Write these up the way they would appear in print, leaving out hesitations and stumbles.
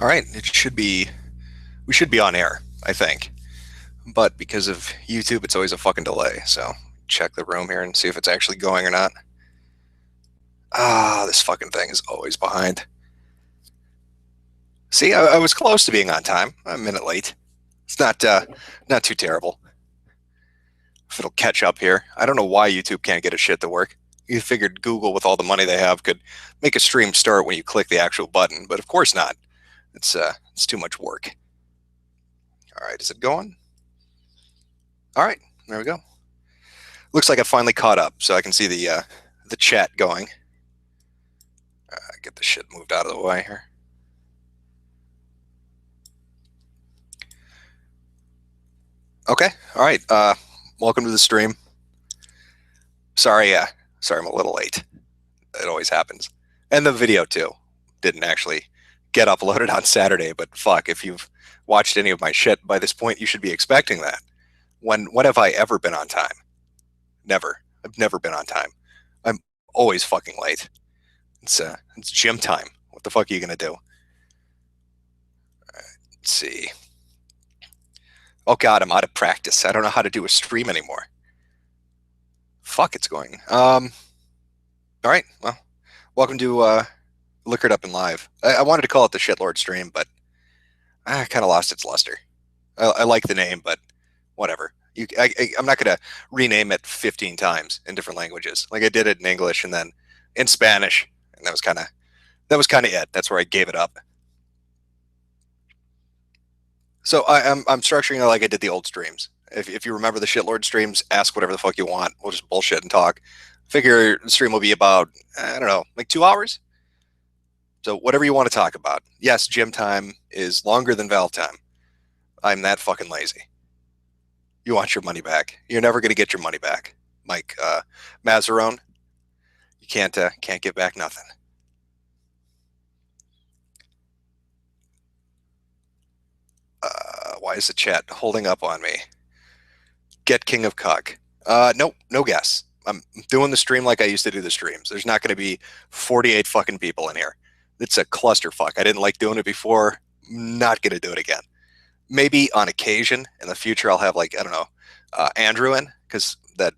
All right, we should be on air, I think. But because of YouTube, it's always a fucking delay. So check the room here and see if it's actually going or not. Ah, this fucking thing is always behind. See, I was close to being on time. I'm a minute late. It's not too terrible. If it'll catch up here. I don't know why YouTube can't get a shit to work. You figured Google, with all the money they have, could make a stream start when you click the actual button, but of course not. It's too much work. All right, is it going? All right, there we go. Looks like I finally caught up, so I can see the chat going. Get the shit moved out of the way here. Okay, all right. Welcome to the stream. Sorry, sorry, I'm a little late. It always happens. And the video too didn't actually get uploaded on Saturday, but fuck, if you've watched any of my shit by this point, you should be expecting that. When have I ever been on time? Never. I've never been on time. I'm always fucking late. It's gym time. What the fuck are you gonna do? Let's see. Oh god, I'm out of practice. I don't know how to do a stream anymore. Fuck, it's going. All right. Well, welcome to Liquored Up and Live. I wanted to call it the Shitlord stream, but I kind of lost its luster. I like the name, but whatever. I'm not gonna rename it 15 times in different languages. Like I did it in English and then in Spanish, and that was kind of it. That's where I gave it up. So I'm structuring it like I did the old streams. If you remember the shitlord streams, ask whatever the fuck you want. We'll just bullshit and talk. Figure the stream will be about, I don't know, like 2 hours. So whatever you want to talk about. Yes, gym time is longer than Valve time. I'm that fucking lazy. You want your money back. You're never gonna get your money back, Mike Mazarone. You can't get back nothing. Why is the chat holding up on me? Get King of Cuck. Nope, no guess. I'm doing the stream like I used to do the streams. There's not going to be 48 fucking people in here. It's a clusterfuck. I didn't like doing it before. Not going to do it again. Maybe on occasion in the future I'll have, like, I don't know, Andrew in, because that,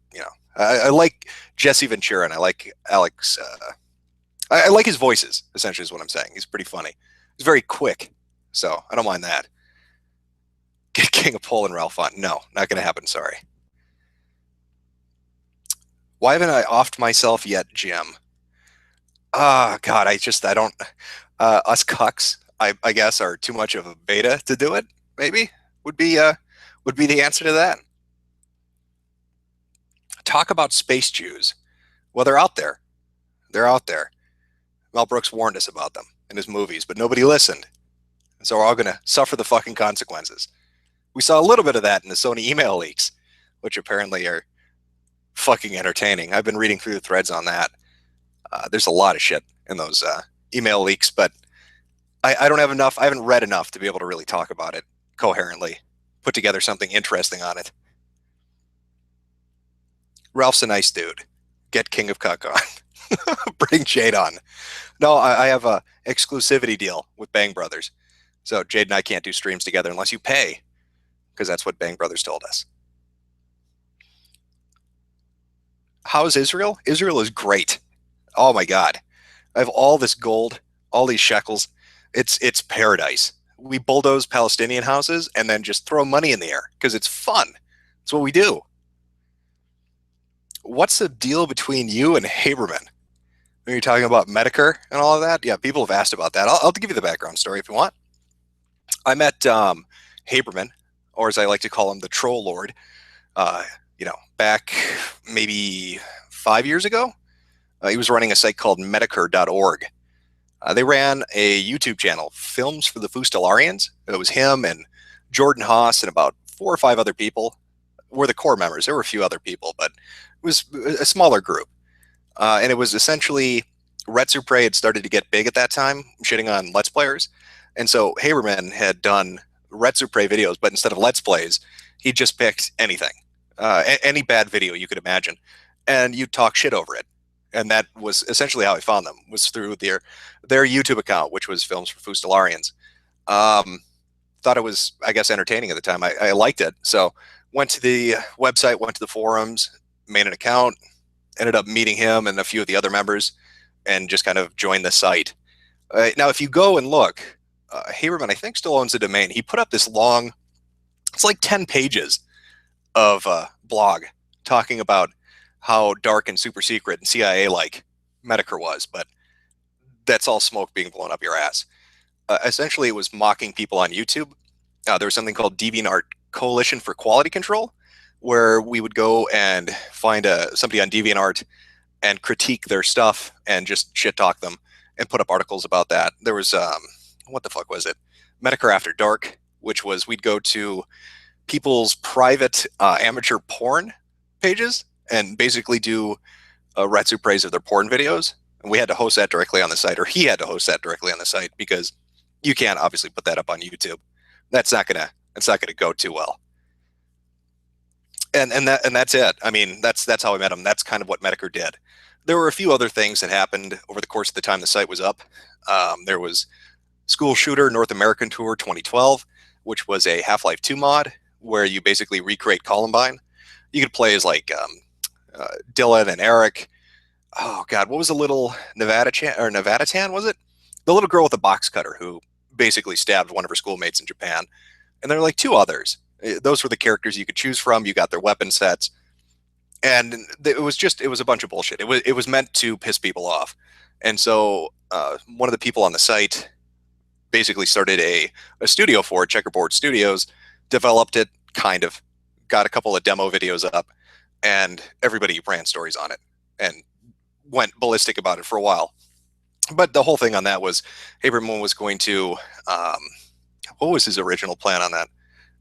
I like Jesse Ventura and I like Alex. I like his voices, essentially, is what I'm saying. He's pretty funny. He's very quick, so I don't mind that. Get King of Poland Ralph on. No, not going to happen. Sorry. Why haven't I offed myself yet, Jim? Ah, God, I don't. Us cucks, I guess, are too much of a beta to do it. Maybe would be would be the answer to that. Talk about space Jews. Well, they're out there. They're out there. Mel Brooks warned us about them in his movies, but nobody listened. And so we're all going to suffer the fucking consequences. We saw a little bit of that in the Sony email leaks, which apparently are fucking entertaining. I've been reading through the threads on that. There's a lot of shit in those email leaks, but I don't have enough. I haven't read enough to be able to really talk about it coherently, put together something interesting on it. Ralph's a nice dude. Get King of Cuck on. Bring Jade on. No, I have a exclusivity deal with Bang Brothers. So Jade and I can't do streams together unless you pay, because that's what Bang Brothers told us. How's Israel? Israel is great. Oh my God. I have all this gold, all these shekels. It's paradise. We bulldoze Palestinian houses and then just throw money in the air because it's fun. It's what we do. What's the deal between you and Haberman? Are you talking about Metokur and all of that? Yeah, people have asked about that. I'll give you the background story if you want. I met Haberman, or as I like to call him, the Troll Lord, back maybe 5 years ago. He was running a site called Metokur.org. They ran a YouTube channel, Films for the Fustelarians. It was him and Jordan Haas and about 4 or 5 other people were the core members. There were a few other people, but it was a smaller group. And it was essentially Retsu Prey had started to get big at that time, shitting on Let's Players. And so Haberman had done Retsu Prey videos, but instead of Let's Plays, he just picked anything, any bad video you could imagine, and you talk shit over it. And that was essentially how I found them, was through their YouTube account, which was Films for Fustelarians. Um, thought it was, I guess, entertaining at the time. I liked it. So went to the website, went to the forums, made an account, ended up meeting him and a few of the other members, and just kind of joined the site. Now, if you go and look, Haberman, I think, still owns the domain. He put up this long, it's like 10 pages of blog talking about how dark and super secret and CIA like Metokur was, but that's all smoke being blown up your ass. Essentially, it was mocking people on YouTube. There was something called DeviantArt Coalition for Quality Control, where we would go and find somebody on DeviantArt and critique their stuff and just shit talk them and put up articles about that. There was what the fuck was it? Metokur After Dark, which was we'd go to people's private amateur porn pages and basically do a Retsu praise of their porn videos. And we had to host that directly on the site, or he had to host that directly on the site, because you can't obviously put that up on YouTube. That's not gonna go too well. And that's it. I mean, that's how I met him. That's kind of what Metokur did. There were a few other things that happened over the course of the time the site was up. There was School Shooter North American Tour 2012, which was a Half-Life 2 mod where you basically recreate Columbine. You could play as like Dylan and Eric. Oh God, what was the little Nevada Tan? Was it the little girl with the box cutter who basically stabbed one of her schoolmates in Japan? And there were like two others. Those were the characters you could choose from. You got their weapon sets, and it was a bunch of bullshit. It was meant to piss people off, and so one of the people on the site basically started a studio for it, Checkerboard Studios, developed it, kind of, got a couple of demo videos up, and everybody ran stories on it and went ballistic about it for a while. But the whole thing on that was Haberman was going to, what was his original plan on that?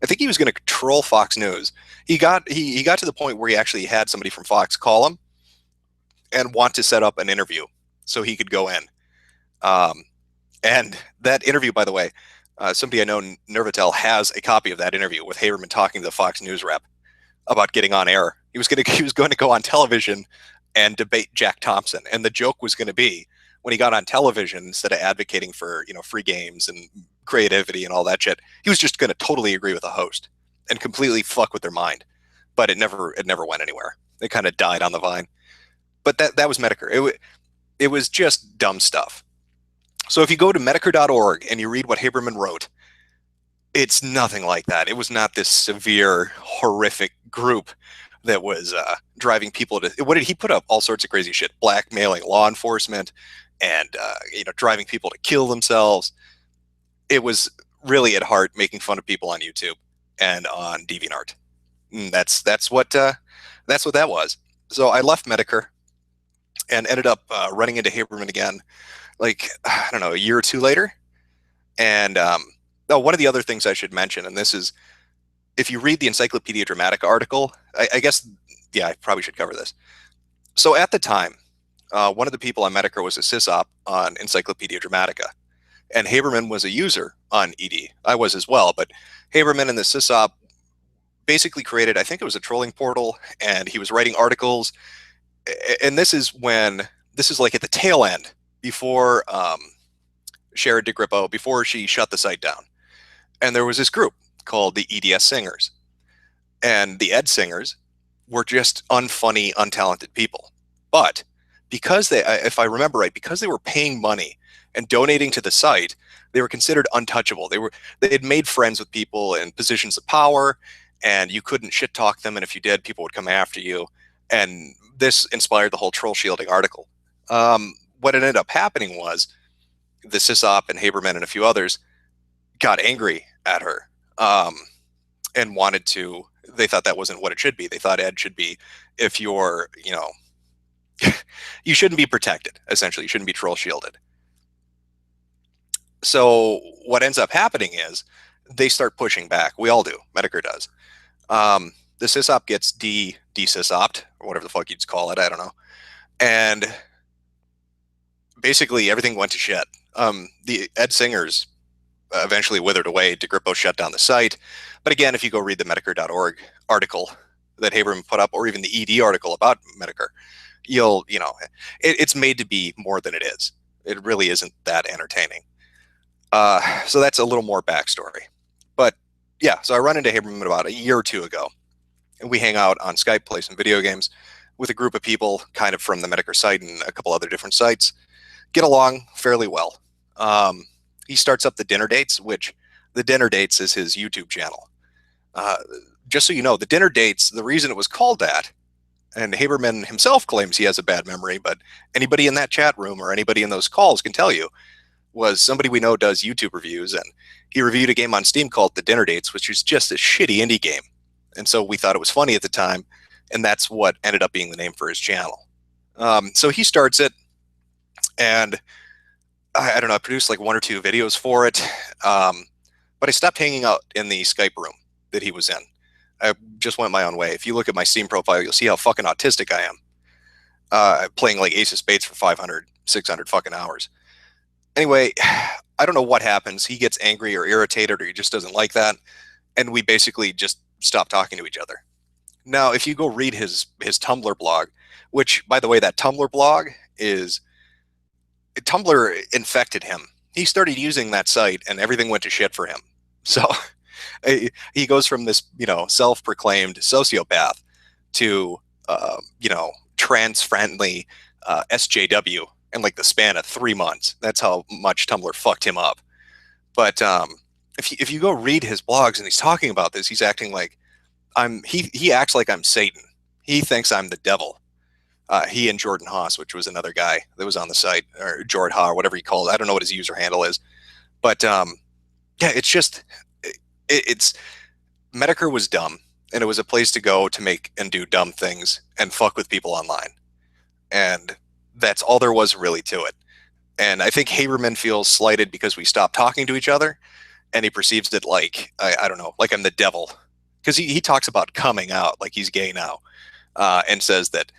I think he was going to troll Fox News. He got to the point where he actually had somebody from Fox call him and want to set up an interview so he could go in. And that interview, by the way, somebody I know, Nervatel, has a copy of that interview with Haberman talking to the Fox News rep about getting on air. He was going to go on television and debate Jack Thompson, and the joke was going to be when he got on television, instead of advocating for free games and creativity and all that shit, he was just going to totally agree with the host and completely fuck with their mind. But it never went anywhere. It kind of died on the vine. But that was Metokur. It was just dumb stuff. So if you go to metokur.org and you read what Haberman wrote, it's nothing like that. It was not this severe, horrific group that was driving people to. What did he put up? All sorts of crazy shit, blackmailing law enforcement, and driving people to kill themselves. It was really at heart making fun of people on YouTube and on DeviantArt. That's what that was. So I left Metokur and ended up running into Haberman again, like, I don't know, a year or two later. And one of the other things I should mention, and this is, if you read the Encyclopedia Dramatica article, I guess, yeah, I probably should cover this. So at the time, one of the people on Metokur was a sysop on Encyclopedia Dramatica, and Haberman was a user on ED. I was as well, but Haberman and the sysop basically created, I think it was a trolling portal, and he was writing articles. And this is like at the tail end, before Shara DeGrippo, before she shut the site down. And there was this group called the EDS Singers. And the Ed Singers were just unfunny, untalented people. But because if I remember right, because they were paying money and donating to the site, they were considered untouchable. They had made friends with people in positions of power, and you couldn't shit talk them. And if you did, people would come after you. And this inspired the whole troll shielding article. What ended up happening was the sysop and Haberman and a few others got angry at her and wanted to. They thought that wasn't what it should be. They thought Ed should be, if you're, you shouldn't be protected. Essentially, you shouldn't be troll shielded. So what ends up happening is they start pushing back. We all do. Metokur does. The sysop gets de-sysopped, or whatever the fuck you'd call it. I don't know. And basically everything went to shit. The Ed Singers eventually withered away. DeGrippo shut down the site. But again, if you go read the Metokur.org article that Haberman put up, or even the ED article about Metokur, it's made to be more than it is. It really isn't that entertaining. So that's a little more backstory. But yeah, so I run into Haberman about a year or two ago, and we hang out on Skype, play some video games with a group of people kind of from the Metokur site and a couple other different sites. Get along fairly well. He starts up the Dinner Dates, which the Dinner Dates is his YouTube channel. Uh, just so you know, the Dinner Dates, the reason it was called that, and Haberman himself claims he has a bad memory, but anybody in that chat room or anybody in those calls can tell you, was somebody we know does YouTube reviews, and he reviewed a game on Steam called The Dinner Dates, which is just a shitty indie game. And so we thought it was funny at the time, and that's what ended up being the name for his channel. So he starts it, and I don't know, I produced like 1 or 2 videos for it, but I stopped hanging out in the Skype room that he was in. I just went my own way. If you look at my Steam profile, you'll see how fucking autistic I am. Playing like Ace of Spades for 500, 600 fucking hours. Anyway, I don't know what happens. He gets angry or irritated, or he just doesn't like that, and we basically just stop talking to each other. Now, if you go read his Tumblr blog, which, by the way, that Tumblr blog is... Tumblr infected him. He started using that site, and everything went to shit for him. So he goes from this, self-proclaimed sociopath to, trans-friendly SJW in like the span of 3 months. That's how much Tumblr fucked him up. But if you go read his blogs and he's talking about this, he's acting like he acts like I'm Satan. He thinks I'm the devil. He and Jordan Haas, which was another guy that was on the site, or Jord Ha, or whatever he called it. I don't know what his user handle is. But yeah, it's just, it's Metokur was dumb, and it was a place to go to make and do dumb things and fuck with people online. And that's all there was really to it. And I think Haberman feels slighted because we stopped talking to each other, and he perceives it like, I don't know, like I'm the devil. Because he talks about coming out, like he's gay now, and says that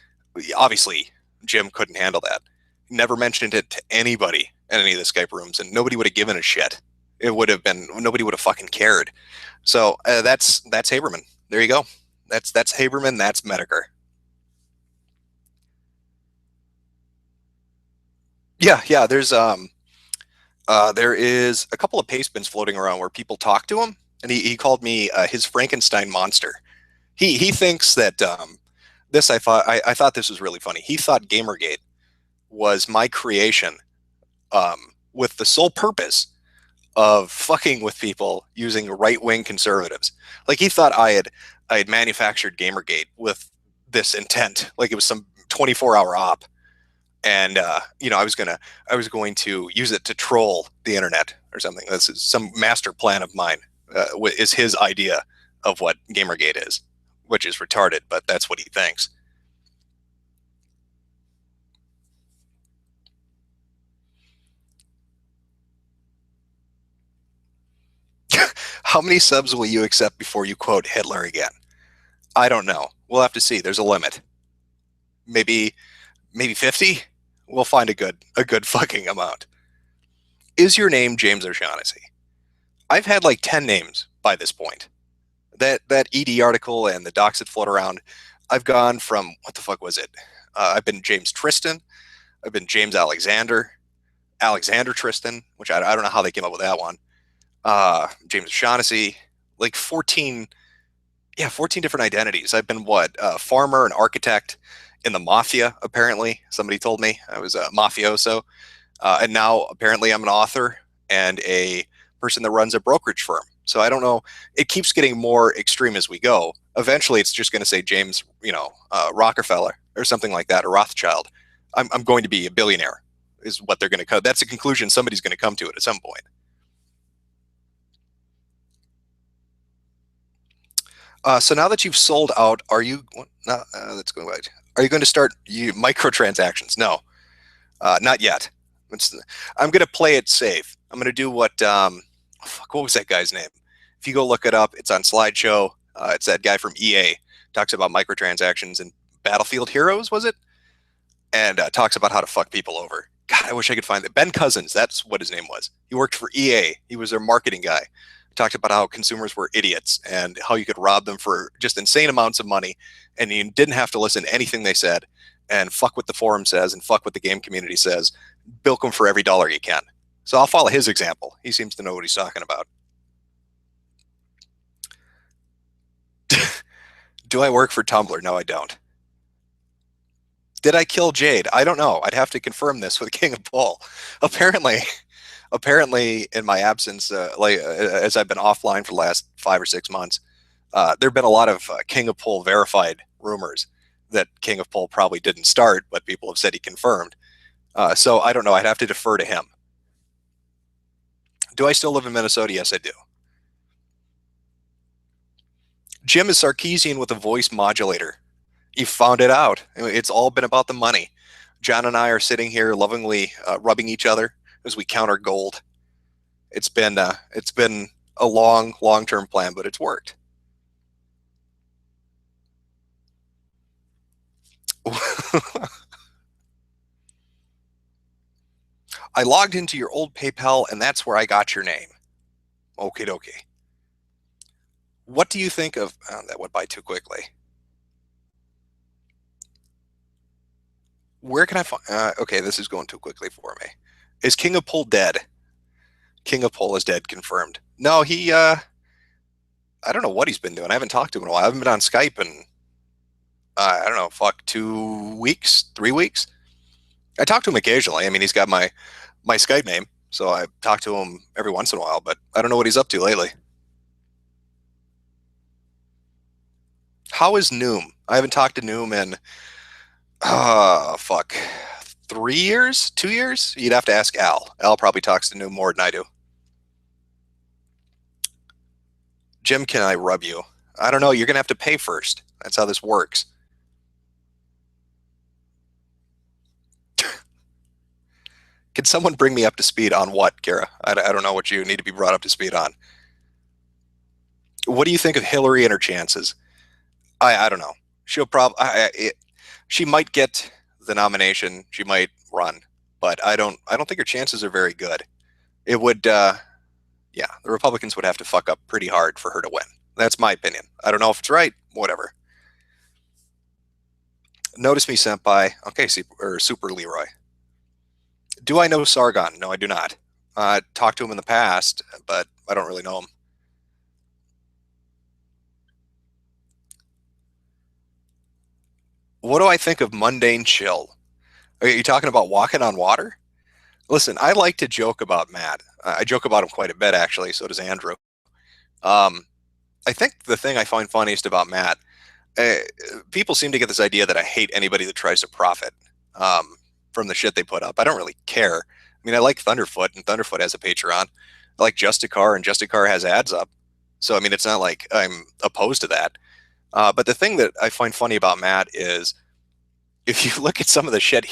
obviously Jim couldn't handle that. Never mentioned it to anybody in any of the Skype rooms, and nobody would have given a shit. It would have been, nobody would have fucking cared. So that's Haberman. There you go. That's Haberman. That's Metokur. Yeah. There is a couple of paste bins floating around where people talk to him, and he called me his Frankenstein monster. He thinks that I thought this was really funny. He thought Gamergate was my creation, with the sole purpose of fucking with people using right-wing conservatives. Like he thought I had manufactured Gamergate with this intent, like it was some 24-hour op, and I was going to use it to troll the internet or something. This is some master plan of mine. Is his idea of what Gamergate is, which is retarded, but that's what he thinks. How many subs will you accept before you quote Hitler again? I don't know. We'll have to see. There's a limit. Maybe 50? We'll find a good fucking amount. Is your name James O'Shaughnessy? I've had like 10 names by this point. That ED article and the docs that float around, I've gone from, what the fuck was it? I've been James Tristan. I've been James Alexander Tristan, which I don't know how they came up with that one. James O'Shaughnessy, like 14 different identities. I've been farmer, an architect, in the mafia, apparently. Somebody told me I was a mafioso. And now apparently I'm an author and a person that runs a brokerage firm. So I don't know. It keeps getting more extreme as we go. Eventually it's just going to say James, Rockefeller or something like that, or Rothschild. I'm going to be a billionaire is what they're going to come. That's a conclusion somebody's going to come to it at some point. So now that you've sold out, are you? Let's go right. Are you going to start microtransactions? No, not yet. I'm going to play it safe. I'm going to do what was that guy's name? If you go look it up, it's on Slideshow. It's that guy from EA. Talks about microtransactions and Battlefield Heroes, was it? And talks about how to fuck people over. God, I wish I could find it. Ben Cousins, that's what his name was. He worked for EA. He was their marketing guy. Talked about how consumers were idiots and how you could rob them for just insane amounts of money, and you didn't have to listen to anything they said, and fuck what the forum says and fuck what the game community says. Bilk them for every dollar you can. So I'll follow his example. He seems to know what he's talking about. Do I work for Tumblr? No, I don't. Did I kill Jade? I don't know. I'd have to confirm this with King of Bull. Apparently, apparently, in my absence, as I've been offline for the last 5 or 6 months, there have been a lot of King of Bull verified rumors that King of Bull probably didn't start, but people have said he confirmed. So I don't know. I'd have to defer to him. Do I still live in Minnesota? Yes, I do. Jim is Sarkeesian with a voice modulator. You found it out. It's all been about the money. John and I are sitting here lovingly rubbing each other as we count our gold. It's been a long term plan, but it's worked. I logged into your old PayPal, and that's where I got your name. Okay, dokie. What do you think of? That went by too quickly. Where can I find? Okay, this is going too quickly for me. Is King of Pole dead? King of Pole is dead, confirmed. No, he. I don't know what he's been doing. I haven't talked to him in a while. I haven't been on Skype in I don't know, 2 weeks, 3 weeks. I talk to him occasionally. I mean, he's got my Skype name, so I talk to him every once in a while. But I don't know what he's up to lately. How is Noom? I haven't talked to Noom in fuck 3 years, 2 years. You'd have to ask Al. Al probably talks to Noom more than I do. Jim, can I rub you? I don't know. You're gonna have to pay first. That's how this works. Can someone bring me up to speed on what, Kara? I don't know what you need to be brought up to speed on. What do you think of Hillary and her chances? I don't know. She'll probably she might get the nomination. She might run, but I don't think her chances are very good. It would yeah, the Republicans would have to fuck up pretty hard for her to win. That's my opinion. I don't know if it's right. Whatever. Notice me, senpai. Okay, Super Leroy. Do I know Sargon? No, I do not. Talked to him in the past, but I don't really know him. What do I think of mundane chill? Are you talking about walking on water? Listen, I like to joke about Matt. I joke about him quite a bit, actually. So does Andrew. Um, I think the thing I find funniest about Matt, uh, people seem to get this idea that I hate anybody that tries to profit um, from the shit they put up. I don't really care. I mean, I like Thunderfoot, and Thunderfoot has a Patreon. I like Justicar, and Justicar has ads up. So, I mean, it's not like I'm opposed to that. But the thing that I find funny about Matt is if you look at some of the shit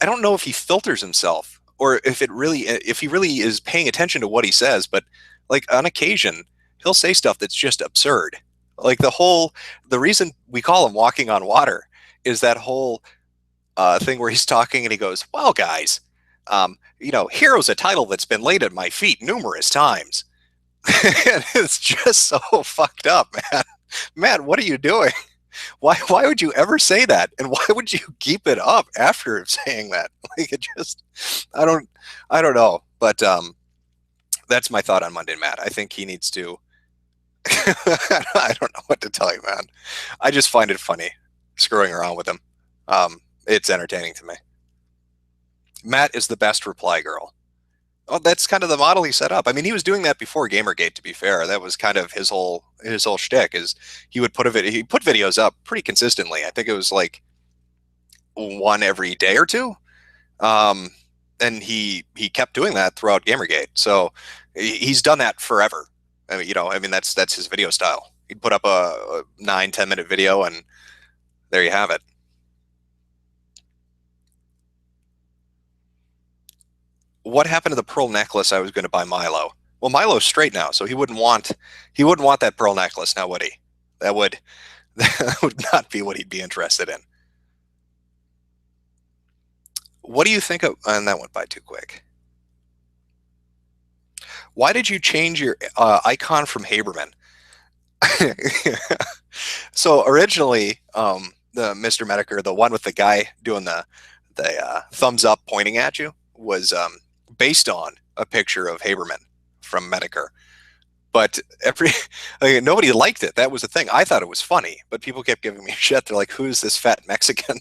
I don't know if he filters himself or if he really is paying attention to what he says, but like on occasion he'll say stuff that's just absurd. Like the reason we call him walking on water is that whole thing where he's talking and he goes, well, guys, hero's a title that's been laid at my feet numerous times. And it's just so fucked up, man. Man, what are you doing? Why would you ever say that? And why would you keep it up after saying that? Like it just I don't I don't know. But that's my thought on Monday Matt. I think he needs to I don't know what to tell you, man. I just find it funny screwing around with him. It's entertaining to me. Matt is the best reply girl. Oh, that's kind of the model he set up. I mean, he was doing that before Gamergate. To be fair, that was kind of his whole shtick. Is he put videos up pretty consistently. I think it was like one every day or two, um, and he kept doing that throughout Gamergate. So he's done that forever. I mean that's his video style. He'd put up a 9-10 minute video, and there you have it. What happened to the pearl necklace I was going to buy Milo? Well, Milo's straight now, so he wouldn't want that pearl necklace now, would he? That would that would not be what he'd be interested in. What do you think of? And that went by too quick. Why did you change your icon from Haberman? So originally, the Mr. Metokur, the one with the guy doing the thumbs up pointing at you, was based on a picture of Haberman from Metokur. But every nobody liked it. That was the thing. I thought it was funny, but people kept giving me shit. They're like, "Who's this fat Mexican?"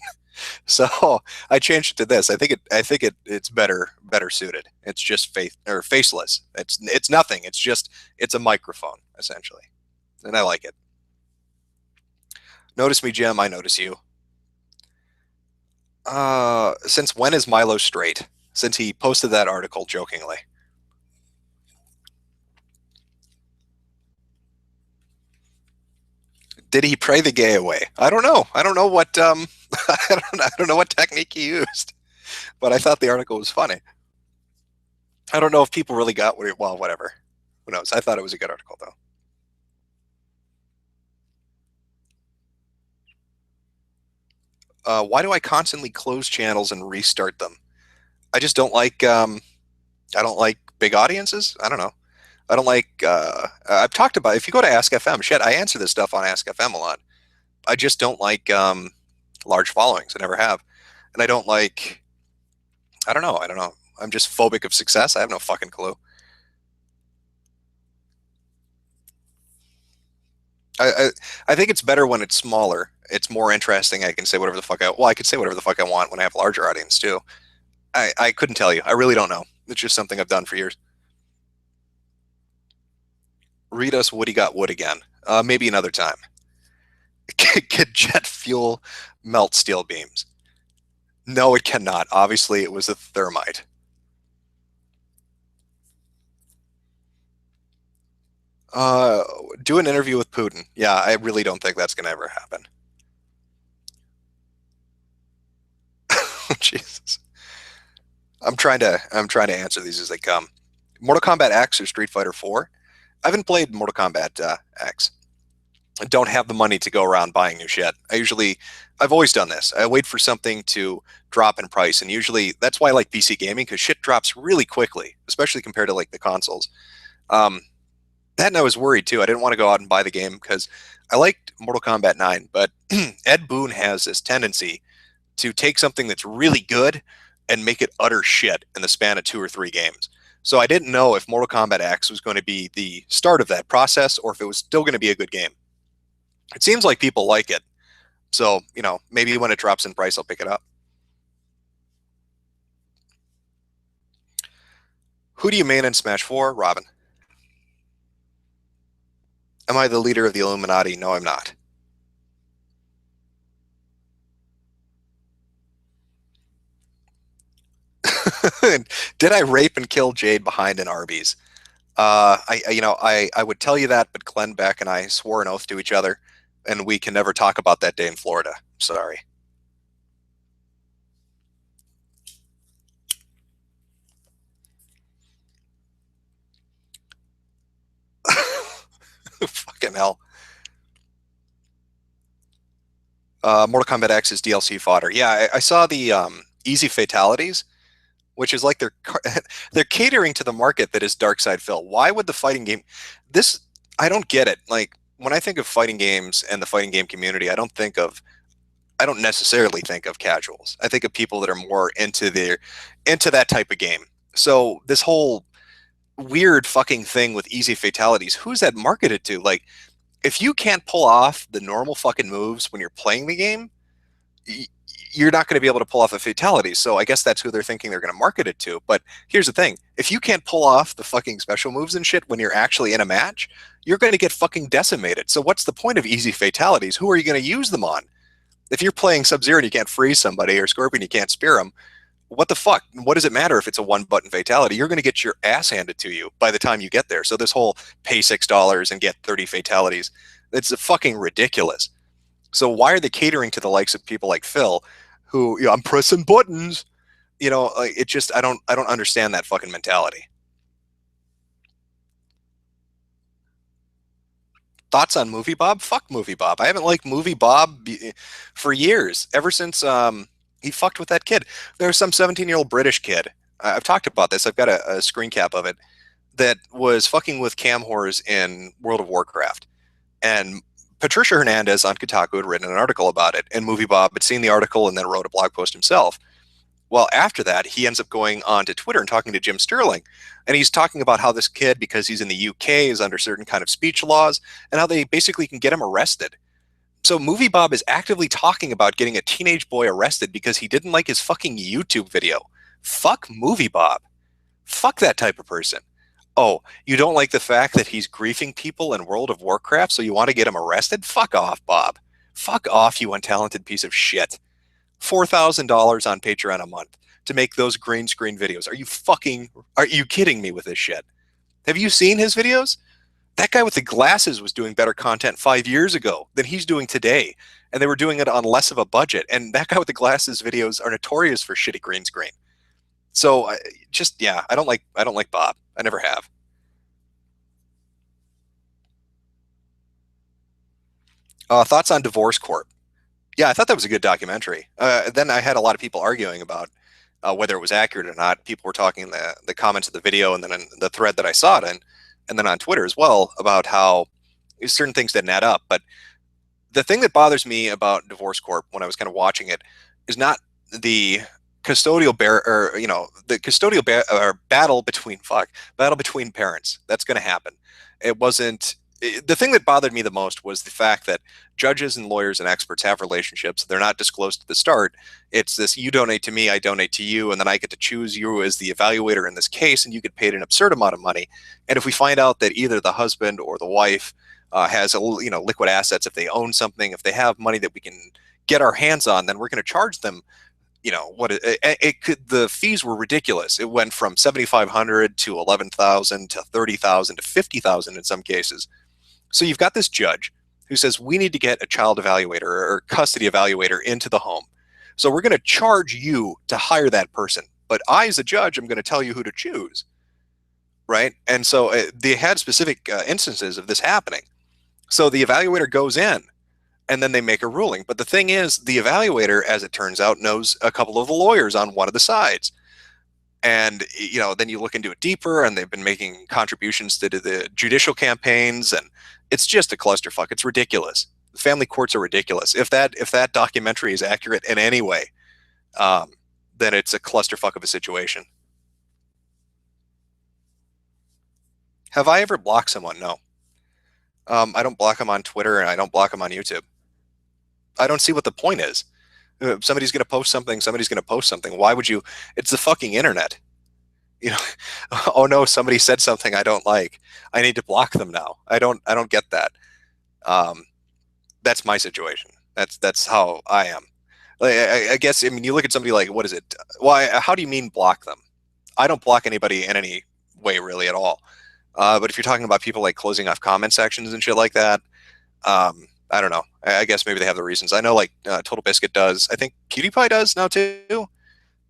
So I changed it to this. It's better suited. It's just faceless. It's nothing. It's a microphone essentially, and I like it. Notice me, Jim. I notice you. Since when is Milo straight? Since he posted that article jokingly. Did he pray the gay away? I don't know. I don't know what I don't know what technique he used, but I thought the article was funny. I don't know if people really got what it, well, whatever. Who knows? I thought it was a good article though. Why do I constantly close channels and restart them? I just don't like I don't like big audiences. I don't know. I don't like I've talked about if you go to Ask FM, shit, I answer this stuff on Ask FM a lot. I just don't like large followings. I never have. And I don't like I don't know. I don't know. I'm just phobic of success. I have no fucking clue. I, I I think it's better when it's smaller. It's more interesting. I can say whatever the fuck I could say whatever the fuck I want when I have a larger audience too. I couldn't tell you. I really don't know. It's just something I've done for years. Read us Woody got wood again. Maybe another time. Could jet fuel melt steel beams? No, it cannot. Obviously, it was a thermite. Uh, do an interview with Putin. Yeah, I really don't think that's going to ever happen. Jesus. I'm trying to answer these as they come. Mortal Kombat X or Street Fighter 4? I haven't played Mortal Kombat X. I don't have the money to go around buying new shit. I've always done this. I wait for something to drop in price, and usually that's why I like PC gaming because shit drops really quickly, especially compared to like the consoles. Um, that and I was worried too. I didn't want to go out and buy the game because I liked Mortal Kombat 9, but Ed Boon has this tendency to take something that's really good and make it utter shit in the span of 2 or 3 games. So I didn't know if Mortal Kombat X was going to be the start of that process or if it was still going to be a good game. It seems like people like it. So, maybe when it drops in price, I'll pick it up. Who do you main in Smash 4? Robin. Am I the leader of the Illuminati? No, I'm not. Did I rape and kill Jade behind an Arby's? I would tell you that, but Glenn Beck and I swore an oath to each other, and we can never talk about that day in Florida. Sorry. Fucking hell. Mortal Kombat X is DLC fodder. Yeah, I saw the easy fatalities, which is like they're catering to the market that is Dark Side Phil. Why would the fighting game this I don't get it. Like when I think of fighting games and the fighting game community, I don't necessarily think of casuals. I think of people that are more into that type of game. So this whole weird fucking thing with easy fatalities, who's that marketed to? Like if you can't pull off the normal fucking moves when you're playing the game, you're not going to be able to pull off a fatality. So I guess that's who they're thinking they're going to market it to. But here's the thing. If you can't pull off the fucking special moves and shit when you're actually in a match, you're going to get fucking decimated. So what's the point of easy fatalities? Who are you going to use them on? If you're playing Sub-Zero and you can't freeze somebody or Scorpion, you can't spear them, what the fuck? What does it matter if it's a one button fatality? You're going to get your ass handed to you by the time you get there. So this whole pay $6 and get 30 fatalities, it's fucking ridiculous. So why are they catering to the likes of people like Phil who, I'm pressing buttons, it just, I don't understand that fucking mentality. Thoughts on Movie Bob? Fuck Movie Bob. I haven't liked Movie Bob for years, ever since he fucked with that kid. There's some 17-year-old British kid. I've talked about this. I've got a screen cap of it that was fucking with cam whores in World of Warcraft. And Patricia Hernandez on Kotaku had written an article about it, and Movie Bob had seen the article and then wrote a blog post himself. Well, after that, he ends up going on to Twitter and talking to Jim Sterling. And he's talking about how this kid, because he's in the UK, is under certain kind of speech laws, and how they basically can get him arrested. So Movie Bob is actively talking about getting a teenage boy arrested because he didn't like his fucking YouTube video. Fuck Movie Bob. Fuck that type of person. Oh, you don't like the fact that he's griefing people in World of Warcraft, so you want to get him arrested? Fuck off, Bob. Fuck off, you untalented piece of shit. $4,000 on Patreon a month to make those green screen videos. Are you kidding me with this shit? Have you seen his videos? That guy with the glasses was doing better content 5 years ago than he's doing today. And they were doing it on less of a budget. And that guy with the glasses videos are notorious for shitty green screen. So yeah, I don't like Bob. I never have. Thoughts on Divorce Court? Yeah, I thought that was a good documentary. Then I had a lot of people arguing about whether it was accurate or not. People were talking in the comments of the video and then in the thread that I saw it in, and then on Twitter as well about how certain things didn't add up. But the thing that bothers me about Divorce Corp when I was kind of watching it is not the custodial the custodial battle between parents. That's going to happen. It wasn't the thing that bothered me the most was the fact that judges and lawyers and experts have relationships. They're not disclosed at the start. It's this: you donate to me, I donate to you, and then I get to choose you as the evaluator in this case, and you get paid an absurd amount of money. And if we find out that either the husband or the wife has liquid assets, if they own something, if they have money that we can get our hands on, then we're going to charge them. The fees were ridiculous. It went from 7,500 to 11,000 to 30,000 to 50,000 in some cases. So you've got this judge who says we need to get a child evaluator or custody evaluator into the home. So we're going to charge you to hire that person. But I, as a judge, am going to tell you who to choose. Right. And so they had specific instances of this happening. So the evaluator goes in and then they make a ruling. But the thing is, the evaluator, as it turns out, knows a couple of the lawyers on one of the sides. And, then you look into it deeper, and they've been making contributions to the judicial campaigns, and it's just a clusterfuck. It's ridiculous. The family courts are ridiculous. If that documentary is accurate in any way, then it's a clusterfuck of a situation. Have I ever blocked someone? No. I don't block them on Twitter, and I don't block them on YouTube. I don't see what the point is. Somebody's going to post something. Somebody's going to post something. Why would you? It's the fucking internet. You know, oh no, somebody said something I don't like. I need to block them now. I don't get that. Um, that's my situation. That's how I am. Like, I guess, I mean, you look at somebody like, what is it? Why? How do you mean block them? I don't block anybody in any way really at all. But if you're talking about people like closing off comment sections and shit like that, I don't know. I guess maybe they have the reasons. I know like Total Biscuit does. I think PewDiePie does now too.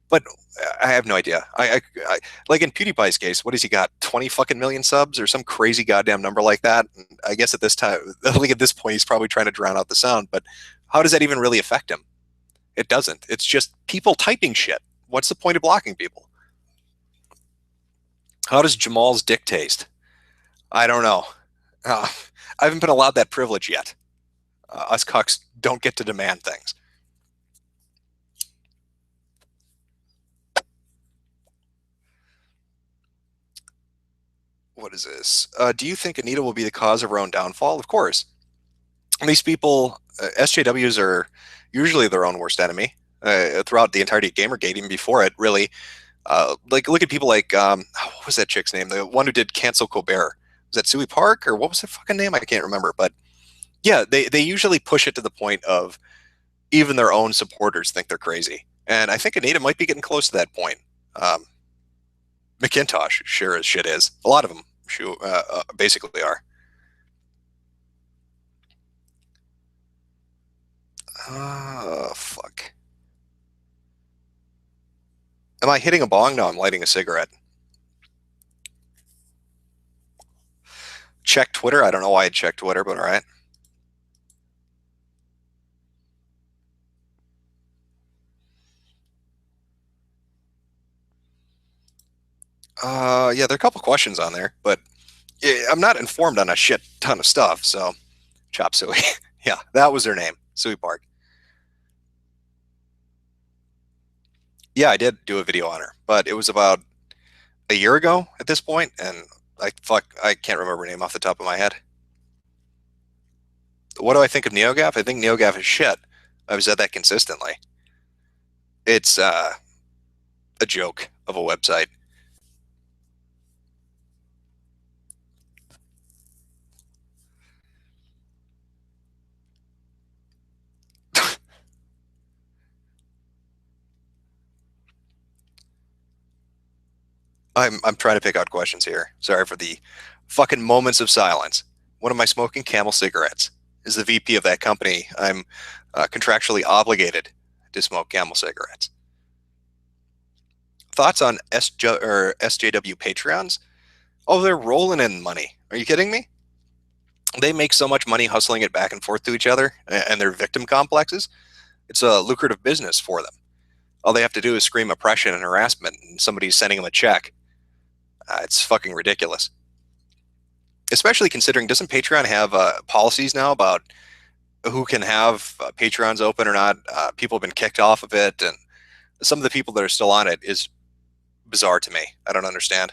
But I have no idea. I like in PewDiePie's case, what has he got? 20 fucking million subs or some crazy goddamn number like that. And I guess at this time, like at this point, he's probably trying to drown out the sound. But how does that even really affect him? It doesn't. It's just people typing shit. What's the point of blocking people? How does Jamal's dick taste? I don't know. Uh, I haven't been allowed that privilege yet. Us cucks don't get to demand things. What is this? Do you think Anita will be the cause of her own downfall? Of course. These people, SJWs, are usually their own worst enemy throughout the entirety of Gamergate, even before it, really. Like, look at people like, what was that chick's name? The one who did Cancel Colbert. Was that Sui Park, or what was her fucking name? I can't remember. But yeah, they usually push it to the point of even their own supporters think they're crazy. And I think Anita might be getting close to that point. McIntosh, sure as shit is. A lot of them basically are. Oh, fuck. Am I hitting a bong? No, I'm lighting a cigarette. Check Twitter. I don't know why I checked Twitter, but all right. Yeah, there are a couple questions on there, but I'm not informed on a shit ton of stuff. So, Chop Suey. Yeah, that was her name, Suey Park. Yeah, I did do a video on her, but it was about a year ago at this point, and I can't remember her name off the top of my head. What do I think of NeoGAF? I think NeoGAF is shit. I've said that consistently. It's a joke of a website. I'm trying to pick out questions here. Sorry for the fucking moments of silence. What am I smoking? Camel cigarettes. As the VP of that company, I'm contractually obligated to smoke Camel cigarettes. Thoughts on SJW Patreons? Oh, they're rolling in money. Are you kidding me? They make so much money hustling it back and forth to each other and their victim complexes. It's a lucrative business for them. All they have to do is scream oppression and harassment, and somebody's sending them a check. It's fucking ridiculous. Especially considering, doesn't Patreon have policies now about who can have Patreons open or not? People have been kicked off of it, and some of the people that are still on it is bizarre to me. I don't understand.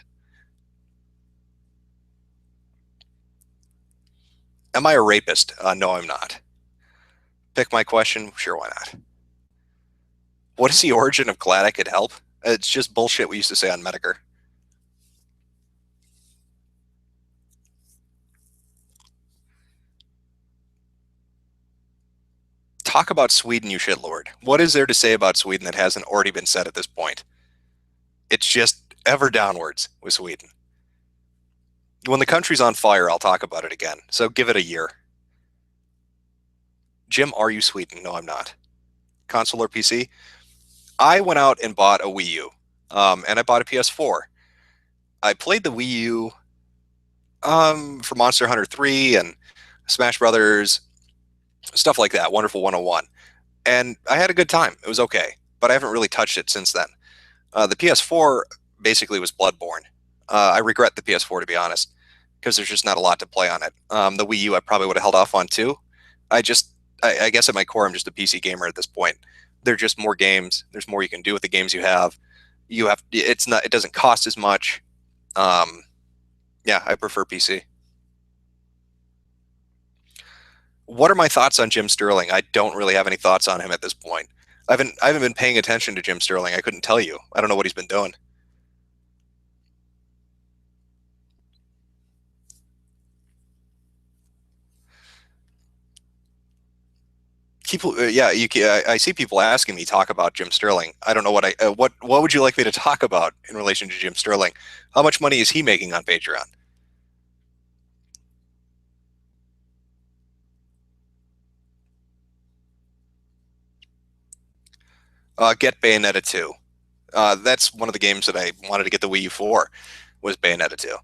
Am I a rapist? No, I'm not. Pick my question? Sure, why not? What is the origin of glad I could help? It's just bullshit we used to say on Metokur. Talk about Sweden, you shitlord. What is there to say about Sweden that hasn't already been said at this point? It's just ever downwards with Sweden. When the country's on fire, I'll talk about it again. So give it a year. Jim, are you Sweden? No, I'm not. Console or PC? I went out and bought a Wii U, and I bought a PS4. I played the Wii U for Monster Hunter 3 and Smash Brothers, stuff like that. Wonderful 101. And I had a good time. It was okay, but I haven't really touched it since then. The PS4 basically was Bloodborne. I regret the PS4, to be honest, because there's just not a lot to play on it. The Wii U I probably would have held off on too. I guess at my core I'm just a PC gamer at this point. There're just more games. There's more you can do with the games you have. It doesn't cost as much. Yeah, I prefer PC. What are my thoughts on Jim Sterling? I don't really have any thoughts on him at this point. I haven't been paying attention to Jim Sterling. I couldn't tell you. I don't know what he's been doing. People, yeah, I see people asking me talk about Jim Sterling. I don't know what would you like me to talk about in relation to Jim Sterling? How much money is he making on Patreon? Get Bayonetta 2. That's one of the games that I wanted to get the Wii U for, was Bayonetta 2.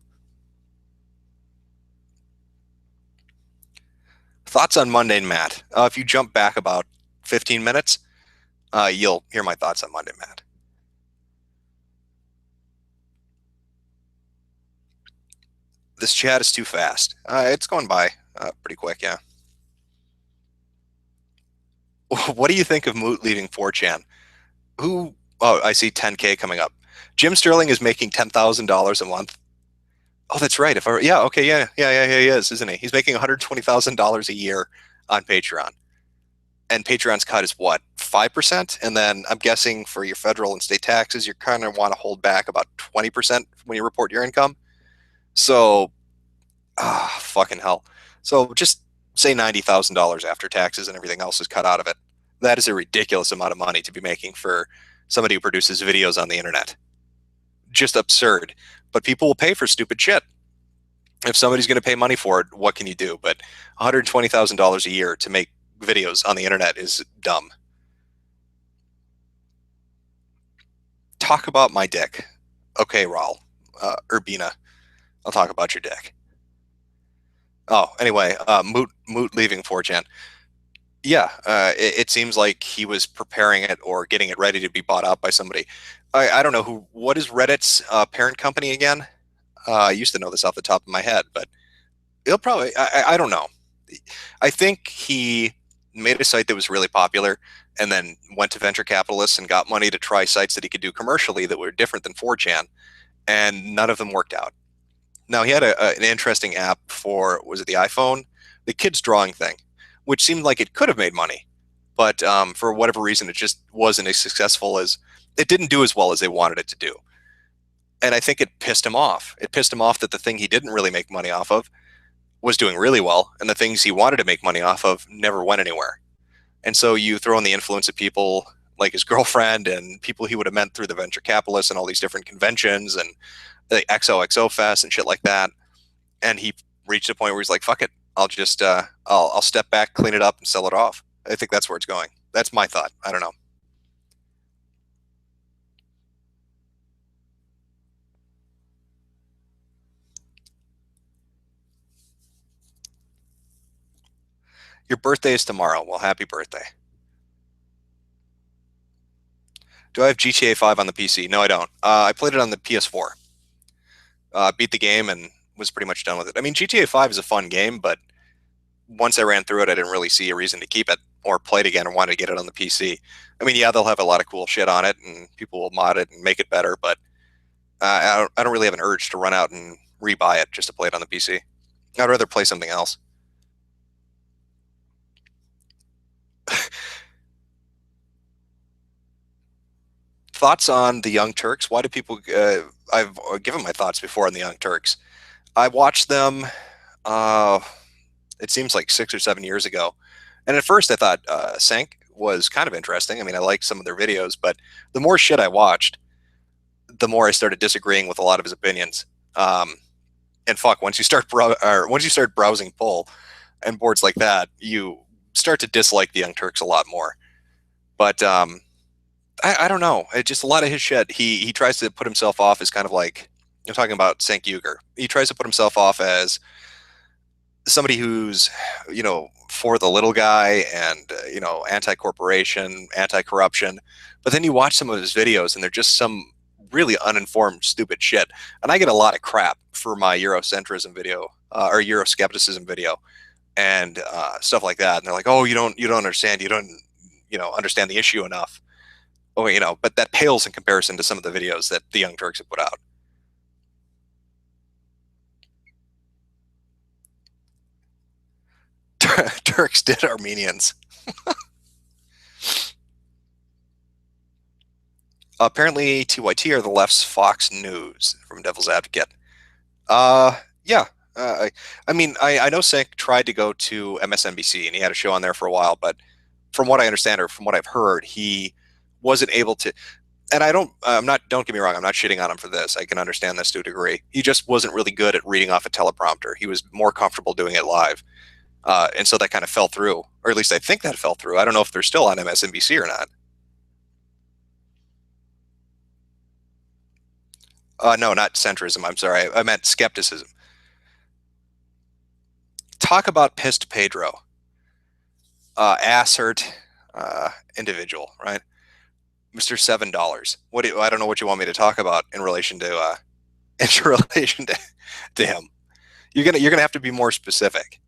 Thoughts on Mundane Matt? If you jump back about 15 minutes, you'll hear my thoughts on Mundane Matt. This chat is too fast. It's going by pretty quick, yeah. What do you think of Moot leaving 4chan? Who? Oh, I see 10K coming up. Jim Sterling is making $10,000 a month. Oh, that's right. Yeah, okay, yeah, he is, isn't he? He's making $120,000 a year on Patreon, and Patreon's cut is what, 5%? And then I'm guessing for your federal and state taxes, you kind of want to hold back about 20% when you report your income. So, fucking hell. So just say $90,000 after taxes and everything else is cut out of it. That is a ridiculous amount of money to be making for somebody who produces videos on the internet. Just absurd. But people will pay for stupid shit. If somebody's going to pay money for it, what can you do? But $120,000 a year to make videos on the internet is dumb. Talk about my dick. Okay, Raul. Urbina. I'll talk about your dick. Oh, anyway, Moot leaving 4chan. Yeah, it seems like he was preparing it or getting it ready to be bought out by somebody. I don't know who. What is Reddit's parent company again? I used to know this off the top of my head, but he'll probably. I don't know. I think he made a site that was really popular, and then went to venture capitalists and got money to try sites that he could do commercially that were different than 4chan, and none of them worked out. Now he had an interesting app for, was it the iPhone, the kids drawing thing, which seemed like it could have made money, but for whatever reason, it just wasn't as successful as it didn't do as well as they wanted it to do. And I think it pissed him off. It pissed him off that the thing he didn't really make money off of was doing really well, and the things he wanted to make money off of never went anywhere. And so you throw in the influence of people like his girlfriend and people he would have met through the venture capitalists and all these different conventions and the XOXO Fest and shit like that. And he reached a point where he's like, fuck it. I'll just, I'll step back, clean it up, and sell it off. I think that's where it's going. That's my thought. I don't know. Your birthday is tomorrow. Well, happy birthday. Do I have GTA 5 on the PC? No, I don't. I played it on the PS4. Beat the game and was pretty much done with it. I mean, GTA 5 is a fun game, but once I ran through it, I didn't really see a reason to keep it or play it again or wanted to get it on the PC. I mean, yeah, they'll have a lot of cool shit on it and people will mod it and make it better, but I don't really have an urge to run out and rebuy it just to play it on the PC. I'd rather play something else. Thoughts on the Young Turks? Why do people? I've given my thoughts before on the Young Turks. I watched them. Uh, it seems like 6 or 7 years ago, and at first I thought Sank was kind of interesting. I mean, I liked some of their videos, but the more shit I watched, the more I started disagreeing with a lot of his opinions. And fuck, once you start browsing pull and boards like that, you start to dislike the Young Turks a lot more. But I don't know. It just a lot of his shit. He tries to put himself off as kind of like, I'm talking about Cenk Uygur. He tries to put himself off as somebody who's, for the little guy and anti-corporation, anti-corruption. But then you watch some of his videos and they're just some really uninformed, stupid shit. And I get a lot of crap for my Eurocentrism video or Euroscepticism video and stuff like that. And they're like, "Oh, you don't understand. You don't understand the issue enough." Oh, but that pales in comparison to some of the videos that the Young Turks have put out. Turks did Armenians. Apparently, TYT are the left's Fox News from Devil's Advocate. Yeah. I mean, I know Sank tried to go to MSNBC and he had a show on there for a while, but from what I understand or from what I've heard, he wasn't able to. And don't get me wrong, I'm not shitting on him for this. I can understand this to a degree. He just wasn't really good at reading off a teleprompter. He was more comfortable doing it live. And so that kind of fell through, or at least I think that fell through. I don't know if they're still on MSNBC or not. No, not centrism. I'm sorry. I meant skepticism. Talk about pissed Pedro. Assert individual, right? Mr. $7. I don't know what you want me to talk about in relation to in relation to him. You're gonna have to be more specific.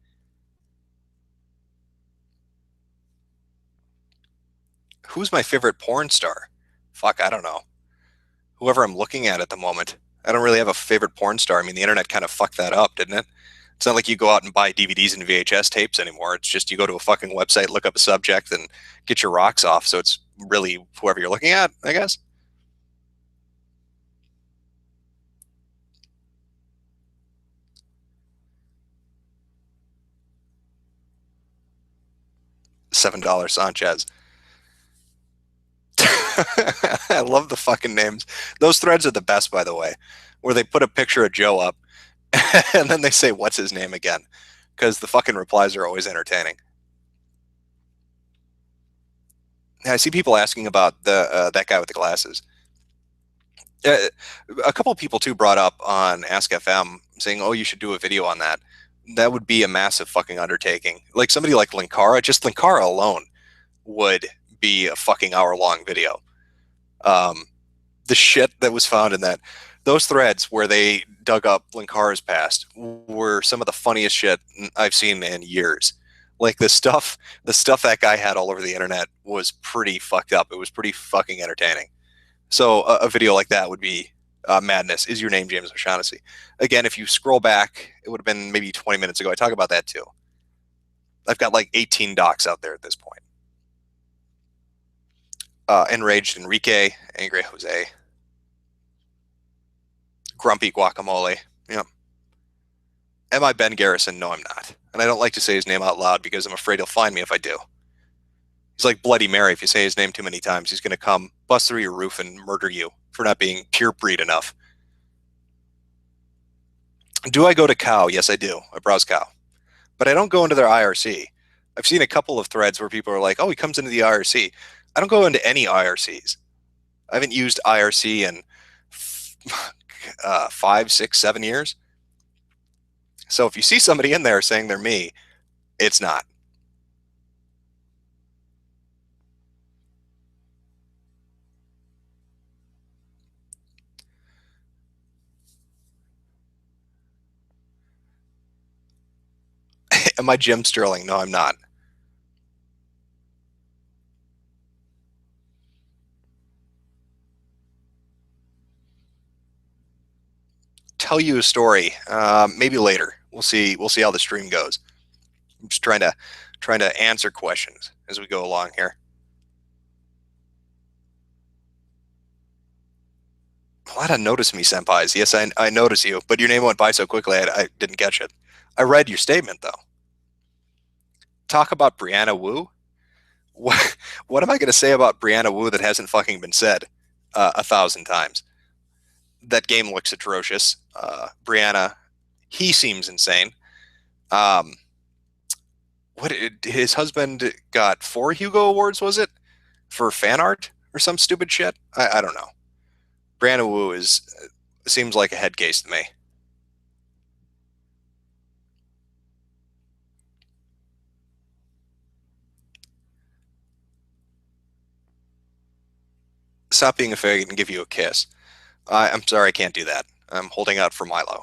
Who's my favorite porn star? Fuck, I don't know. Whoever I'm looking at the moment. I don't really have a favorite porn star. I mean, the internet kind of fucked that up, didn't it? It's not like you go out and buy DVDs and VHS tapes anymore. It's just you go to a fucking website, look up a subject, and get your rocks off. So it's really whoever you're looking at, I guess. $7 Sanchez. I love the fucking names. Those threads are the best, by the way, where they put a picture of Joe up and then they say, "What's his name again?" Because the fucking replies are always entertaining. I see people asking about the that guy with the glasses. Uh, a couple of people too brought up on Ask FM saying, "Oh, you should do a video on that." That would be a massive fucking undertaking. Like somebody like Linkara, just Linkara alone would be a fucking hour-long video. Um, the shit that was found in those threads where they dug up Linkara's past were some of the funniest shit I've seen in years. Like the stuff that guy had all over the internet was pretty fucked up. It was pretty fucking entertaining. So a video like that would be madness. Is your name James O'Shaughnessy? Again, if you scroll back, it would have been maybe 20 minutes ago. I talk about that too. I've got like 18 docs out there at this point. Enraged Enrique, Angry Jose, Grumpy Guacamole. Yeah. Am I Ben Garrison? No, I'm not. And I don't like to say his name out loud because I'm afraid he'll find me if I do. He's like Bloody Mary. If you say his name too many times, he's going to come bust through your roof and murder you for not being pure breed enough. Do I go to Cow? Yes, I do. I browse Cow. But I don't go into their IRC. I've seen a couple of threads where people are like, oh, he comes into the IRC. I don't go into any IRCs. I haven't used IRC in 5, 6, 7 years. So if you see somebody in there saying they're me, it's not. Am I Jim Sterling? No, I'm not. Tell you a story. Maybe later. We'll see. We'll see how the stream goes. I'm just trying to answer questions as we go along here. A lot of notice me senpais. Yes, I notice you, but your name went by so quickly I didn't catch it. I read your statement though. Talk about Brianna Wu. What am I going to say about Brianna Wu that hasn't fucking been said 1,000 times? That game looks atrocious. Brianna, he seems insane. Um, what his husband got 4 Hugo Awards, was it, for fan art or some stupid shit? I don't know. Brianna Wu is seems like a head case to me. Stop being a faggot and give you a kiss. I'm sorry, I can't do that. I'm holding out for Milo,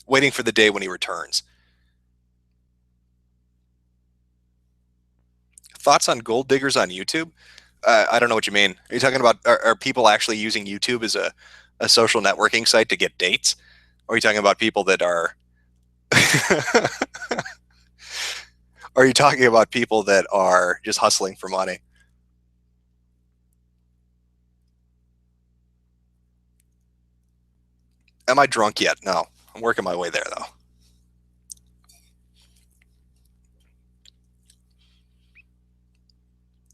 waiting for the day when he returns. Thoughts on gold diggers on YouTube? I don't know what you mean. Are you talking about are people actually using YouTube as a social networking site to get dates? Or are you talking about people that are are you talking about people that are just hustling for money? Am I drunk yet? No. I'm working my way there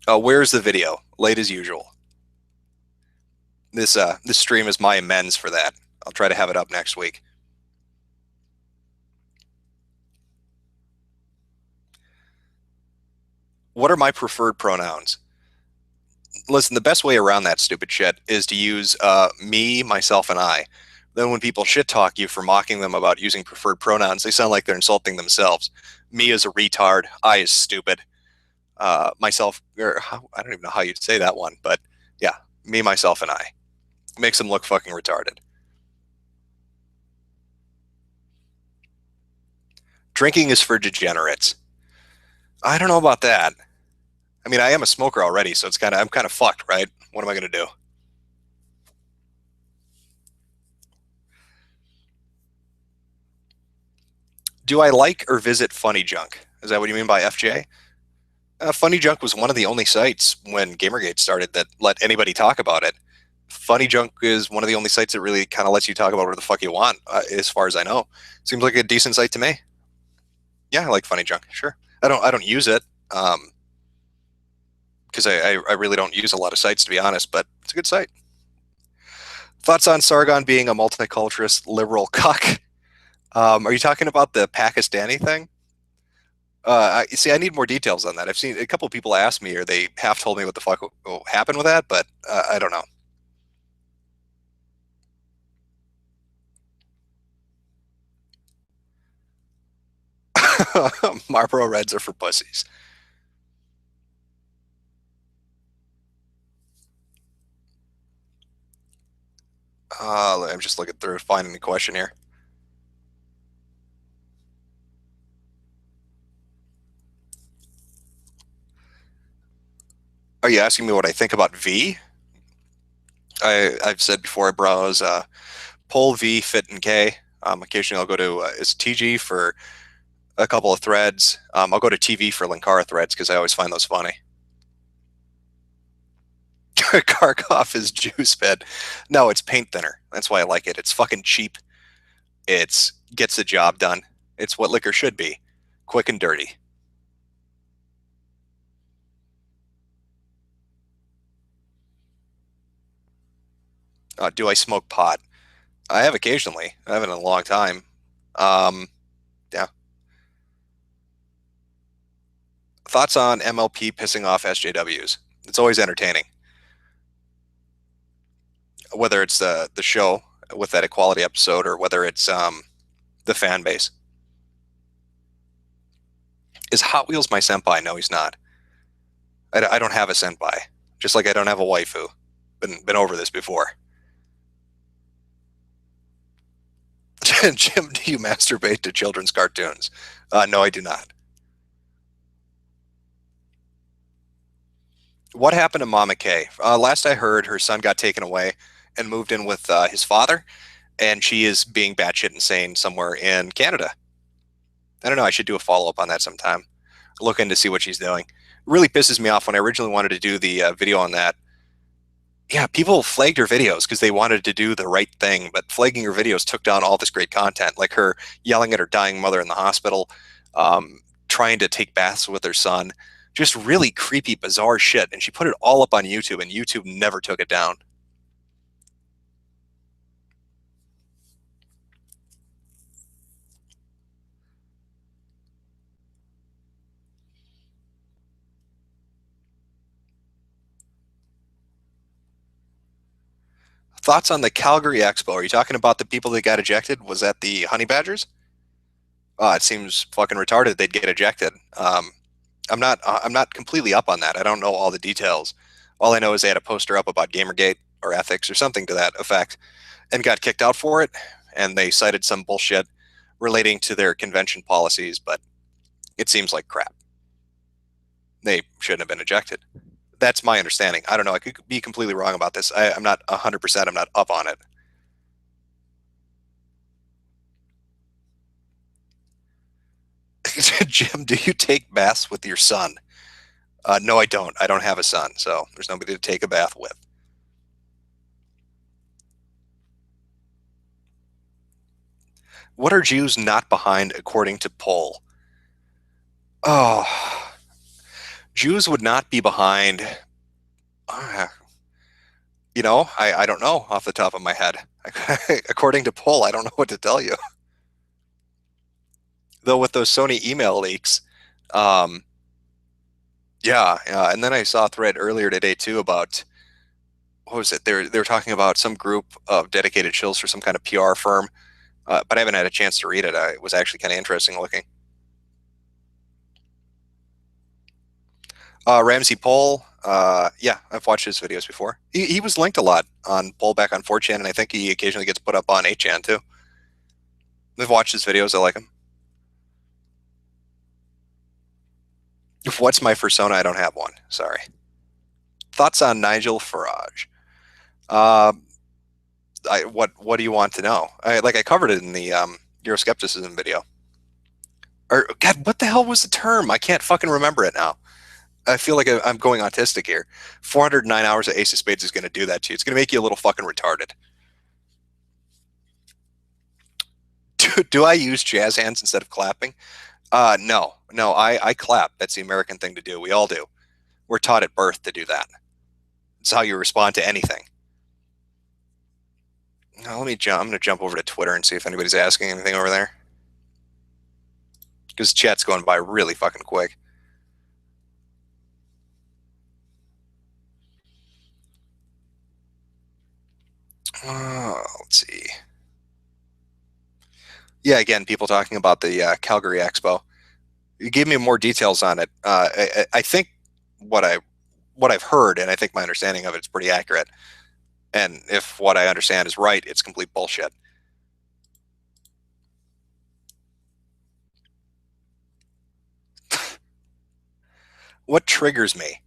though. Where's the video? Late as usual. This stream is my amends for that. I'll try to have it up next week. What are my preferred pronouns? Listen, the best way around that stupid shit is to use me, myself, and I. Then when people shit talk you for mocking them about using preferred pronouns, they sound like they're insulting themselves. Me is a retard. I is stupid. Myself, or I don't even know how you'd say that one, but yeah, me, myself, and I. Makes them look fucking retarded. Drinking is for degenerates. I don't know about that. I mean, I am a smoker already, so I'm kind of fucked, right? What am I gonna do? Do I like or visit Funny Junk? Is that what you mean by FJ? Funny Junk was one of the only sites when Gamergate started that let anybody talk about it. Funny Junk is one of the only sites that really kind of lets you talk about whatever the fuck you want, as far as I know. Seems like a decent site to me. Yeah, I like Funny Junk. Sure. I don't use it because I really don't use a lot of sites, to be honest, but it's a good site. Thoughts on Sargon being a multiculturalist liberal cuck? Are you talking about the Pakistani thing? See, I need more details on that. I've seen a couple of people ask me, or they half told me what the fuck will happen with that, but I don't know. Marlboro Reds are for pussies. I'm just looking through finding the question here. Are you asking me what I think about V? I've said before I browse Pol V, Fit, and K. Occasionally I'll go to is TG for a couple of threads. I'll go to TV for Linkara threads because I always find those funny. Karkov is juice fed. No, it's paint thinner. That's why I like it. It's fucking cheap. It's gets the job done. It's what liquor should be. Quick and dirty. Do I smoke pot? I have occasionally. I haven't in a long time. Um, yeah. Thoughts on MLP pissing off SJWs? It's always entertaining. Whether it's the show with that equality episode or whether it's the fan base. Is Hot Wheels my senpai? No, he's not. I don't have a senpai. Just like I don't have a waifu. Been over this before. Jim, do you masturbate to children's cartoons? No, I do not. What happened to Mama Kay? Last I heard, her son got taken away and moved in with his father, and she is being batshit insane somewhere in Canada. I don't know. I should do a follow up on that sometime. Look in to see what she's doing. It really pisses me off when I originally wanted to do the video on that. Yeah, people flagged her videos because they wanted to do the right thing, but flagging her videos took down all this great content, like her yelling at her dying mother in the hospital, trying to take baths with her son, just really creepy, bizarre shit. And she put it all up on YouTube, and YouTube never took it down. Thoughts on the Calgary Expo? Are you talking about the people that got ejected? Was that the Honey Badgers? It seems fucking retarded they'd get ejected. I'm not completely up on that. I don't know all the details. All I know is they had a poster up about Gamergate or ethics or something to that effect, and got kicked out for it. And they cited some bullshit relating to their convention policies, but it seems like crap. They shouldn't have been ejected. That's my understanding. I don't know. I could be completely wrong about this. I'm not 100%. I'm not up on it. Jim, do you take baths with your son? No, I don't. I don't have a son, so there's nobody to take a bath with. What are Jews not behind according to poll? Oh, Jews would not be behind. Uh, I don't know off the top of my head. According to poll, I don't know what to tell you. Though with those Sony email leaks, um, yeah, and then I saw a thread earlier today too about what was it? They were talking about some group of dedicated shills for some kind of PR firm, but I haven't had a chance to read it. It was actually kind of interesting looking. Ramsey Poll, yeah, I've watched his videos before. He was linked a lot on Poll back on 4chan, and I think he occasionally gets put up on 8chan too. I've watched his videos. I like him. What's my persona? I don't have one. Sorry. Thoughts on Nigel Farage? Uh, what do you want to know? I covered it in the Euroscepticism video. Or God, what the hell was the term? I can't fucking remember it now. I feel like I'm going autistic here. 409 hours of Ace of Spades is going to do that to you. It's going to make you a little fucking retarded. Do I use jazz hands instead of clapping? No, I clap. That's the American thing to do. We all do. We're taught at birth to do that. It's how you respond to anything. Now, let me jump. I'm going to jump over to Twitter and see if anybody's asking anything over there. Because chat's going by really fucking quick. Let's see. Yeah, again, people talking about the Calgary Expo. You gave me more details on it. I think what I've heard, and I think my understanding of it is pretty accurate. And if what I understand is right, it's complete bullshit. What triggers me?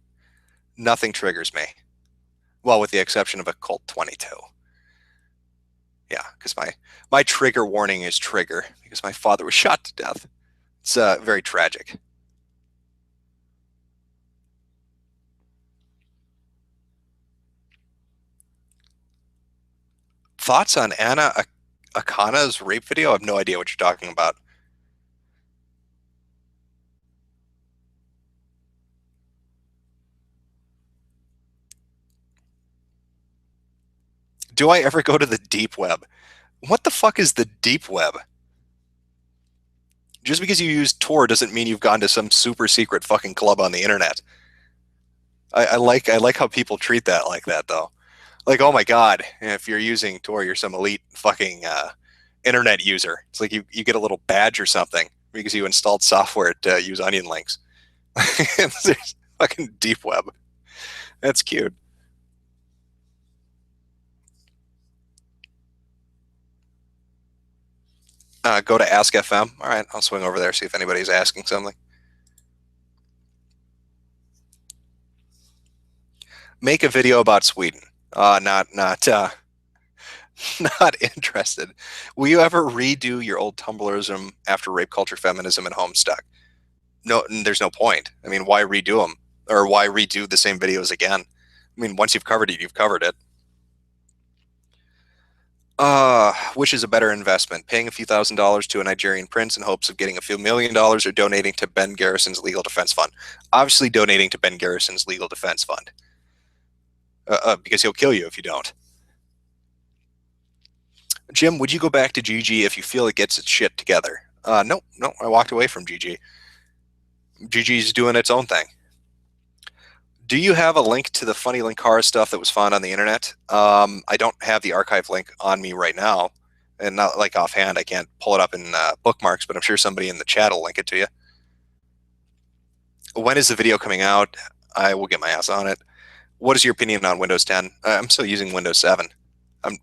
Nothing triggers me. Well, with the exception of a Colt 22. Yeah, because my trigger warning is trigger because my father was shot to death. It's very tragic. Thoughts on Anna Akana's rape video? I have no idea what you're talking about. Do I ever go to the deep web? What the fuck is the deep web? Just because you use Tor doesn't mean you've gone to some super secret fucking club on the internet. I like how people treat that like that though. Like, oh my god, if you're using Tor, you're some elite fucking internet user. It's like you get a little badge or something because you installed software to use onion links. There's fucking deep web. That's cute. Go to Ask FM. All right, I'll swing over there see if anybody's asking something. Make a video about Sweden. Not not interested. Will you ever redo your old Tumblrism after rape culture, feminism, and Homestuck? No, there's no point. I mean, why redo them or why redo the same videos again? I mean, once you've covered it, you've covered it. Which is a better investment? Paying a few $1,000s to a Nigerian prince in hopes of getting a few $1 million, or donating to Ben Garrison's legal defense fund? Obviously, donating to Ben Garrison's legal defense fund, because he'll kill you if you don't. Jim, would you go back to GG if you feel it gets its shit together? No, no, I walked away from GG. GG's doing its own thing. Do you have a link to the funny Linkara stuff that was found on the internet? I don't have the archive link on me right now, and not like offhand. I can't pull it up in bookmarks, but I'm sure somebody in the chat will link it to you. When is the video coming out? I will get my ass on it. What is your opinion on Windows 10? I'm still using Windows 7. I'm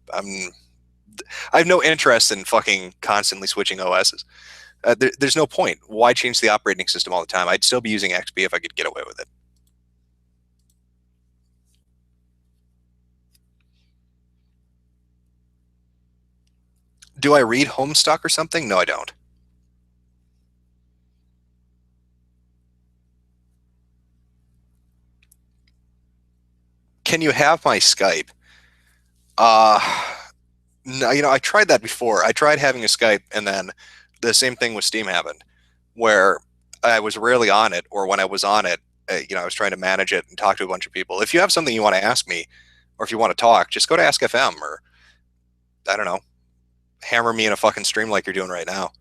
I have no interest in fucking constantly switching OSs. There's no point. Why change the operating system all the time? I'd still be using XP if I could get away with it. Do I read Homestuck or something? No, I don't. Can you have my Skype? Uh, no, I tried that before. I tried having a Skype, and then the same thing with Steam happened, where I was rarely on it, or when I was on it, I was trying to manage it and talk to a bunch of people. If you have something you want to ask me, or if you want to talk, just go to Ask FM, or I don't know, hammer me in a fucking stream like you're doing right now.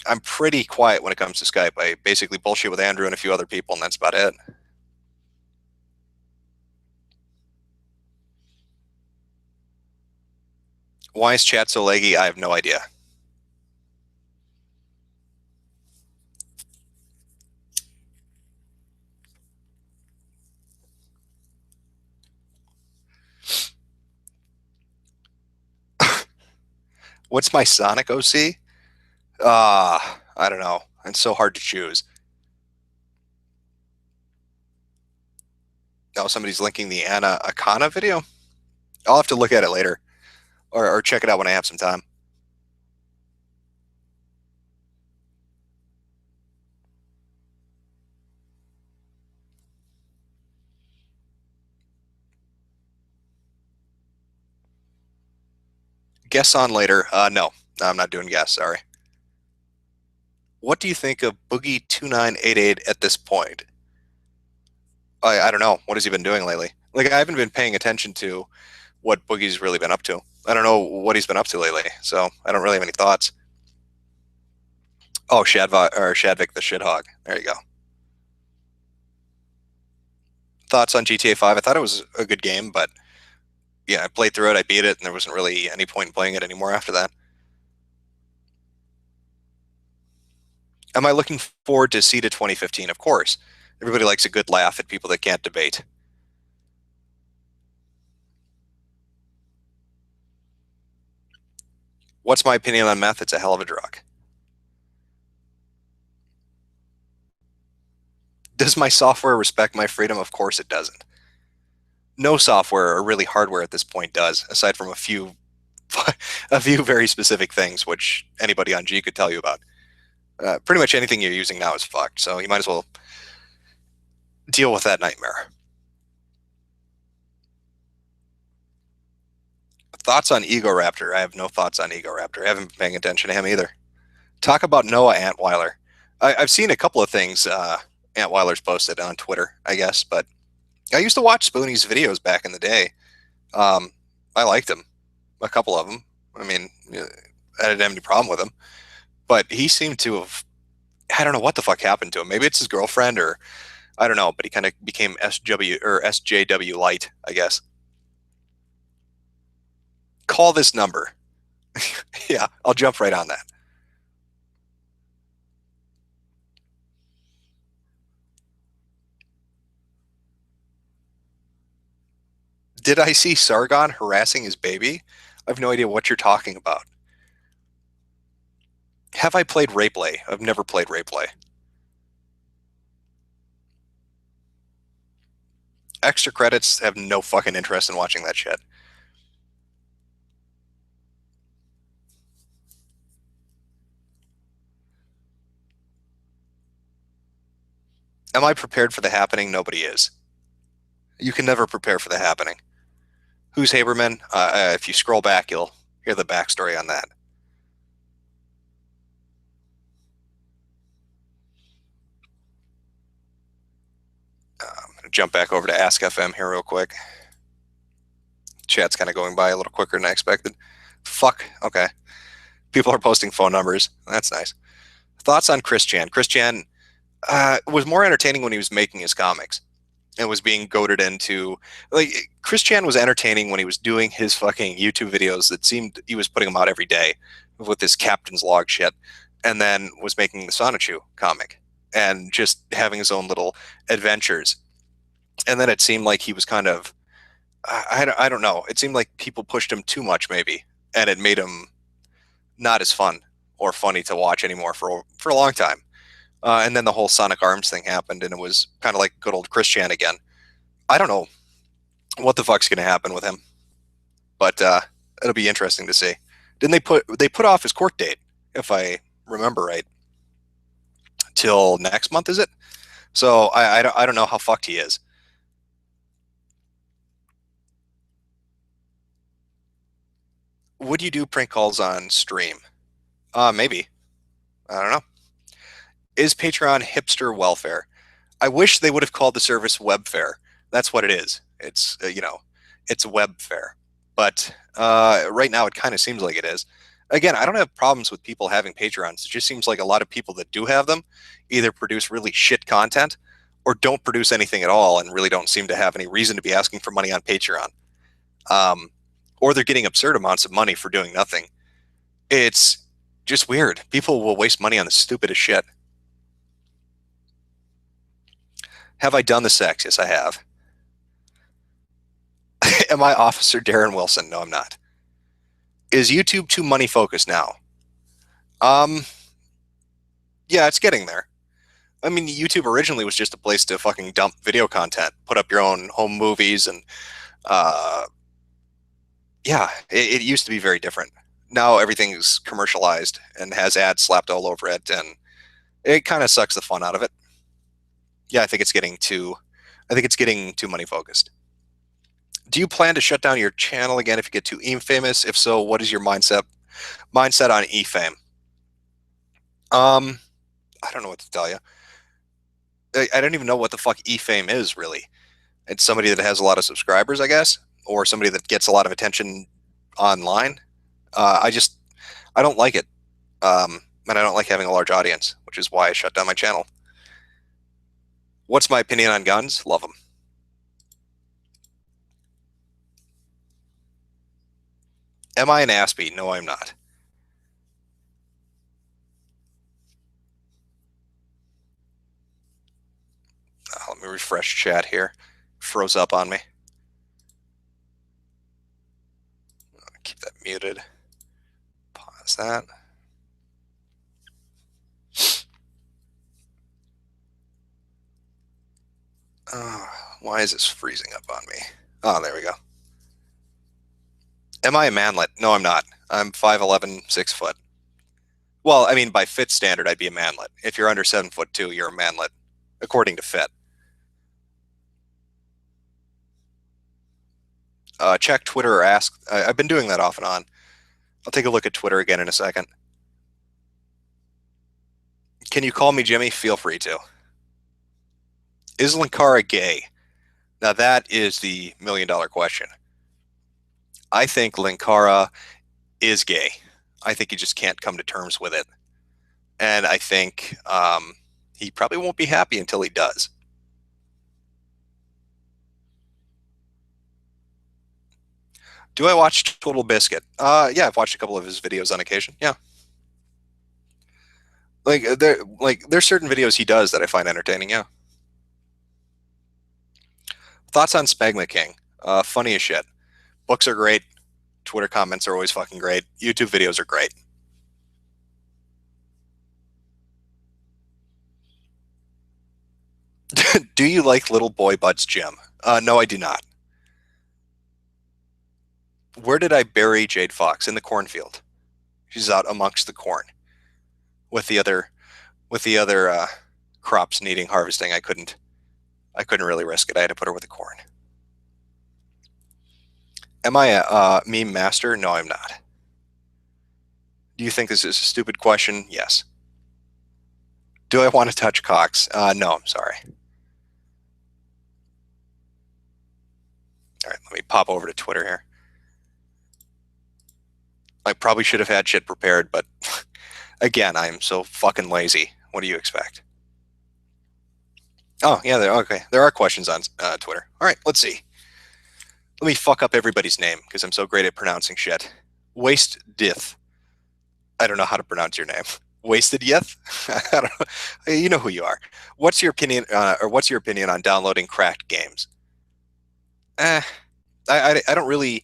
I'm pretty quiet when it comes to Skype. I basically bullshit with Andrew and a few other people, and that's about it. Why is chat so laggy? I have no idea. What's my Sonic OC? I don't know. It's so hard to choose. Oh, somebody's linking the Anna Akana video. I'll have to look at it later, or check it out when I have some time. Guests on later. No, I'm not doing guests. Sorry. What do you think of Boogie2988 at this point? I don't know. What has he been doing lately? Like, I haven't been paying attention to what Boogie's really been up to. I don't know what he's been up to lately, so I don't really have any thoughts. Oh, Shadvik the Shithog. There you go. Thoughts on GTA 5? I thought it was a good game, but yeah, I played through it, I beat it, and there wasn't really any point in playing it anymore after that. Am I looking forward to CETA 2015? Of course. Everybody likes a good laugh at people that can't debate. What's my opinion on meth? It's a hell of a drug. Does my software respect my freedom? Of course it doesn't. No software or really hardware at this point does, aside from a few a few very specific things, which anybody on G could tell you about. Pretty much anything you're using now is fucked, so you might as well deal with that nightmare. Thoughts on Egoraptor? I have no thoughts on Egoraptor. I haven't been paying attention to him either. Talk about Noah Antweiler. I've seen a couple of things Antweiler's posted on Twitter, I guess, but I used to watch Spoonie's videos back in the day. Um, I liked him, a couple of them. I mean, I didn't have any problem with him, but he seemed to have. I don't know what the fuck happened to him. Maybe it's his girlfriend, or I don't know. But he kind of became SW or SJW light, I guess. Call this number. Yeah, I'll jump right on that. Did I see Sargon harassing his baby? I have no idea what you're talking about. Have I played Rayplay? I've never played Rayplay. Extra credits have no fucking interest in watching that shit. Am I prepared for the happening? Nobody is. You can never prepare for the happening. Who's Haberman? If you scroll back, you'll hear the backstory on that. I'm going to jump back over to Ask FM here real quick. Chat's kind of going by a little quicker than I expected. Fuck. Okay. People are posting phone numbers. That's nice. Thoughts on Chris Chan? Chris Chan was more entertaining when he was making his comics and was being goaded into, like, Chris Chan was entertaining when he was doing his fucking YouTube videos that seemed he was putting them out every day with this captain's log shit, and then was making the Sonichu comic and just having his own little adventures. And then it seemed like he was kind of, I don't know, it seemed like people pushed him too much maybe, and it made him not as fun or funny to watch anymore for a long time. And then the whole Sonic Arms thing happened, and it was kind of like good old Chris Chan again. I don't know what the fuck's going to happen with him, but it'll be interesting to see. Didn't they put off his court date, if I remember right, till next month? Is it? So I don't know how fucked he is. Would you do prank calls on stream? Maybe. I don't know. Is Patreon hipster welfare? I wish they would have called the service webfare. That's what it is. It's it's webfare. But right now, it kind of seems like it is. Again, I don't have problems with people having Patreons. It just seems like a lot of people that do have them either produce really shit content or don't produce anything at all and really don't seem to have any reason to be asking for money on Patreon. Um, or they're getting absurd amounts of money for doing nothing. It's just weird. People will waste money on the stupidest shit. Have I done the sex? Yes, I have. Am I Officer Darren Wilson? No, I'm not. Is YouTube too money focused now? Um, yeah, it's getting there. I mean, YouTube originally was just a place to fucking dump video content, put up your own home movies, and uh, yeah, it used to be very different. Now everything's commercialized and has ads slapped all over it, and it kind of sucks the fun out of it. Yeah, I think it's getting too money focused. Do you plan to shut down your channel again if you get too famous? If so, what is your mindset on e-fame? I don't know what to tell you. I don't even know what the fuck e-fame is really. It's somebody that has a lot of subscribers, I guess, or somebody that gets a lot of attention online. I don't like it, and I don't like having a large audience, which is why I shut down my channel. What's my opinion on guns? Love them. Am I an Aspie? No, I'm not. Let me refresh chat here. Froze up on me. Keep that muted. Pause that. Uh, why is this freezing up on me? Oh, there we go. Am I a manlet? No, I'm not. I'm 5'11", 6 foot. Well, I mean, by fit standard, I'd be a manlet. If you're under 7'2", you're a manlet, according to fit. Check Twitter or ask. I've been doing that off and on. I'll take a look at Twitter again in a second. Can you call me Jimmy? Feel free to. Is Linkara gay? Now that is the $1 million question. I think Linkara is gay. I think he just can't come to terms with it. And I think he probably won't be happy until he does. Do I watch Total Biscuit? Yeah, I've watched a couple of his videos on occasion. Yeah. There's certain videos he does that I find entertaining, yeah. Thoughts on Spagma King? Funny as shit. Books are great. Twitter comments are always fucking great. YouTube videos are great. Do you like Little Boy Butts Jim? No, I do not. Where did I bury Jade Fox? In the cornfield. She's out amongst the corn with the other crops needing harvesting. I couldn't really risk it. I had to put her with the corn. Am I a meme master? No, I'm not. Do you think this is a stupid question? Yes. Do I want to touch cocks? No, I'm sorry. All right, let me pop over to Twitter here. I probably should have had shit prepared, but again, I'm so fucking lazy. What do you expect? Oh, yeah, okay. There are questions on Twitter. All right, let's see. Let me fuck up everybody's name because I'm so great at pronouncing shit. Waste Dith. I don't know how to pronounce your name. Wasted Yeth? I don't know. You know who you are. What's your opinion on downloading cracked games? Eh, I don't really.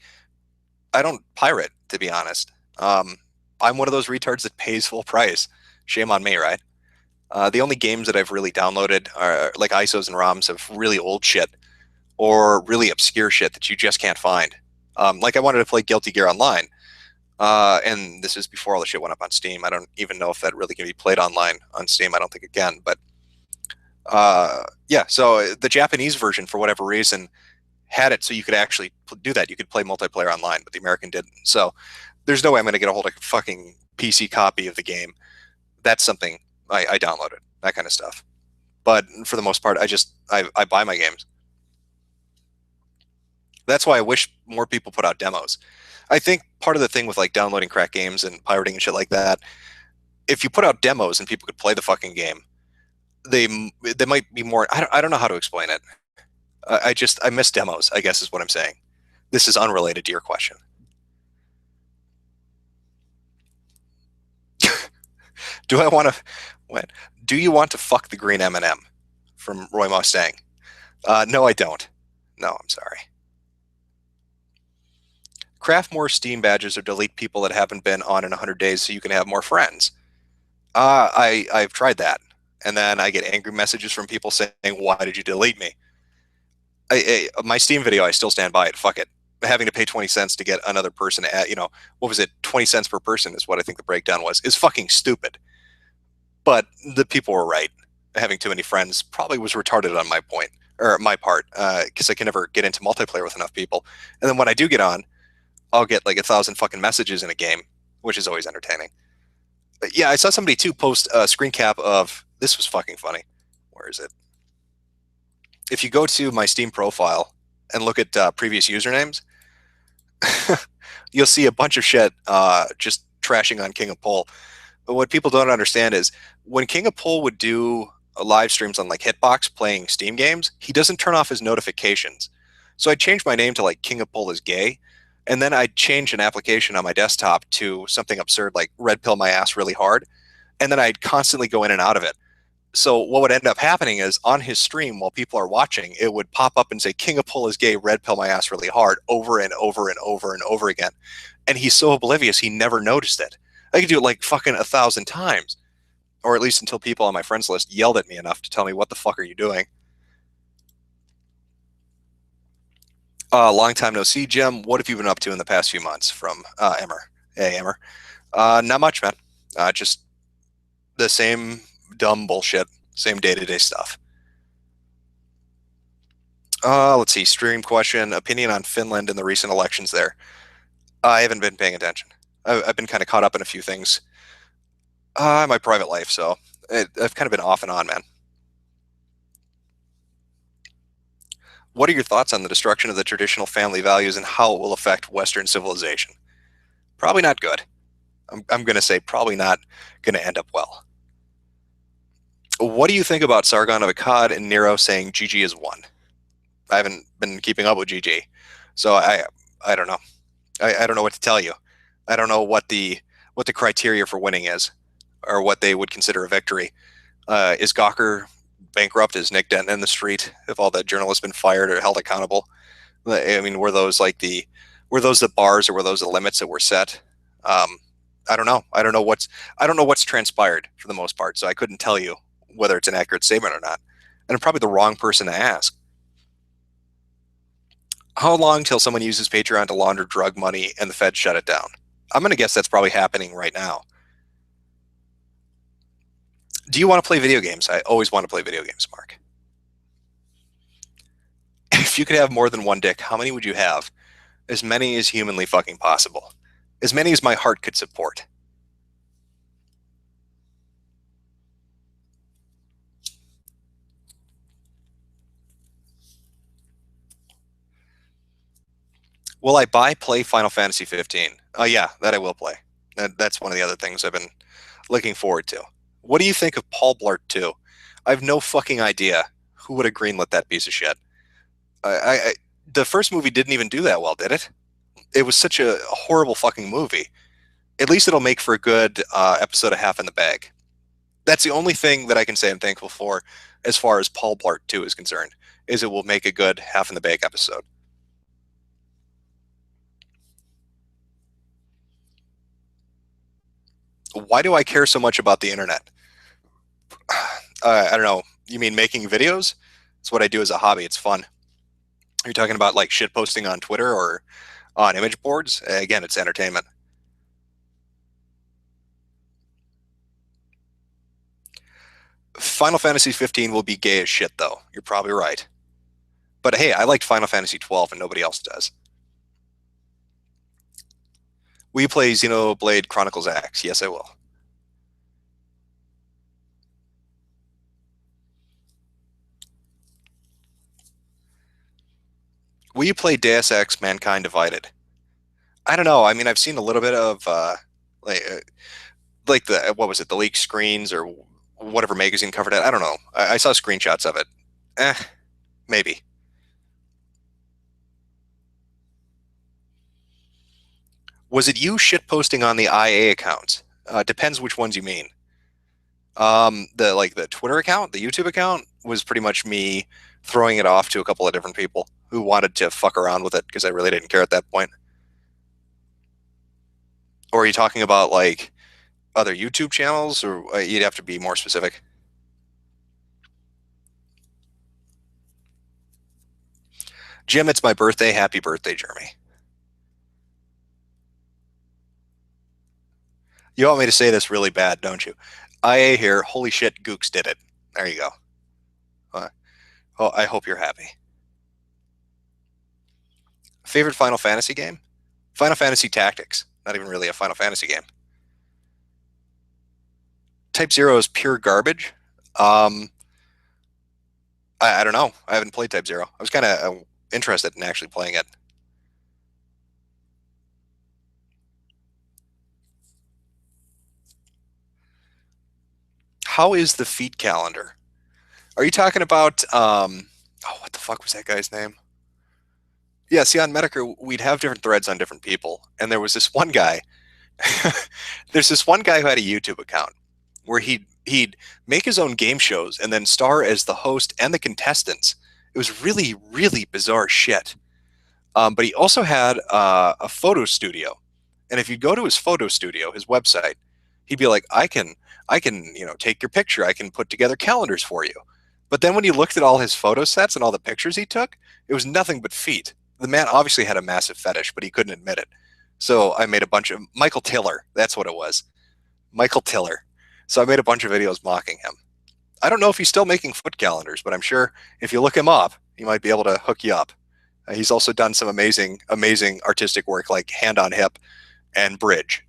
I don't pirate, to be honest. I'm one of those retards that pays full price. Shame on me, right? The only games that I've really downloaded are like ISOs and ROMs of really old shit or really obscure shit that you just can't find. Like I wanted to play Guilty Gear Online, and this is before all the shit went up on Steam. I don't even know if that really can be played online on Steam. I don't think it can, but yeah. So the Japanese version, for whatever reason, had it so you could actually do that. You could play multiplayer online, but the American didn't. So there's no way I'm going to get a hold of a fucking PC copy of the game. That's something I downloaded, that kind of stuff. But for the most part, I buy my games. That's why I wish more people put out demos. I think part of the thing with like downloading crack games and pirating and shit like that, if you put out demos and people could play the fucking game, they might be more. I don't know how to explain it. I miss demos, I guess is what I'm saying. This is unrelated to your question. Do I want to? What? Do you want to fuck the green M&M from Roy Mustang? No, I don't. No, I'm sorry. Craft more Steam badges or delete people that haven't been on in 100 days so you can have more friends. I've tried that, and then I get angry messages from people saying, "Why did you delete me?" My Steam video, I still stand by it. Fuck it. Having to pay 20 cents to get another person at, what was it? 20 cents per person is what I think the breakdown was. Is fucking stupid. But the people were right. Having too many friends probably was retarded on my point or my part because I can never get into multiplayer with enough people. And then when I do get on, I'll get like 1,000 fucking messages in a game, which is always entertaining. But yeah, I saw somebody too post a screen cap of this was fucking funny. Where is it? If you go to my Steam profile and look at previous usernames, you'll see a bunch of shit just trashing on King of Pole. But what people don't understand is when King of Pole would do live streams on like Hitbox playing Steam games, he doesn't turn off his notifications. So I changed my name to like King of Pole is gay, and then I changed an application on my desktop to something absurd like Red Pill My Ass Really Hard, and then I'd constantly go in and out of it. So what would end up happening is on his stream while people are watching, it would pop up and say King of Pole is gay, Red Pill My Ass Really Hard over and over and over and over again. And he's so oblivious he never noticed it. I could do it like fucking 1,000 times, or at least until people on my friends list yelled at me enough to tell me what the fuck are you doing. Long time no see, Jim. What have you been up to in the past few months? From Emmer. Hey, Emmer. Not much, man. Just the same dumb bullshit, same day-to-day stuff. Let's see. Stream question. Opinion on Finland and the recent elections there. I haven't been paying attention. I've been kind of caught up in a few things. My private life, so I've kind of been off and on, man. What are your thoughts on the destruction of the traditional family values and how it will affect Western civilization? Probably not good. I'm going to say probably not going to end up well. What do you think about Sargon of Akkad and Nero saying GG is one? I haven't been keeping up with GG, so I don't know. I don't know what to tell you. I don't know what the criteria for winning is, or what they would consider a victory. Is Gawker bankrupt? Is Nick Denton in the street? Have all the journalists been fired or held accountable? I mean, were those the bars, or were those the limits that were set? I don't know. I don't know what's transpired for the most part. So I couldn't tell you whether it's an accurate statement or not. And I'm probably the wrong person to ask. How long till someone uses Patreon to launder drug money and the Fed shut it down? I'm going to guess that's probably happening right now. Do you want to play video games? I always want to play video games, Mark. If you could have more than one dick, how many would you have? As many as humanly fucking possible. As many as my heart could support. Will I play Final Fantasy 15? Oh yeah, that I will play. That's one of the other things I've been looking forward to. What do you think of Paul Blart 2? I have no fucking idea who would have greenlit that piece of shit. The first movie didn't even do that well, did it? It was such a horrible fucking movie. At least it'll make for a good episode of Half in the Bag. That's the only thing that I can say I'm thankful for as far as Paul Blart 2 is concerned, is it will make a good Half in the Bag episode. Why do I care so much about the internet? I don't know. You mean making videos? It's what I do as a hobby. It's fun. Are you talking about like shit posting on Twitter or on image boards? Again, it's entertainment. Final Fantasy 15 will be gay as shit, though. You're probably right. But hey, I liked Final Fantasy 12 and nobody else does. Will you play Xenoblade Chronicles X? Yes, I will. Will you play Deus Ex Mankind Divided? I don't know. I mean, I've seen a little bit of like like the what was it, the leaked screens or whatever magazine covered it. I don't know. I saw screenshots of it. Eh, maybe. Was it you shit posting on the IA accounts? Depends which ones you mean. The Twitter account, the YouTube account was pretty much me throwing it off to a couple of different people who wanted to fuck around with it because I really didn't care at that point. Or are you talking about like other YouTube channels, or you'd have to be more specific? Jim, it's my birthday. Happy birthday, Jeremy. You want me to say this really bad, don't you? IA here. Holy shit, Gooks did it. There you go. Oh, I hope you're happy. Favorite Final Fantasy game? Final Fantasy Tactics. Not even really a Final Fantasy game. Type Zero is pure garbage. I don't know. I haven't played Type Zero. I was kind of interested in actually playing it. How is the feet calendar? Are you talking about oh, what the fuck was that guy's name? Yeah, see, on Metokur, we'd have different threads on different people, and there was this one guy. There's this one guy who had a YouTube account where he'd make his own game shows and then star as the host and the contestants. It was really, really bizarre shit. But he also had a photo studio, and if you go to his photo studio, his website, he'd be like, I can, take your picture. I can put together calendars for you. But then when you looked at all his photo sets and all the pictures he took, it was nothing but feet. The man obviously had a massive fetish, but he couldn't admit it. So I made a bunch of Michael Tiller. That's what it was. Michael Tiller. So I made a bunch of videos mocking him. I don't know if he's still making foot calendars, but I'm sure if you look him up, he might be able to hook you up. He's also done some amazing, amazing artistic work like Hand on Hip and Bridge.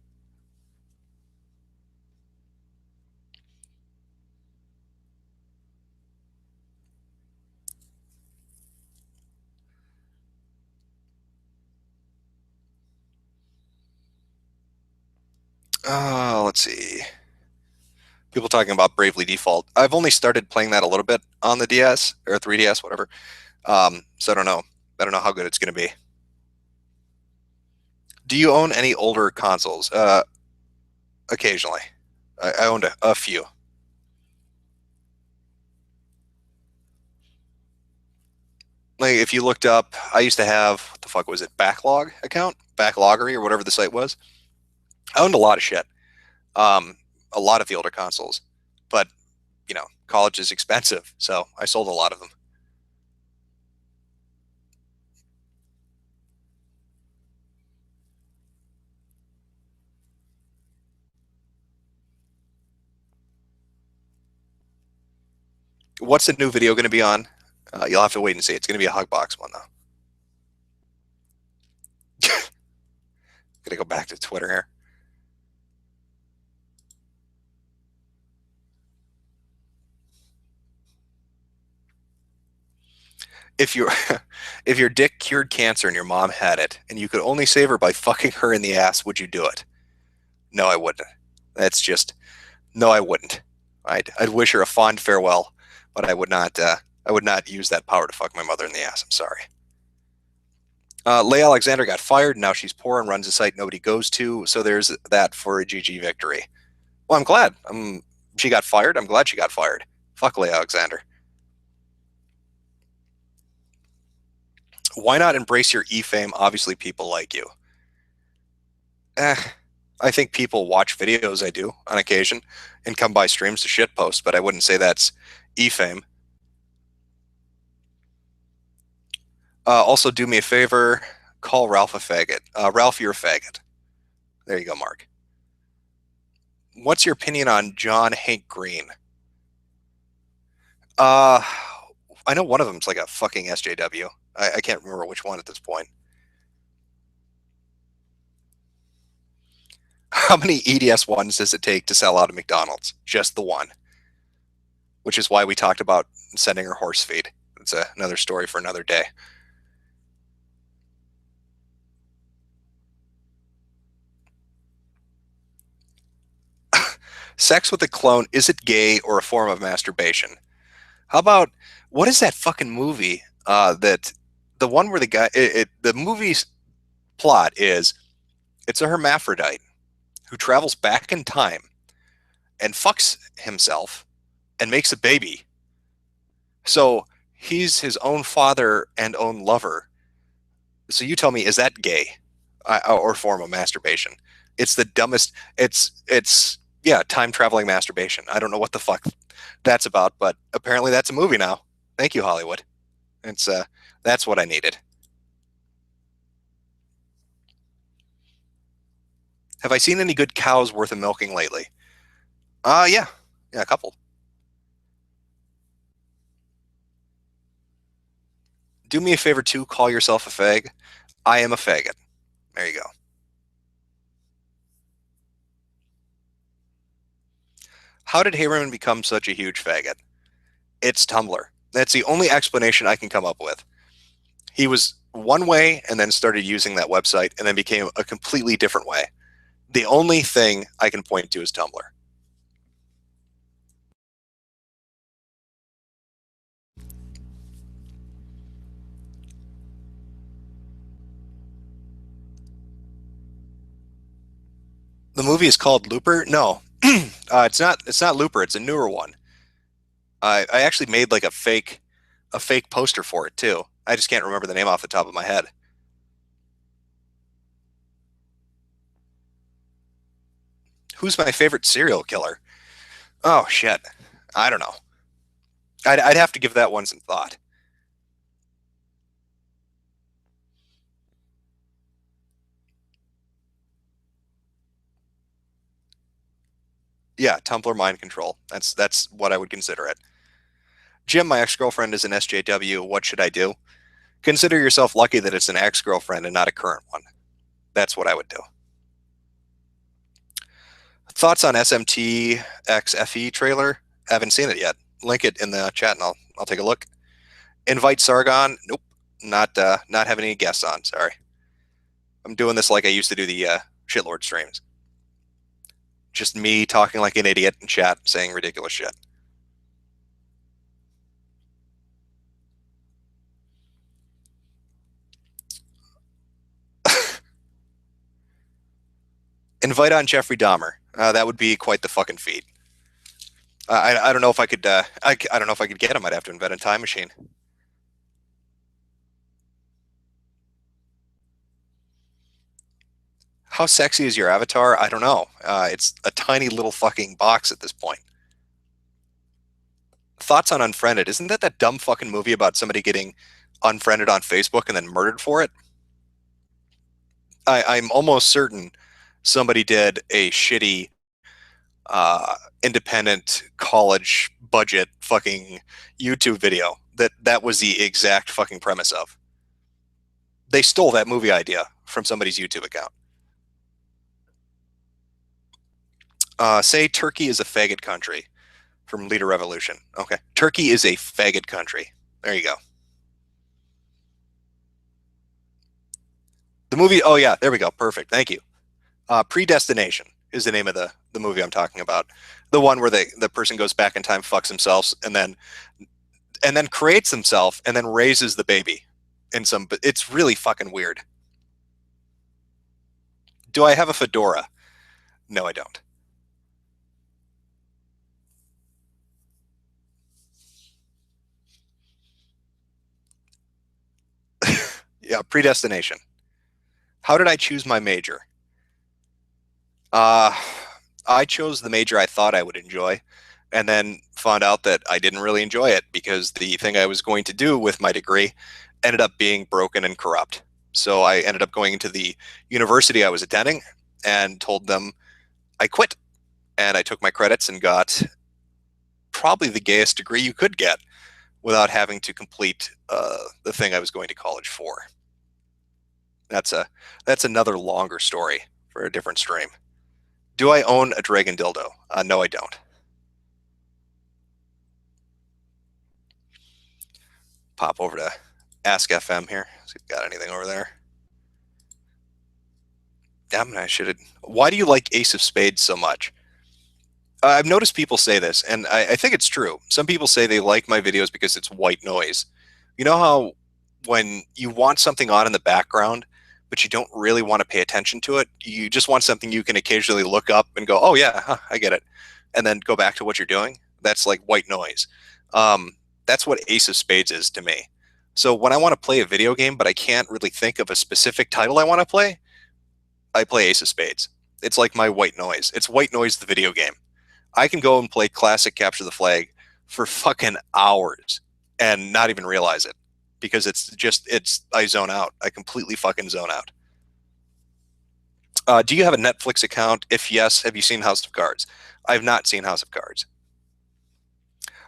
Let's see. People talking about Bravely Default. I've only started playing that a little bit on the DS or 3DS, whatever. So I don't know. I don't know how good it's going to be. Do you own any older consoles? Occasionally. I owned a few. Like if you looked up, I used to have what the fuck was it? Backlog account, Backloggery or whatever the site was. I owned a lot of shit. A lot of the older consoles, but college is expensive, so I sold a lot of them. What's the new video going to be on? You'll have to wait and see. It's going to be a Hugbox one though. Going to go back to Twitter here. If your if your dick cured cancer and your mom had it, and you could only save her by fucking her in the ass, would you do it? No, I wouldn't. That's just no, I wouldn't. I'd wish her a fond farewell, but I would not. I would not use that power to fuck my mother in the ass. I'm sorry. Leigh Alexander got fired. Now she's poor and runs a site nobody goes to. So there's that for a GG victory. Well, I'm glad. She got fired. I'm glad she got fired. Fuck Leigh Alexander. Why not embrace your e-fame? Obviously, people like you. Eh, I think people watch videos I do on occasion and come by streams to shitpost, but I wouldn't say that's e-fame. Also, do me a favor, call Ralph a faggot. Ralph, you're a faggot. There you go, Mark. What's your opinion on John Hank Green? Uh, I know one of them's like a fucking SJW. I can't remember which one at this point. How many EDS ones does it take to sell out of McDonald's? Just the one. Which is why we talked about sending her horse feed. It's another story for another day. Sex with a clone, is it gay or a form of masturbation? How about what is that fucking movie? That the one where the guy, the movie's plot is it's a hermaphrodite who travels back in time and fucks himself and makes a baby. So he's his own father and own lover. So you tell me, is that gay or form of masturbation? It's the dumbest. It's yeah, time traveling masturbation. I don't know what the fuck that's about, but apparently that's a movie now. Thank you, Hollywood. It's that's what I needed. Have I seen any good cows worth of milking lately? Yeah, yeah, a couple. Do me a favor too. Call yourself a fag. I am a faggot. There you go. How did Haberman become such a huge faggot? It's Tumblr. That's the only explanation I can come up with. He was one way and then started using that website and then became a completely different way. The only thing I can point to is Tumblr. The movie is called Looper. No, it's not. It's not Looper. It's a newer one. I actually made like a fake poster for it too. I just can't remember the name off the top of my head. Who's my favorite serial killer? Oh shit, I don't know. I'd have to give that one some thought. Yeah, Tumblr mind control. That's what I would consider it. Jim, my ex-girlfriend is an SJW. What should I do? Consider yourself lucky that it's an ex-girlfriend and not a current one. That's what I would do. Thoughts on SMT XFE trailer? Haven't seen it yet. Link it in the chat and I'll take a look. Invite Sargon? Nope. Not having any guests on. Sorry. I'm doing this like I used to do the shitlord streams. Just me talking like an idiot in chat, saying ridiculous shit. Invite on Jeffrey Dahmer. That would be quite the fucking feat. I don't know if I could. I don't know if I could get him. I'd have to invent a time machine. How sexy is your avatar? I don't know. It's a tiny little fucking box at this point. Thoughts on Unfriended? Isn't that dumb fucking movie about somebody getting unfriended on Facebook and then murdered for it? I'm almost certain somebody did a shitty independent college budget fucking YouTube video that was the exact fucking premise of. They stole that movie idea from somebody's YouTube account. Say Turkey is a faggot country from Leader Revolution. Okay. Turkey is a faggot country. There you go. The movie, oh yeah, there we go. Perfect. Thank you. Predestination is the name of the movie I'm talking about. The one where the person goes back in time, fucks himself, and then creates himself and then raises the baby in some, but it's really fucking weird. Do I have a fedora? No, I don't. Yeah, predestination. How did I choose my major? Uh, I chose the major I thought I would enjoy, and then found out that I didn't really enjoy it because the thing I was going to do with my degree ended up being broken and corrupt. So I ended up going into the university I was attending and told them I quit. And I took my credits and got probably the gayest degree you could get without having to complete the thing I was going to college for. That's another longer story for a different stream. Do I own a dragon dildo? No, I don't. Pop over to Ask FM here. See if we got anything over there. Damn, I should have. Why do you like Ace of Spades so much? I've noticed people say this, and I think it's true. Some people say they like my videos because it's white noise. You know how when you want something on in the background, but you don't really want to pay attention to it, you just want something you can occasionally look up and go, oh, yeah, huh, I get it, and then go back to what you're doing? That's like white noise. That's what Ace of Spades is to me. So when I want to play a video game, but I can't really think of a specific title I want to play, I play Ace of Spades. It's like my white noise. It's white noise the video game. I can go and play classic Capture the Flag for fucking hours and not even realize it because I zone out. I completely fucking zone out. Do you have a Netflix account? If yes, have you seen House of Cards? I have not seen House of Cards.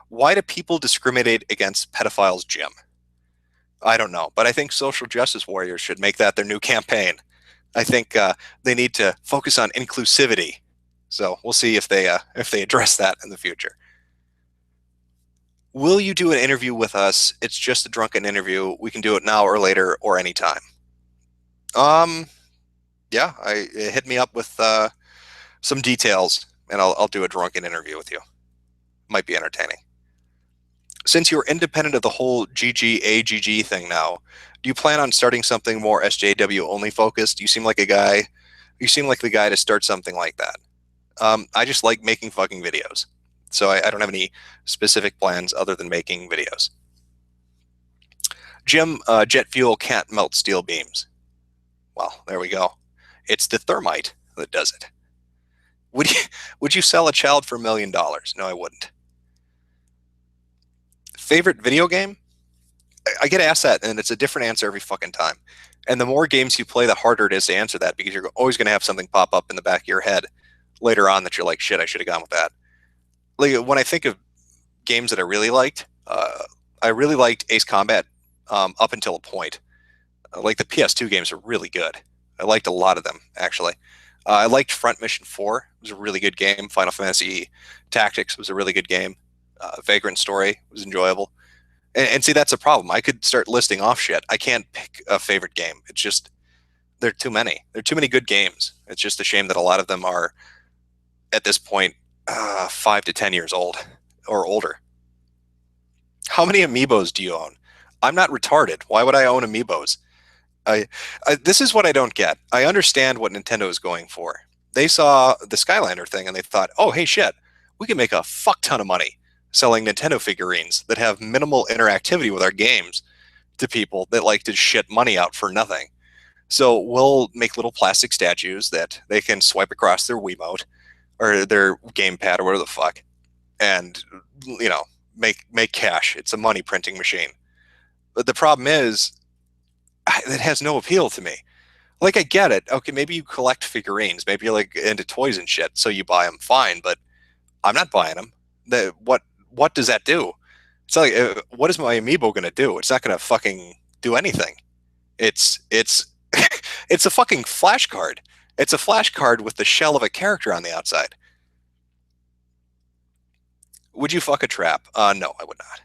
Why do people discriminate against pedophiles, Jim? I don't know, but I think social justice warriors should make that their new campaign. I think they need to focus on inclusivity. So we'll see if they address that in the future. Will you do an interview with us? It's just a drunken interview. We can do it now or later or anytime. Yeah, hit me up with some details, and I'll do a drunken interview with you. Might be entertaining. Since you're independent of the whole GGAGG thing now, do you plan on starting something more SJW only focused? You seem like the guy to start something like that. I just like making fucking videos. So I don't have any specific plans other than making videos. Jim, jet fuel can't melt steel beams. Well, there we go. It's the thermite that does it. Would you sell a child for $1 million? No, I wouldn't. Favorite video game? I get asked that, and it's a different answer every fucking time. And the more games you play, the harder it is to answer that because you're always going to have something pop up in the back of your head. later on that you're like, shit, I should have gone with that. Like when I think of games that I really liked, I really liked Ace Combat up until a point. Like the PS2 games are really good. I liked a lot of them actually. I liked Front Mission 4. It was a really good game. Final Fantasy Tactics was a really good game. Vagrant Story was enjoyable. And see, that's a problem. I could start listing off shit. I can't pick a favorite game. It's just there are too many. There are too many good games. It's just a shame that a lot of them are at this point 5 to 10 years old or older. How many amiibos do you own? I'm not retarded. Why would I own amiibos? I, this is what I don't get. I understand what Nintendo is going for. They saw the Skylander thing and they thought, oh, hey, shit, we can make a fuck ton of money selling Nintendo figurines that have minimal interactivity with our games to people that like to shit money out for nothing. So we'll make little plastic statues that they can swipe across their Wiimote or their gamepad or whatever the fuck, and make cash. It's a money printing machine. But the problem is, it has no appeal to me. Like I get it. Okay, maybe you collect figurines. Maybe you're like into toys and shit, so you buy them. Fine, but I'm not buying them. What does that do? It's like what is my amiibo gonna do? It's not gonna fucking do anything. It's it's a fucking flashcard. It's a flashcard with the shell of a character on the outside. Would you fuck a trap? No, I would not.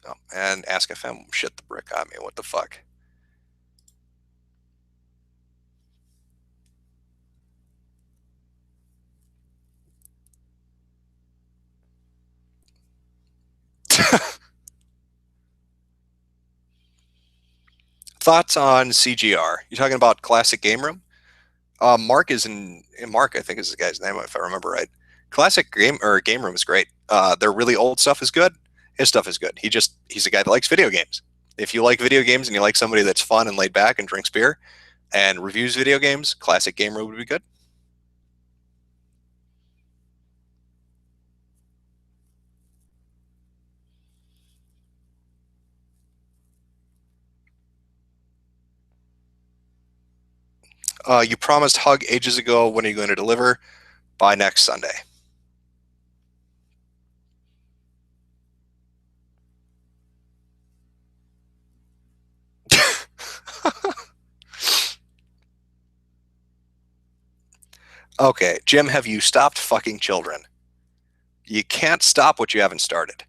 Oh, and Ask FM shit the brick on me. What the fuck? Thoughts on CGR? You talking about classic game room? Mark is Mark, I think is the guy's name if I remember right. Classic game room is great. Their really old stuff is good. His stuff is good. He's a guy that likes video games. If you like video games and you like somebody that's fun and laid back and drinks beer and reviews video games, classic game room would be good. You promised hug ages ago. When are you going to deliver? By next Sunday. Okay, Jim, have you stopped fucking children? You can't stop what you haven't started.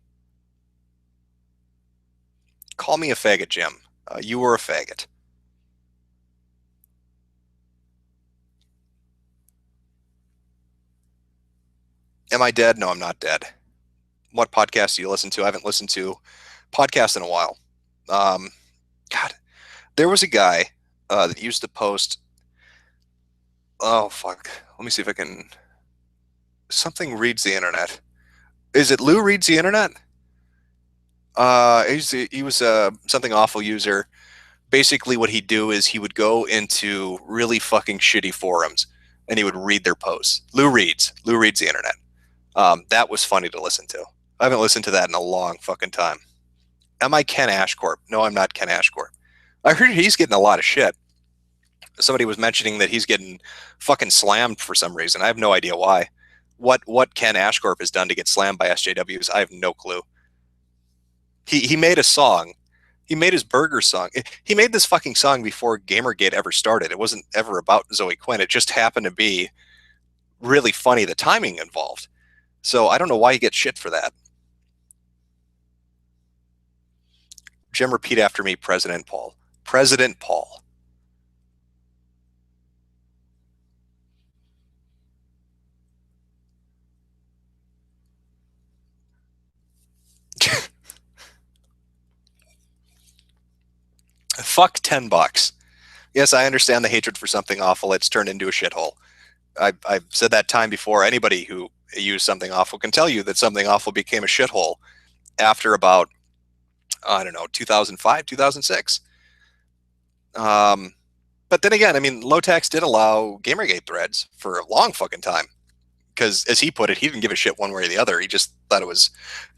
Call me a faggot, Jim. You were a faggot. Am I dead? No, I'm not dead. What podcast do you listen to? I haven't listened to podcast in a while. Um, God, there was a guy that used to post. Oh fuck! Let me see if I can. Something reads the internet. Is it Lou reads the internet? He was a something awful user. Basically, what he'd do is he would go into really fucking shitty forums and he would read their posts. Lou reads. Lou reads the internet. That was funny to listen to. I haven't listened to that in a long fucking time. Am I Ken Ashcorp? No, I'm not Ken Ashcorp. I heard he's getting a lot of shit. Somebody was mentioning that he's getting fucking slammed for some reason. I have no idea why. What Ken Ashcorp has done to get slammed by SJWs, I have no clue. He made a song. He made his burger song. He made this fucking song before Gamergate ever started. It wasn't ever about Zoe Quinn. It just happened to be really funny, the timing involved. So I don't know why he gets shit for that. Jim, repeat after me, President Paul. President Paul. Fuck $10. Yes, I understand the hatred for something awful. It's turned into a shithole. I've said that time before. Anybody who used something awful can tell you that something awful became a shithole after about, I don't know, 2005, 2006. But then again, I mean, Lotax did allow Gamergate threads for a long fucking time. Because as he put it, he didn't give a shit one way or the other. He just thought it was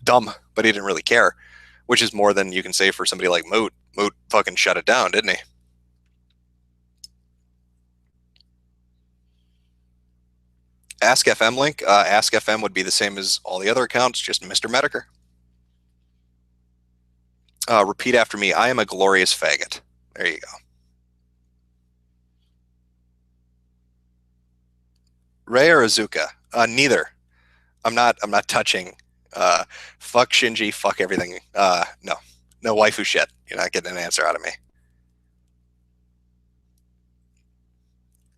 dumb, but he didn't really care, which is more than you can say for somebody like Moot. Moot fucking shut it down, didn't he? Ask FM link. Ask FM would be the same as all the other accounts, just Mr. Metokur. Repeat after me. I am a glorious faggot. There you go. Ray or Azuka? Neither. I'm not. I'm not touching. Uh, Fuck Shinji. Fuck everything. No, no waifu shit. You're not getting an answer out of me.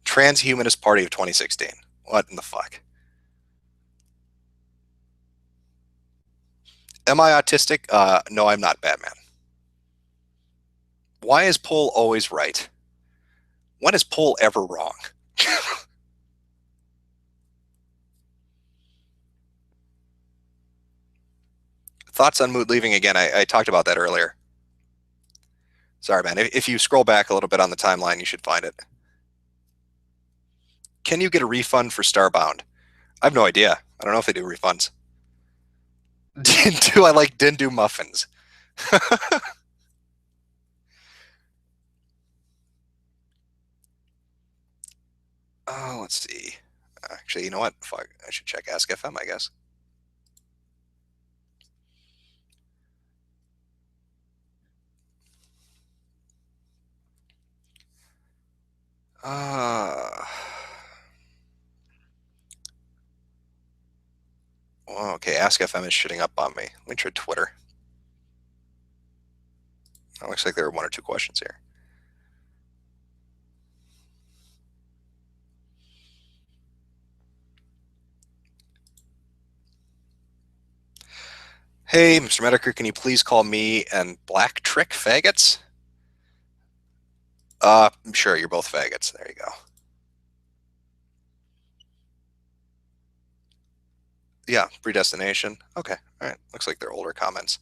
Transhumanist Party of 2016. What in the fuck? Am I autistic? No, I'm not Batman. Why is Pole always right? When is Pole ever wrong? Thoughts on Mood leaving again? I talked about that earlier. Sorry, man. If you scroll back a little bit on the timeline, you should find it. Can you get a refund for Starbound? I have no idea. I don't know if they do refunds. Do I like Dindu muffins? Oh, let's see. Actually, you know what? Fuck, I should check Ask FM, I guess. Uh, well, okay, Ask FM is shitting up on me. Let me try Twitter. It looks like there are one or two questions here. Hey, Mr. Metokur, can you please call me and Black Trick faggots? Sure, you're both faggots. There you go. Yeah, predestination. Okay, all right. Looks like they're older comments.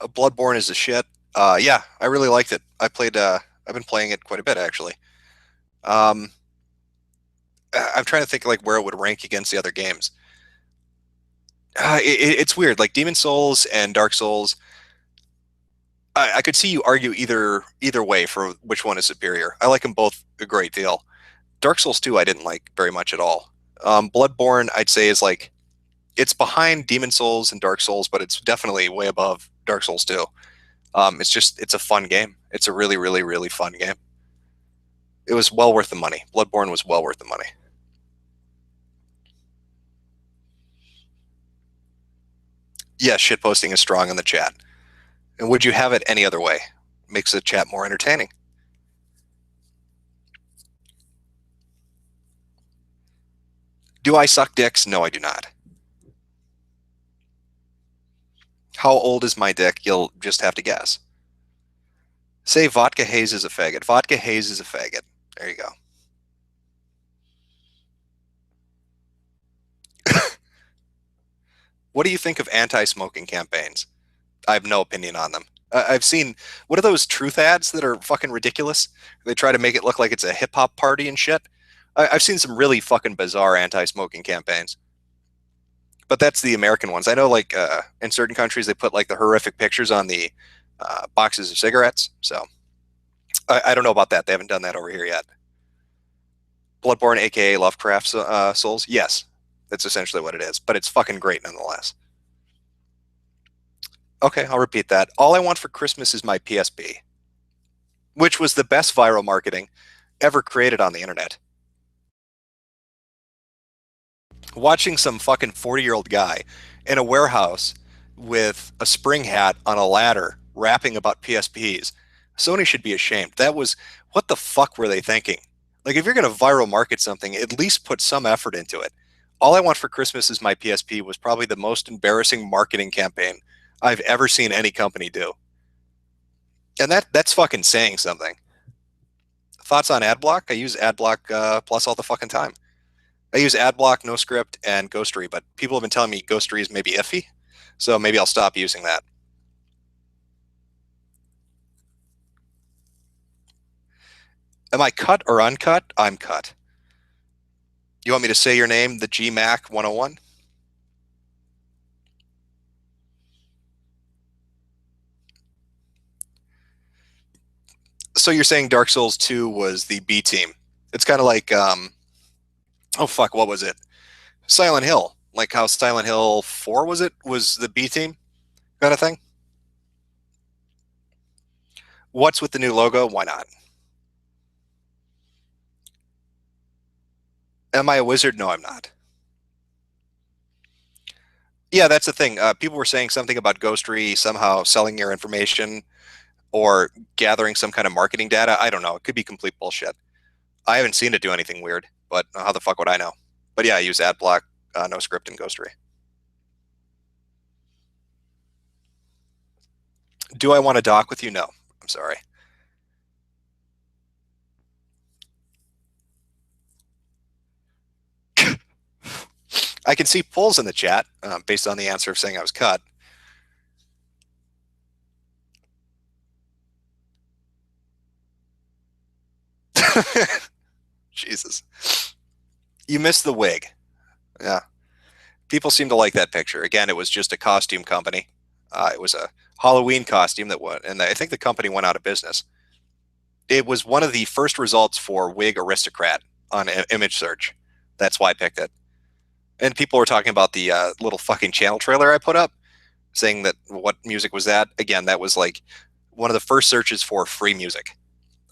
Bloodborne is a shit. Yeah, I really liked it. I've been playing it quite a bit actually. Um, I'm trying to think like where it would rank against the other games. It's weird. Like Demon Souls and Dark Souls, I could see you argue either way for which one is superior. I like them both a great deal. Dark Souls 2, I didn't like very much at all. Bloodborne, I'd say is like it's behind Demon Souls and Dark Souls, but it's definitely way above Dark Souls 2. It's a fun game. It's a really, really, really fun game. It was well worth the money. Bloodborne was well worth the money. Yeah, shitposting is strong in the chat. And would you have it any other way? Makes the chat more entertaining. Do I suck dicks? No, I do not. How old is my dick? You'll just have to guess. Say Vodka Haze is a faggot. Vodka Haze is a faggot. There you go. What do you think of anti-smoking campaigns? I have no opinion on them. I've seen what are those truth ads that are fucking ridiculous? They try to make it look like it's a hip hop party and shit. I've seen some really fucking bizarre anti-smoking campaigns, but that's the American ones. I know, like in certain countries, they put like the horrific pictures on the boxes of cigarettes. So I don't know about that. They haven't done that over here yet. Bloodborne, aka Lovecraft Souls. Yes, that's essentially what it is, but it's fucking great nonetheless. Okay, I'll repeat that. All I want for Christmas is my PSP, which was the best viral marketing ever created on the internet. Watching some fucking 40-year-old guy in a warehouse with a spring hat on a ladder rapping about PSPs. Sony should be ashamed. That was what the fuck were they thinking? Like, if you're going to viral market something, at least put some effort into it. All I want for Christmas is my PSP was probably the most embarrassing marketing campaign I've ever seen any company do. And that's fucking saying something. Thoughts on AdBlock? I use AdBlock Plus all the fucking time. I use AdBlock, NoScript, and Ghostery, but people have been telling me Ghostery is maybe iffy, so maybe I'll stop using that. Am I cut or uncut? I'm cut. You want me to say your name, the GMAC 101? So you're saying Dark Souls 2 was the B team? It's kind of like oh fuck, what was it? Silent Hill. Like how Silent Hill 4 was it? Was the B team kind of thing? What's with the new logo? Why not? Am I a wizard? No, I'm not. Yeah, that's the thing. People were saying something about Ghostery somehow selling your information or gathering some kind of marketing data. I don't know. It could be complete bullshit. I haven't seen it do anything weird, but how the fuck would I know? But yeah, I use AdBlock, no script, and Ghostery. Do I want to dock with you? No. I'm sorry. I can see polls in the chat based on the answer of saying I was cut. Jesus. You missed the wig. Yeah. People seem to like that picture. Again, it was just a costume company. It was a Halloween costume that went, and I think the company went out of business. It was one of the first results for wig aristocrat on image search. That's why I picked it. And people were talking about the little fucking channel trailer I put up, saying that what music was that? Again, that was like one of the first searches for free music.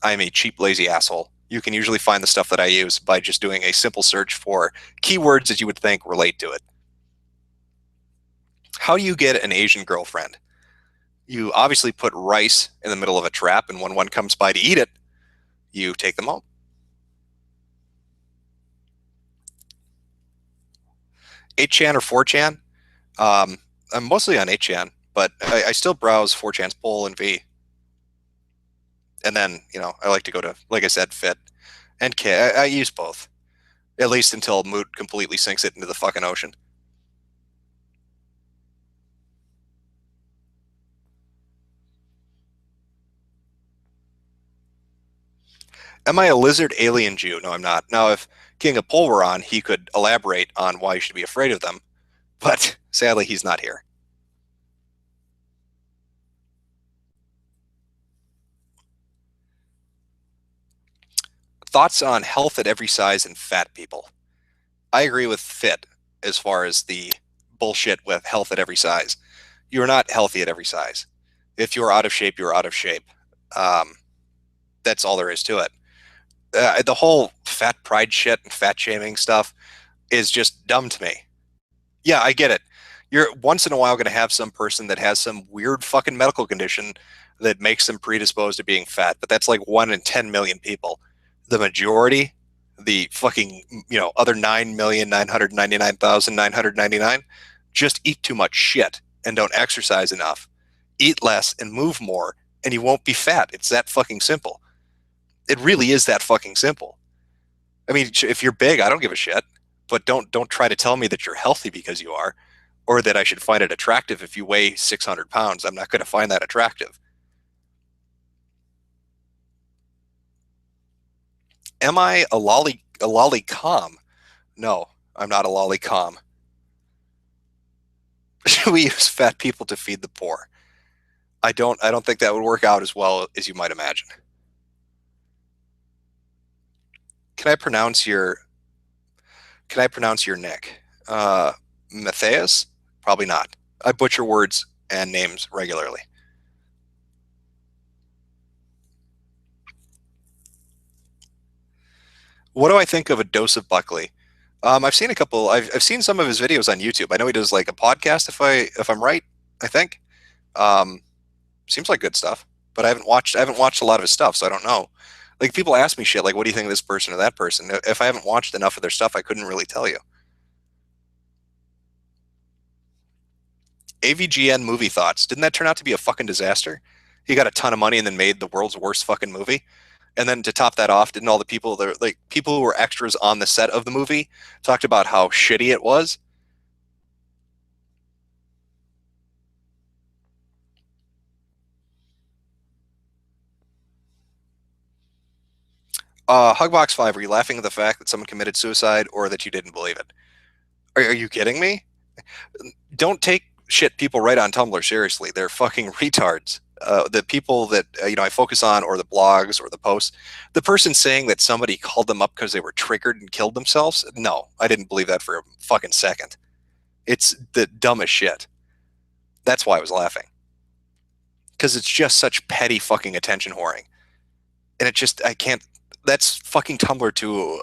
I'm a cheap, lazy asshole. You can usually find the stuff that I use by just doing a simple search for keywords that you would think relate to it. How do you get an Asian girlfriend? You obviously put rice in the middle of a trap, and when one comes by to eat it, you take them home. 8chan or 4chan? I'm mostly on 8chan, but I still browse 4chan's poll and V. And then, I like to go to, like I said, Fit and K. I use both, at least until Moot completely sinks it into the fucking ocean. Am I a lizard alien Jew? No, I'm not. Now, if King of Pol were on, he could elaborate on why you should be afraid of them, but sadly, he's not here. Thoughts on health at every size and fat people? I agree with Fit as far as the bullshit with health at every size. You're not healthy at every size. If you're out of shape, you're out of shape. Um, that's all there is to it. The whole fat pride shit and fat shaming stuff is just dumb to me. Yeah, I get it. You're once in a while going to have some person that has some weird fucking medical condition that makes them predisposed to being fat, but that's like 1 in 10 million people. The majority, the fucking, other 9,999,999, just eat too much shit and don't exercise enough. Eat less and move more, and you won't be fat. It's that fucking simple. It really is that fucking simple. I mean, if you're big, I don't give a shit, but don't try to tell me that you're healthy because you are, or that I should find it attractive if you weigh 600 pounds. I'm not going to find that attractive. Am I a lolicom? No, I'm not a lolicom. Should we use fat people to feed the poor? I don't think that would work out as well as you might imagine. Can I pronounce your Can I pronounce your nick? Matthias? Probably not. I butcher words and names regularly. What do I think of a dose of Buckley? I've seen a couple. I've seen some of his videos on YouTube. I know he does like a podcast. If I'm right, I think. Um, Seems like good stuff. But I haven't watched a lot of his stuff, so I don't know. Like people ask me shit like, "What do you think of this person or that person?" If I haven't watched enough of their stuff, I couldn't really tell you. AVGN movie thoughts. Didn't that turn out to be a fucking disaster? He got a ton of money and then made the world's worst fucking movie. And then to top that off, didn't all the people that like people who were extras on the set of the movie talked about how shitty it was? Hugbox 5, were you laughing at the fact that someone committed suicide or that you didn't believe it? Are you kidding me? Don't take shit people write on Tumblr seriously. They're fucking retards. the people that I focus on, or the blogs or the posts, the person saying that somebody called them up because they were triggered and killed themselves. No, I didn't believe that for a fucking second. It's the dumbest shit. That's why I was laughing, because it's just such petty fucking attention whoring, and it just I can't. That's fucking Tumblr too.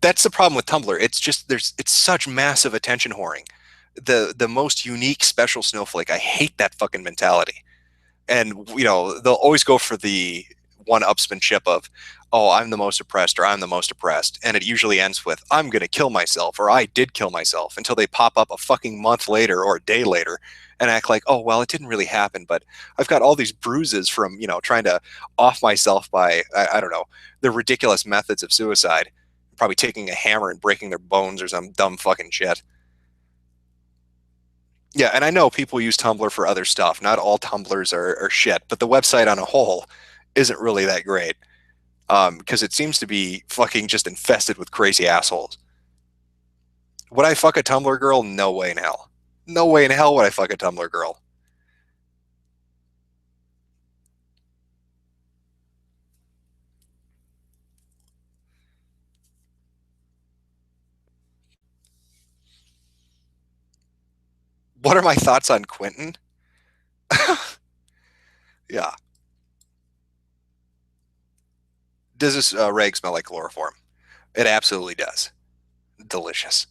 That's the problem with Tumblr. It's such massive attention whoring. The most unique special snowflake. I hate that fucking mentality. And they'll always go for the one-upsmanship of, oh, I'm the most oppressed, or I'm the most oppressed, and it usually ends with, I'm going to kill myself, or I did kill myself, until they pop up a fucking month later or a day later and act like, oh, well, it didn't really happen, but I've got all these bruises from trying to off myself by I don't know, the ridiculous methods of suicide, probably taking a hammer and breaking their bones or some dumb fucking shit. Yeah, and I know people use Tumblr for other stuff. Not all Tumblrs are shit, but the website on a whole isn't really that great, because it seems to be fucking just infested with crazy assholes. Would I fuck a Tumblr girl? No way in hell. No way in hell would I fuck a Tumblr girl. What are my thoughts on Quentin? Yeah. Does this rag smell like chloroform? It absolutely does. Delicious.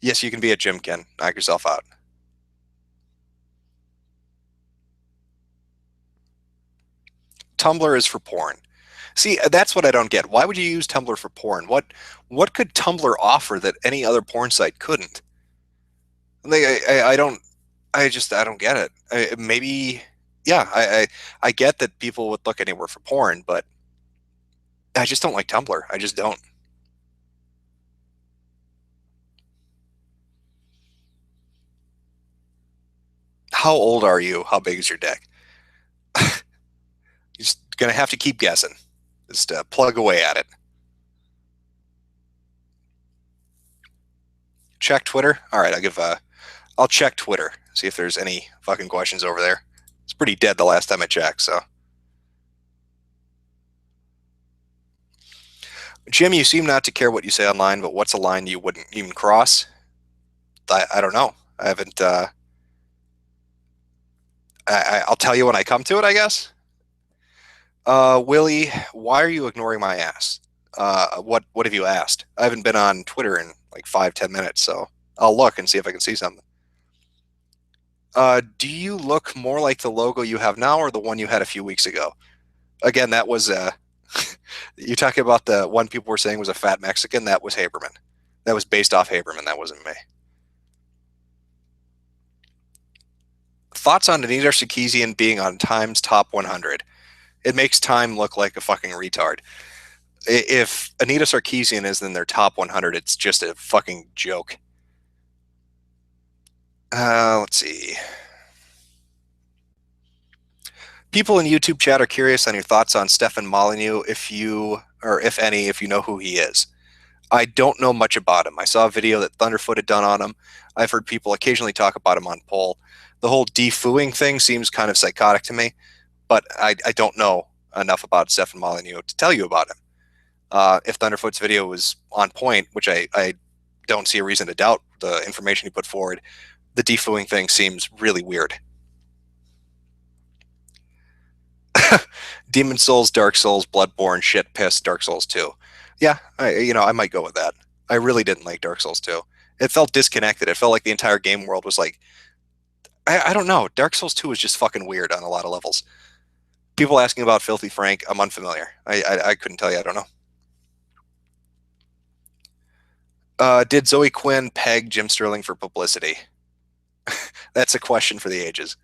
Yes, you can be a Jimkin. Knock yourself out. Tumblr is for porn. See, that's what I don't get. Why would you use Tumblr for porn? What could Tumblr offer that any other porn site couldn't? Like, I don't, I don't get it. Maybe, yeah, I get that people would look anywhere for porn, but I just don't like Tumblr. I just don't. How old are you? How big is your dick? You're just gonna have to keep guessing. Just plug away at it. Check Twitter. All right, I'll check Twitter. See if there's any fucking questions over there. It's pretty dead the last time I checked. So, Jim, you seem not to care what you say online, but what's a line you wouldn't even cross? I don't know. I haven't. I'll tell you when I come to it, I guess. Willie, why are you ignoring my ass? What have you asked? I haven't been on Twitter in like 5-10 minutes, so I'll look and see if I can see something. Do you look more like the logo you have now, or the one you had a few weeks ago? Again, that was you talking about the one people were saying was a fat Mexican. That was Haberman. That was based off Haberman. That wasn't me. Thoughts on Anita Sarkeesian being on Time's top 100? It makes Time look like a fucking retard. If Anita Sarkeesian is in their top 100, it's just a fucking joke. Let's see. People in YouTube chat are curious on your thoughts on Stefan Molyneux, if you, or if any, if you know who he is. I don't know much about him. I saw a video that Thunderfoot had done on him. I've heard people occasionally talk about him on poll. The whole defooing thing seems kind of psychotic to me, but I don't know enough about Stefan Molyneux to tell you about him. If Thunderfoot's video was on point, which I don't see a reason to doubt the information he put forward, the defooing thing seems really weird. Demon Souls, Dark Souls, Bloodborne, shit, piss, Dark Souls 2. Yeah, I might go with that. I really didn't like Dark Souls 2. It felt disconnected. It felt like the entire game world was like, I don't know. Dark Souls 2 was just fucking weird on a lot of levels. People asking about Filthy Frank, I'm unfamiliar. I couldn't tell you. I don't know. Did Zoe Quinn peg Jim Sterling for publicity? That's a question for the ages.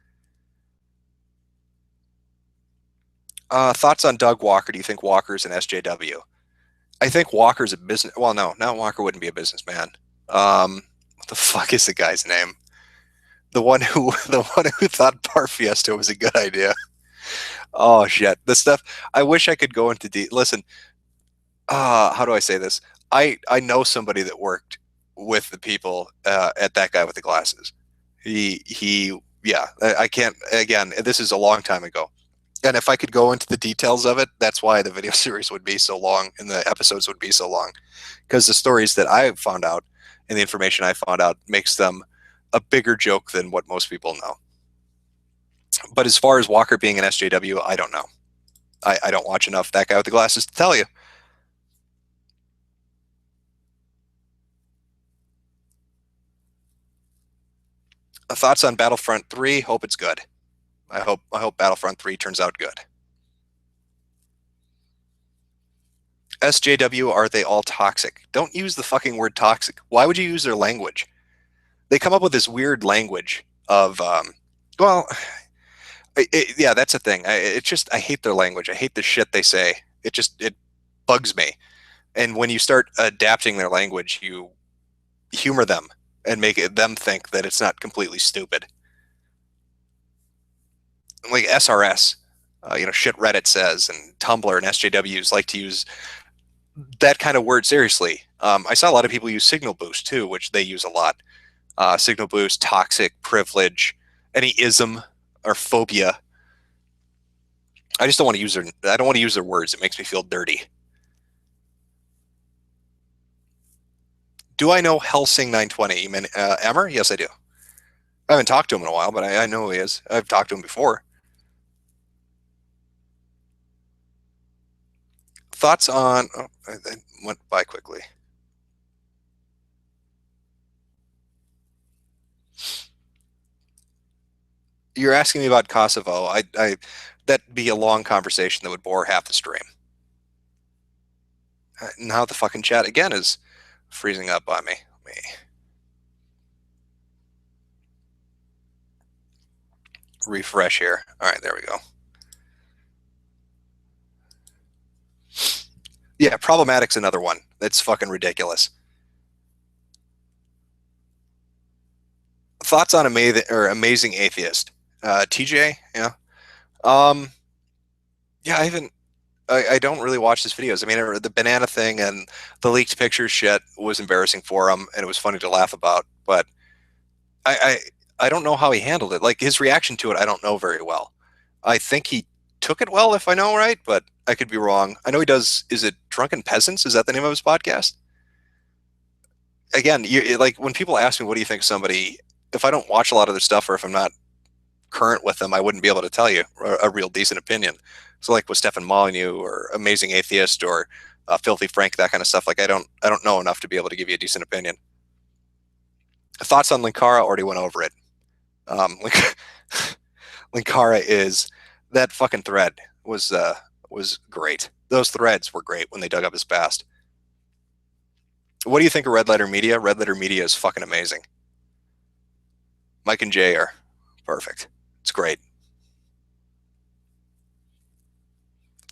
Thoughts on Doug Walker? Do you think Walker's an SJW? I think Walker's a business. Well, no, now Walker wouldn't be a businessman. What the fuck is the guy's name? The one who thought Bar Fiesta was a good idea. Oh shit, the stuff. I wish I could go into listen. How do I say this? I know somebody that worked with the people at that guy with the glasses. He Yeah, I can't. Again, this is a long time ago. And if I could go into the details of it, that's why the video series would be so long and the episodes would be so long. Because the stories that I found out and the information I found out makes them a bigger joke than what most people know. But as far as Walker being an SJW, I don't know. I don't watch enough That Guy with the Glasses to tell you. Thoughts on Battlefront 3? Hope it's good. I hope Battlefront 3 turns out good. SJW, are they all toxic? Don't use the fucking word toxic. Why would you use their language? They come up with this weird language of, well, yeah, that's the thing. It's just, I hate their language. I hate the shit they say. It bugs me. And when you start adapting their language, you humor them and them think that it's not completely stupid. Like SRS, shit Reddit says, and Tumblr and SJWs like to use that kind of word seriously. I saw a lot of people use signal boost too, which they use a lot. Signal boost, toxic, privilege, any ism or phobia. I just don't want to use their. I don't want to use their words. It makes me feel dirty. Do I know Helsing 920? You mean Emmer? Yes, I do. I haven't talked to him in a while, but I know who he is. I've talked to him before. Thoughts on? Oh, I went by quickly. You're asking me about Kosovo. That'd be a long conversation that would bore half the stream. Now the fucking chat again is freezing up on me. Let me refresh here. All right, there we go. Yeah, problematic's another one. That's fucking ridiculous. Thoughts on Amazing Atheist? TJ, yeah. Um, yeah, I don't really watch his videos. I mean, the banana thing and the leaked pictures shit was embarrassing for him, and it was funny to laugh about. But I, I don't know how he handled it. Like his reaction to it, I don't know very well. I think he took it well, if I know right, but I could be wrong. I know he does. Is it Drunken Peasants? Is that the name of his podcast? Again, like when people ask me, what do you think of somebody? If I don't watch a lot of their stuff, or if I'm not current with them, I wouldn't be able to tell you a real decent opinion. So like with Stefan Molyneux or Amazing Atheist or Filthy Frank, that kind of stuff. Like I don't know enough to be able to give you a decent opinion. Thoughts on Linkara? Already went over it. Um, Linkara is that fucking thread was great. Those threads were great when they dug up his past. What do you think of Red Letter Media? Red Letter Media is fucking amazing. Mike and Jay are perfect. It's great.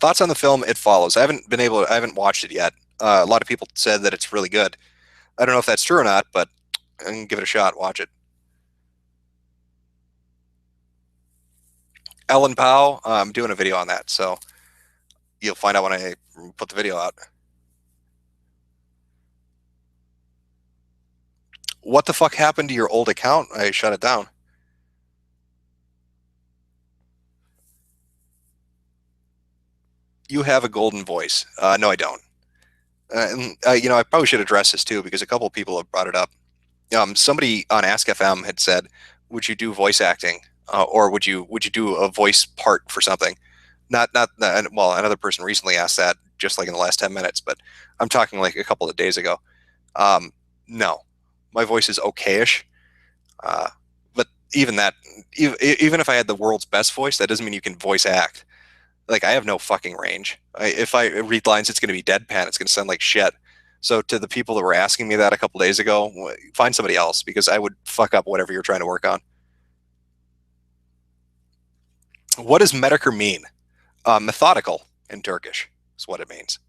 Thoughts on the film It Follows? I haven't watched it yet. A lot of people said that it's really good. I don't know if that's true or not, but I can give it a shot. Watch it. Ellen Powell, I'm doing a video on that, so you'll find out when I put the video out. What the fuck happened to your old account? I shut it down. You have a golden voice. No, I don't. I probably should address this too because a couple of people have brought it up. Somebody on Ask FM had said, "Would you do voice acting, or would you do a voice part for something?" Not well. Another person recently asked that, just like in the last 10 minutes, but I'm talking like a couple of days ago. No, my voice is okayish, but even that, even if I had the world's best voice, that doesn't mean you can voice act. Like I have no fucking range. If I read lines, it's going to be deadpan. It's going to sound like shit. So to the people that were asking me that a couple days ago, find somebody else because I would fuck up whatever you're trying to work on. What does Metokur mean? Methodical in Turkish is what it means.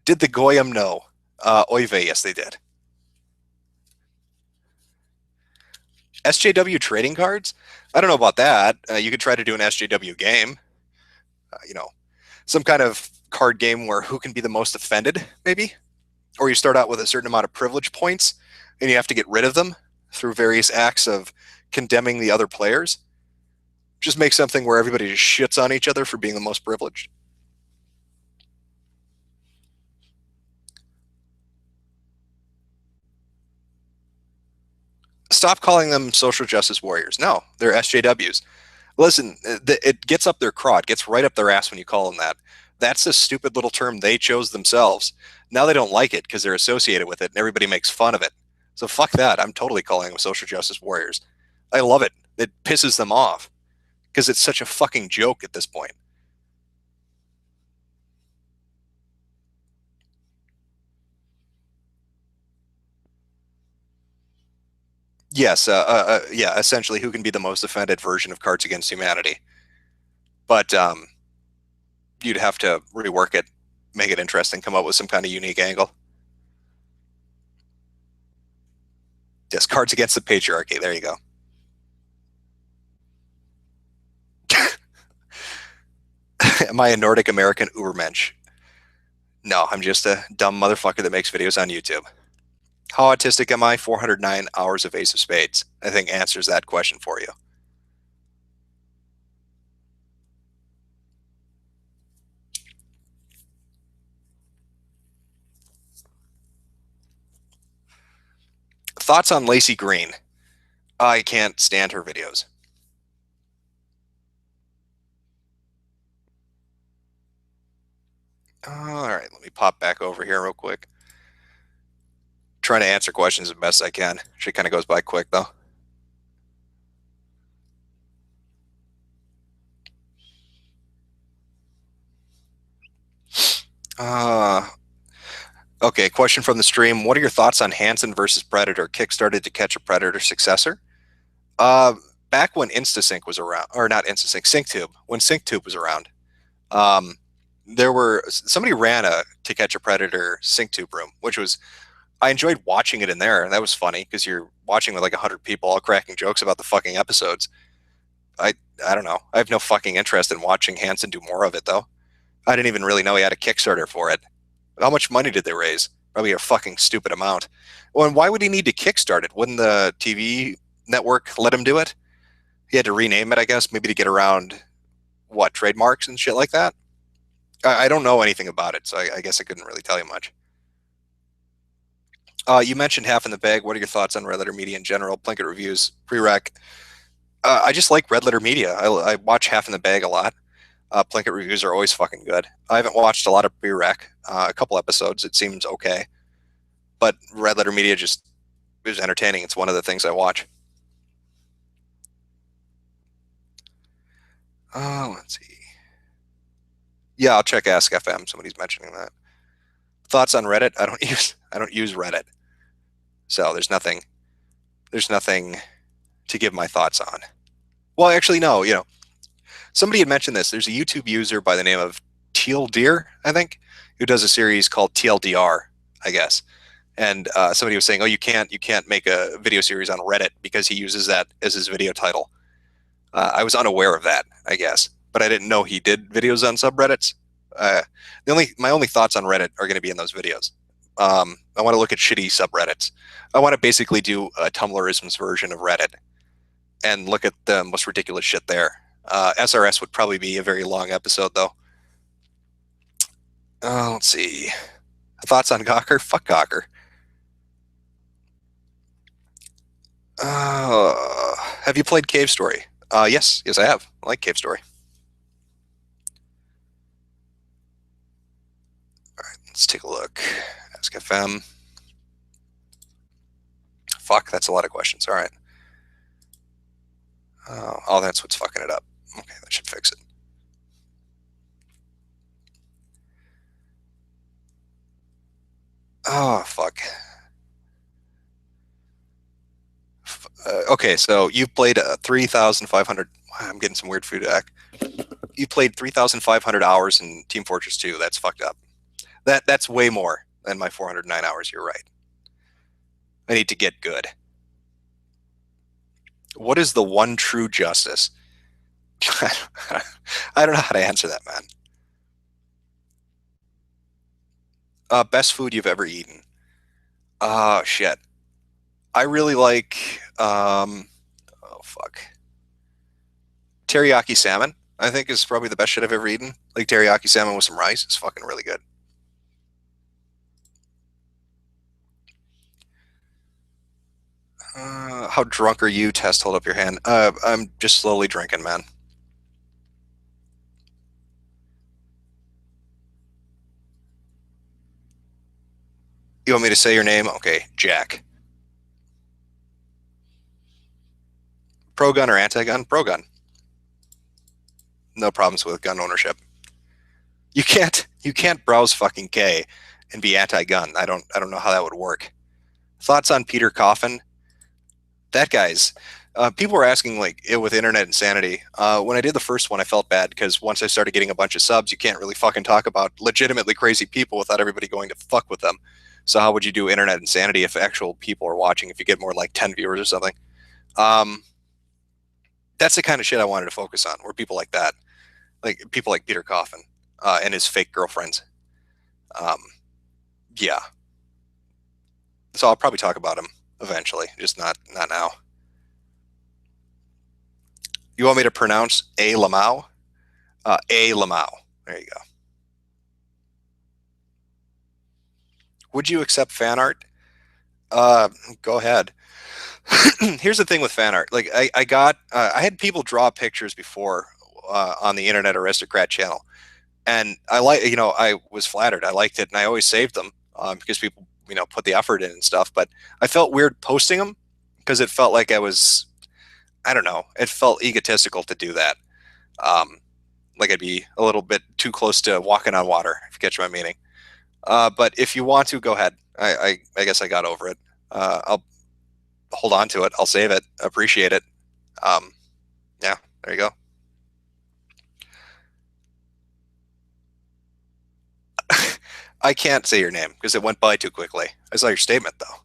Did the Goyim know? Oive, yes, they did. SJW trading cards? I don't know about that. You could try to do an SJW game. You know, some kind of card game where who can be the most offended, maybe? Or you start out with a certain amount of privilege points and you have to get rid of them. through various acts of condemning the other players. Just make something where everybody just shits on each other for being the most privileged. Stop calling them social justice warriors. No, they're SJWs. Listen, it gets up their craw. It gets right up their ass when you call them that. That's a stupid little term they chose themselves. Now they don't like it because they're associated with it and everybody makes fun of it. So fuck that. I'm totally calling them social justice warriors. I love it. It pisses them off because it's such a fucking joke at this point. Yes, yeah, essentially, who can be the most offended version of Cards Against Humanity? But you'd have to rework it, make it interesting, come up with some kind of unique angle. Yes, Cards Against the Patriarchy. There you go. Am I a Nordic American Ubermensch? No, I'm just a dumb motherfucker that makes videos on YouTube. How autistic am I? 409 hours of Ace of Spades, I think, answers that question for you. Thoughts on Lacey Green? I can't stand her videos. All right, let me pop back over here real quick. Trying to answer questions as best I can. She kind of goes by quick, though. Uh, okay, question from the stream. What are your thoughts on Hansen versus Predator? Kickstarted to catch a Predator successor? Uh, Back when InstaSync was around, or not InstaSync, SyncTube, when SyncTube was around, um, somebody ran a To Catch a Predator SyncTube room, which was, I enjoyed watching it in there, and that was funny because you're watching with like 100 people all cracking jokes about the fucking episodes. I I don't know. I have no fucking interest in watching Hansen do more of it though. I didn't even really know he had a Kickstarter for it. How much money did they raise? Probably a fucking stupid amount. Well, and why would he need to kickstart it? Wouldn't the TV network let him do it? He had to rename it, I guess, maybe to get around what trademarks and shit like that. I don't know anything about it, so I guess I couldn't really tell you much. You mentioned Half in the Bag. What are your thoughts on Red Letter Media in general? Plinkett reviews, prereq. I just like Red Letter Media. I watch Half in the Bag a lot. Plinkett reviews are always fucking good. I haven't watched a lot of prereq. A couple episodes. It seems okay, but Red Letter Media just is entertaining. It's one of the things I watch. Let's see. Yeah, I'll check Ask FM. Somebody's mentioning that. Thoughts on Reddit? I don't use Reddit, so there's nothing to give my thoughts on. Well, actually, no. Somebody had mentioned this. There's a YouTube user by the name of Teal Deer, I think, who does a series called TLDR, I guess. And somebody was saying, "Oh, you can't make a video series on Reddit because he uses that as his video title." I was unaware of that, I guess, but I didn't know he did videos on subreddits. Uh, my only thoughts on Reddit are going to be in those videos. I want to look at shitty subreddits. I want to basically do a Tumblrisms version of Reddit and look at the most ridiculous shit there. SRS would probably be a very long episode, though. Let's see. Thoughts on Gawker? Fuck Gawker. Have you played Cave Story? Yes, I have. I like Cave Story. All right, let's take a look. Ask FM. Fuck, that's a lot of questions. All right. Oh, that's what's fucking it up. Okay, that should fix it. Oh, fuck. Okay, so you've played 3,500. I'm getting some weird feedback. You played 3,500 hours in Team Fortress 2. That's fucked up. That's way more than my 409 hours. You're right. I need to get good. What is the one true justice? I don't know how to answer that, man. Best food you've ever eaten? Oh, shit. I really like, oh fuck, teriyaki salmon. I think is probably the best shit I've ever eaten. Like teriyaki salmon with some rice. It's fucking really good. How drunk are you? Test, hold up your hand. I'm just slowly drinking, man. You want me to say your name? Okay, Jack. Pro gun or anti gun? Pro gun. No problems with gun ownership. You can't browse fucking K and be anti gun. I don't know how that would work. Thoughts on Peter Coffin? That guy's. People were asking like it with internet insanity. When I did the first one, I felt bad because once I started getting a bunch of subs, you can't really fucking talk about legitimately crazy people without everybody going to fuck with them. So how would you do internet insanity if actual people are watching? If you get more like 10 viewers or something, um, that's the kind of shit I wanted to focus on. Where people like people like Peter Coffin and his fake girlfriends. Um, yeah, so I'll probably talk about him eventually, just not now. You want me to pronounce A Lamau? A Lamau. There you go. Would you accept fan art? Uh, Go ahead. Here's the thing with fan art. Like I had people draw pictures before on the Internet Aristocrat channel, and I was flattered. I liked it, and I always saved them because people put the effort in and stuff. But I felt weird posting them because it felt like I don't know, it felt egotistical to do that. Um, like I'd be a little bit too close to walking on water, if you catch my meaning. But if you want to, go ahead. I guess I got over it. I'll hold on to it. I'll save it. Appreciate it. Um, yeah, there you go. I can't say your name because it went by too quickly. I saw your statement though.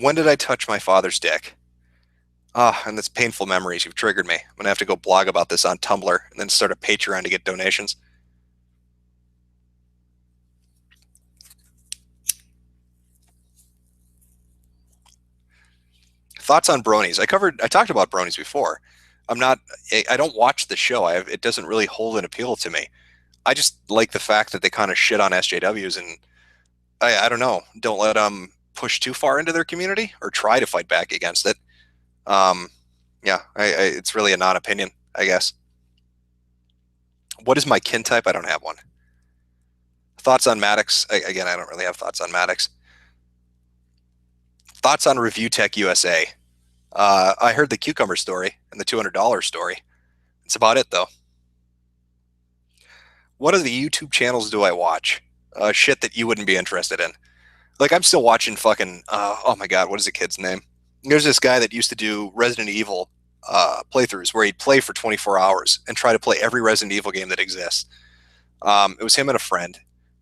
When did I touch my father's dick? Ah, and that's painful memories. You've triggered me. I'm gonna have to go blog about this on Tumblr and then start a Patreon to get donations. Thoughts on bronies? I talked about bronies before. I'm not. I don't watch the show. It doesn't really hold an appeal to me. I just like the fact that they kind of shit on SJWs, and I don't know. Don't let them push too far into their community or try to fight back against it. Um, yeah, it's really a non-opinion, I guess. What is my kin type? I don't have one. Thoughts on Maddox? Again, I don't really have thoughts on Maddox. Thoughts on Review Tech USA? I heard the cucumber story and the $200 story. That's about it, though. What are the YouTube channels do I watch? Shit that you wouldn't be interested in. Like I'm still watching fucking. Oh my god, what is the kid's name? There's this guy that used to do Resident Evil playthroughs where he'd play for 24 hours and try to play every Resident Evil game that exists. It was him and a friend,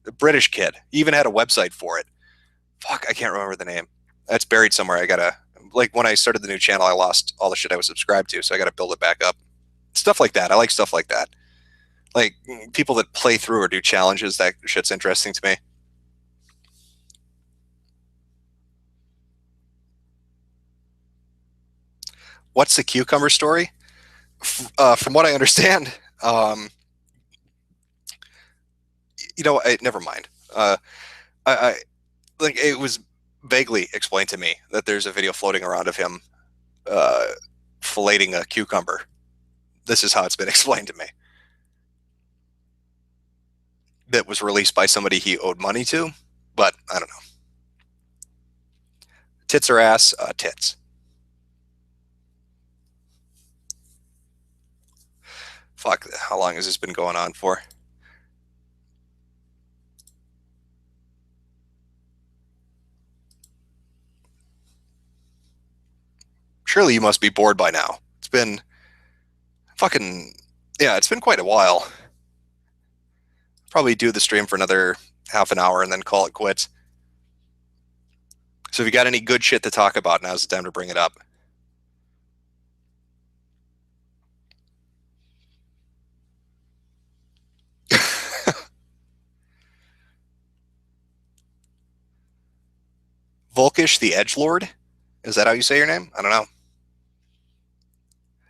a British kid. He even had a website for it. Fuck, I can't remember the name. That's buried somewhere. I gotta like when I started the new channel, I lost all the shit I was subscribed to, so I gotta build it back up. Stuff like that. I like stuff like that. Like people that play through or do challenges. That shit's interesting to me. What's the cucumber story? From what I understand, never mind. I like it was vaguely explained to me that there's a video floating around of him uh, filleting a cucumber. This is how it's been explained to me. That was released by somebody he owed money to, but I don't know. Tits or ass? Tits. Fuck. How long has this been going on for? Surely you must be bored by now. It's been fucking yeah. It's been quite a while. Probably do the stream for another half an hour and then call it quits. So if you got any good shit to talk about, now's the time to bring it up. Volkish the Edgelord? Is that how you say your name? I don't know.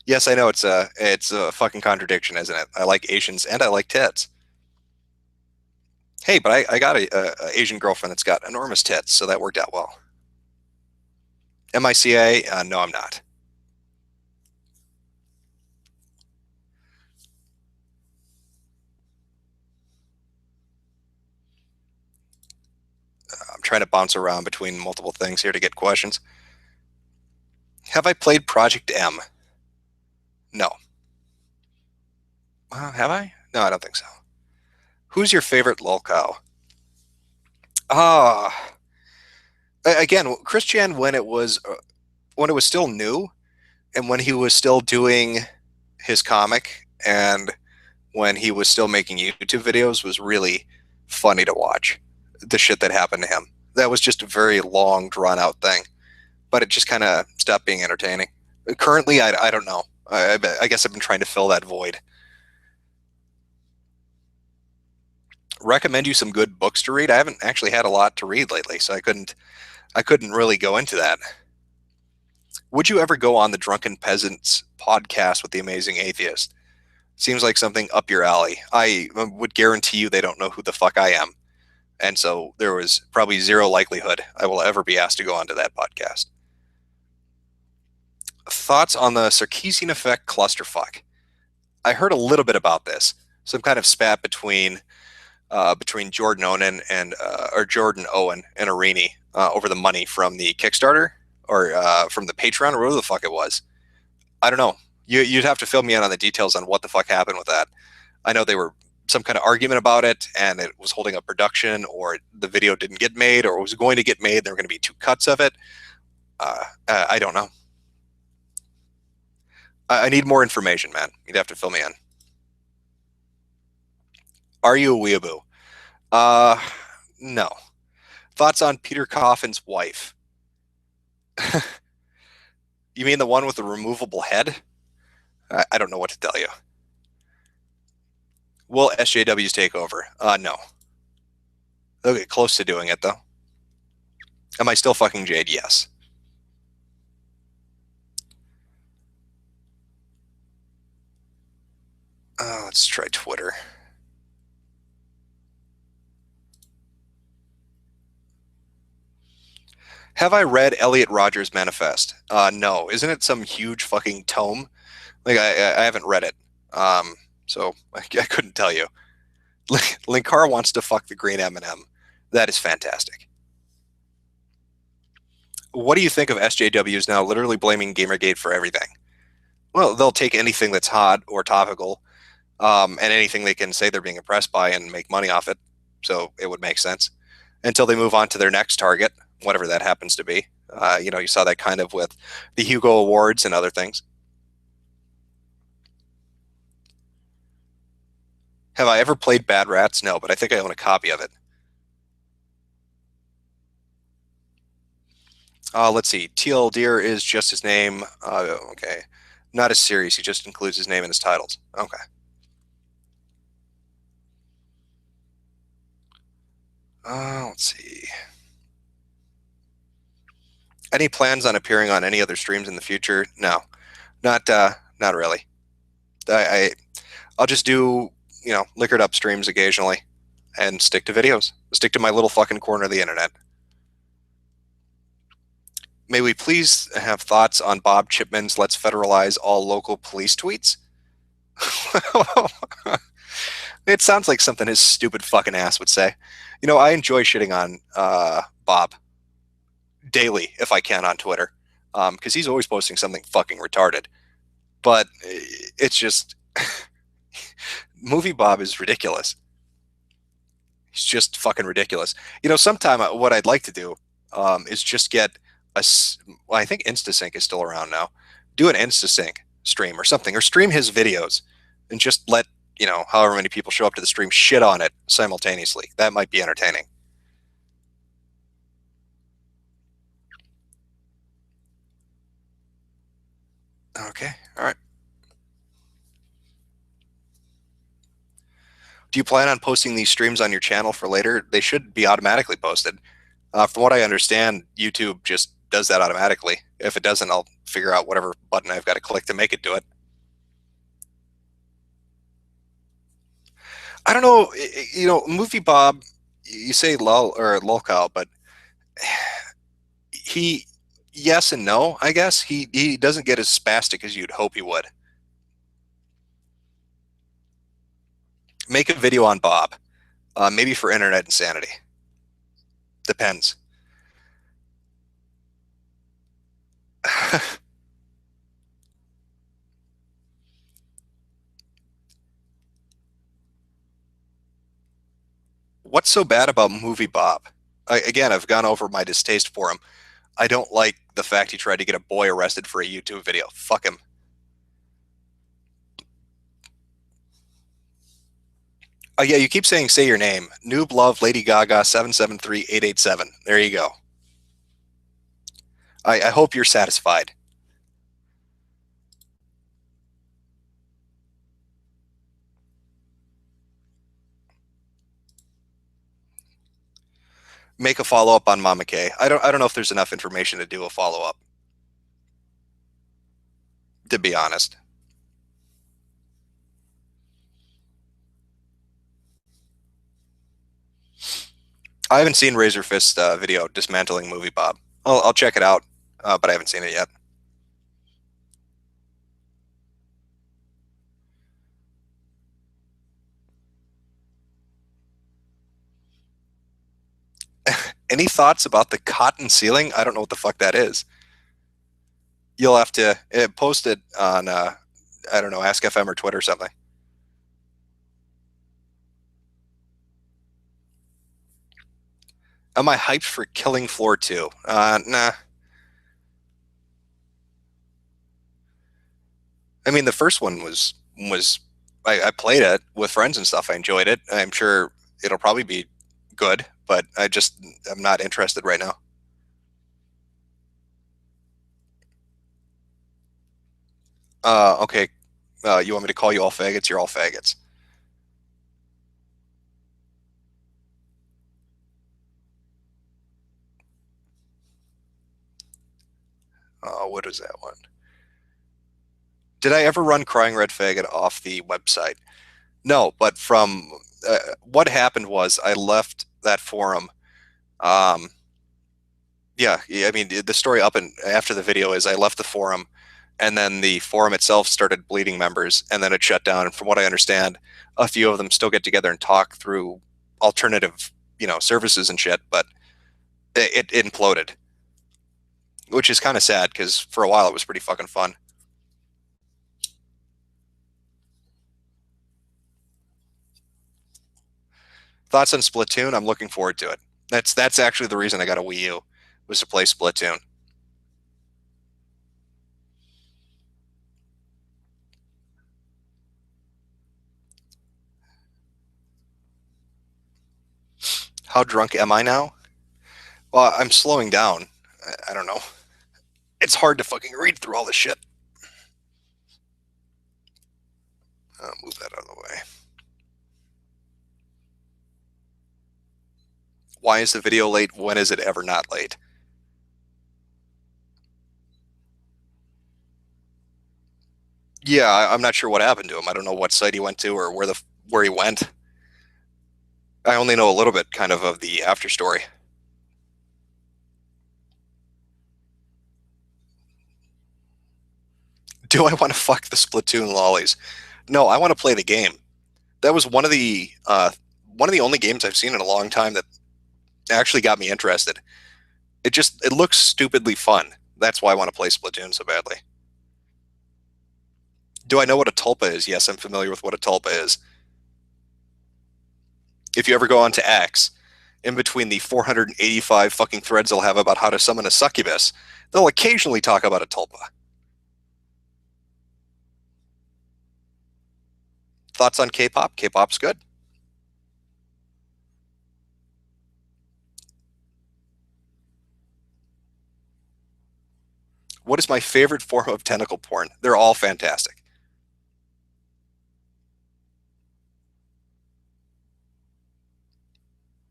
Yes, I know it's a fucking contradiction, isn't it? I like Asians and I like tits. Hey, but I got a Asian girlfriend that's got enormous tits, so that worked out well. MICA? No, I'm not. I'm trying to bounce around between multiple things here to get questions. Have I played Project M? No. Have I? No, I don't think so. Who's your favorite lolcow? Ah, again, Christian when it was still new and when he was still doing his comic and when he was still making YouTube videos was really funny to watch. The shit that happened to him. That was just a very long, drawn out thing, but it just kind of stopped being entertaining. Currently, I don't know. I guess I've been trying to fill that void. Recommend you some good books to read. I haven't actually had a lot to read lately, so I couldn't really go into that. Would you ever go on the Drunken Peasants podcast with the Amazing Atheist? Seems like something up your alley. I would guarantee you they don't know who the fuck I am. And so there was probably zero likelihood I will ever be asked to go onto that podcast. Thoughts on the Sarkeesian effect clusterfuck? I heard a little bit about this. Some kind of spat between Jordan Owen and or Jordan Owen and Arini over the money from the Kickstarter or from the Patreon or whatever the fuck it was. I don't know. You'd have to fill me in on the details on what the fuck happened with that. I know they were some kind of argument about it, and it was holding up production, or the video didn't get made, or it was going to get made. There were going to be two cuts of it. I don't know. I need more information, man. You'd have to fill me in. Are you a weeaboo? Uh, no. Thoughts on Peter Coffin's wife? You mean the one with the removable head? I don't know what to tell you. Will SJWs take over? No. They'll get close to doing it, though. Am I still fucking Jade? Yes. Let's try Twitter. Have I read Elliot Rodgers' Manifest? No. Isn't it some huge fucking tome? Like I haven't read it, so I couldn't tell you. Linkar wants to fuck the green M&M. That is fantastic. What do you think of SJWs now literally blaming Gamergate for everything? Well, they'll take anything that's hot or topical, and anything they can say they're being oppressed by and make money off it. So it would make sense until they move on to their next target, whatever that happens to be. You saw that kind of with the Hugo Awards and other things. Have I ever played Bad Rats? No, but I think I own a copy of it. Let's see. TL Deer is just his name. Okay. Not a series. He just includes his name in his titles. Okay. Let's see. Any plans on appearing on any other streams in the future? No, not really. I I'll just do liquored up streams occasionally and stick to videos. Stick to my little fucking corner of the internet. May we please have thoughts on Bob Chipman's "Let's federalize all local police" tweets? It sounds like something his stupid fucking ass would say. I enjoy shitting on Bob daily if I can on Twitter, because he's always posting something fucking retarded. But it's just movie Bob is ridiculous. He's just fucking ridiculous. Sometime what I'd like to do is just get well, I think InstaSync is still around now. Do an InstaSync stream or something, or stream his videos and just let however many people show up to the stream shit on it simultaneously. That might be entertaining. Okay, all right. Do you plan on posting these streams on your channel for later? They should be automatically posted. From what I understand, YouTube just does that automatically. If it doesn't, I'll figure out whatever button I've got to click to make it do it. I don't know. Movie Bob, you say lull or lolcow, but he, yes and no, I guess. He doesn't get as spastic as you'd hope he would. Make a video on Bob, maybe for internet insanity. Depends. What's so bad about Movie Bob? Again, I've gone over my distaste for him. I don't like the fact he tried to get a boy arrested for a YouTube video. Fuck him. Oh yeah, you keep saying say your name. Noob Love Lady Gaga 773-887. There you go. I hope you're satisfied. Make a follow up on Mama K. I don't know if there's enough information to do a follow up, to be honest. I haven't seen Razor Fist video dismantling Movie Bob. I'll check it out, but I haven't seen it yet. Any thoughts about the cotton ceiling? I don't know what the fuck that is. You'll have to post it on, I don't know, Ask FM or Twitter or something. Am I hyped for Killing Floor 2? Nah. I mean, the first one was I played it with friends and stuff. I enjoyed it. I'm sure it'll probably be good, but I'm not interested right now. Okay. You want me to call you all faggots? You're all faggots. What is that one? Did I ever run Crying Red Faggot off the website? No, but from what happened was I left that forum. Um, yeah, I mean, the story up and after the video is I left the forum, and then the forum itself started bleeding members, and then it shut down. And from what I understand, a few of them still get together and talk through alternative, services and shit, but it imploded, which is kind of sad because for a while it was pretty fucking fun. Thoughts on Splatoon? I'm looking forward to it. That's actually the reason I got a Wii U was to play Splatoon. How drunk am I now? Well, I'm slowing down. I don't know. It's hard to fucking read through all this shit. I'll move that out of the way. Why is the video late? When is it ever not late? Yeah, I'm not sure what happened to him. I don't know what site he went to or where he went. I only know a little bit kind of the after story. Do I want to fuck the Splatoon lollies? No, I want to play the game. That was one of the only games I've seen in a long time that actually got me interested. It looks stupidly fun. That's why I want to play Splatoon so badly. Do I know what a tulpa is? Yes, I'm familiar with what a tulpa is. If you ever go on to X, in between the 485 fucking threads they'll have about how to summon a succubus, they'll occasionally talk about a tulpa. Thoughts on K-pop? K-pop's good. What is my favorite form of tentacle porn? They're all fantastic.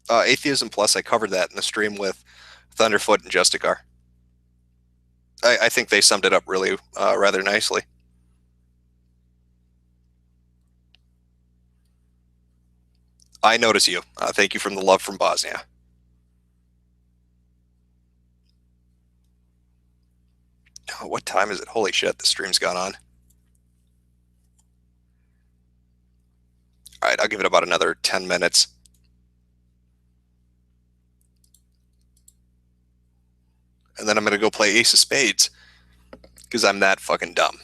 Atheism Plus, I covered that in the stream with Thunderfoot and Justicar. I think they summed it up really rather nicely. I notice you. Thank you from the love from Bosnia. Oh, what time is it? Holy shit, the stream's gone on. All right, I'll give it about another 10 minutes. And then I'm going to go play Ace of Spades because I'm that fucking dumb.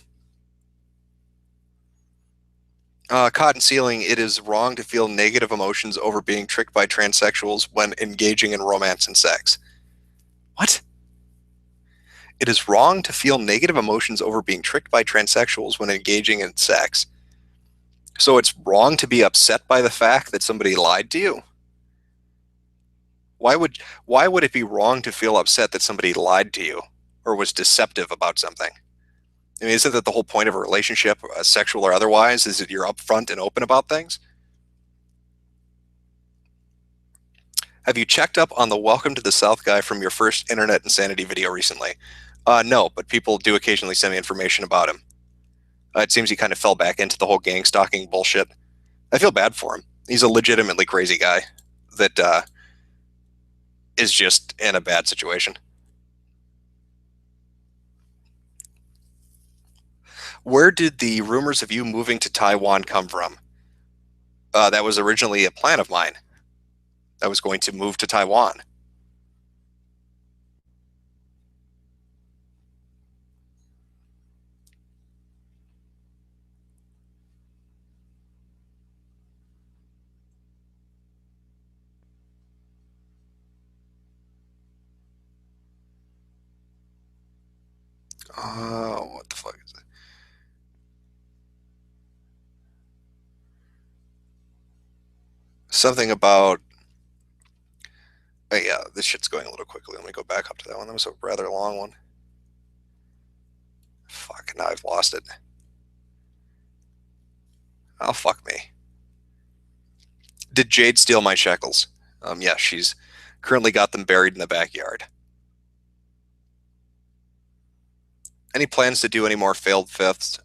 Cotton Ceiling, it is wrong to feel negative emotions over being tricked by transsexuals when engaging in romance and sex. What? It is wrong to feel negative emotions over being tricked by transsexuals when engaging in sex. So it's wrong to be upset by the fact that somebody lied to you? Why would it be wrong to feel upset that somebody lied to you or was deceptive about something? I mean, isn't that the whole point of a relationship, sexual or otherwise, is that you're upfront and open about things? Have you checked up on the Welcome to the South guy from your first Internet Insanity video recently? No, but people do occasionally send me information about him. It seems he kind of fell back into the whole gang stalking bullshit. I feel bad for him. He's a legitimately crazy guy that is just in a bad situation. Where did the rumors of you moving to Taiwan come from? That was originally a plan of mine. I was going to move to Taiwan. Oh, what the fuck is that? Something about. Yeah, this shit's going a little quickly. Let me go back up to that one. That was a rather long one. Fuck, now I've lost it. Oh, fuck me. Did Jade steal my shekels? Yeah, she's currently got them buried in the backyard. Any plans to do any more failed fifths?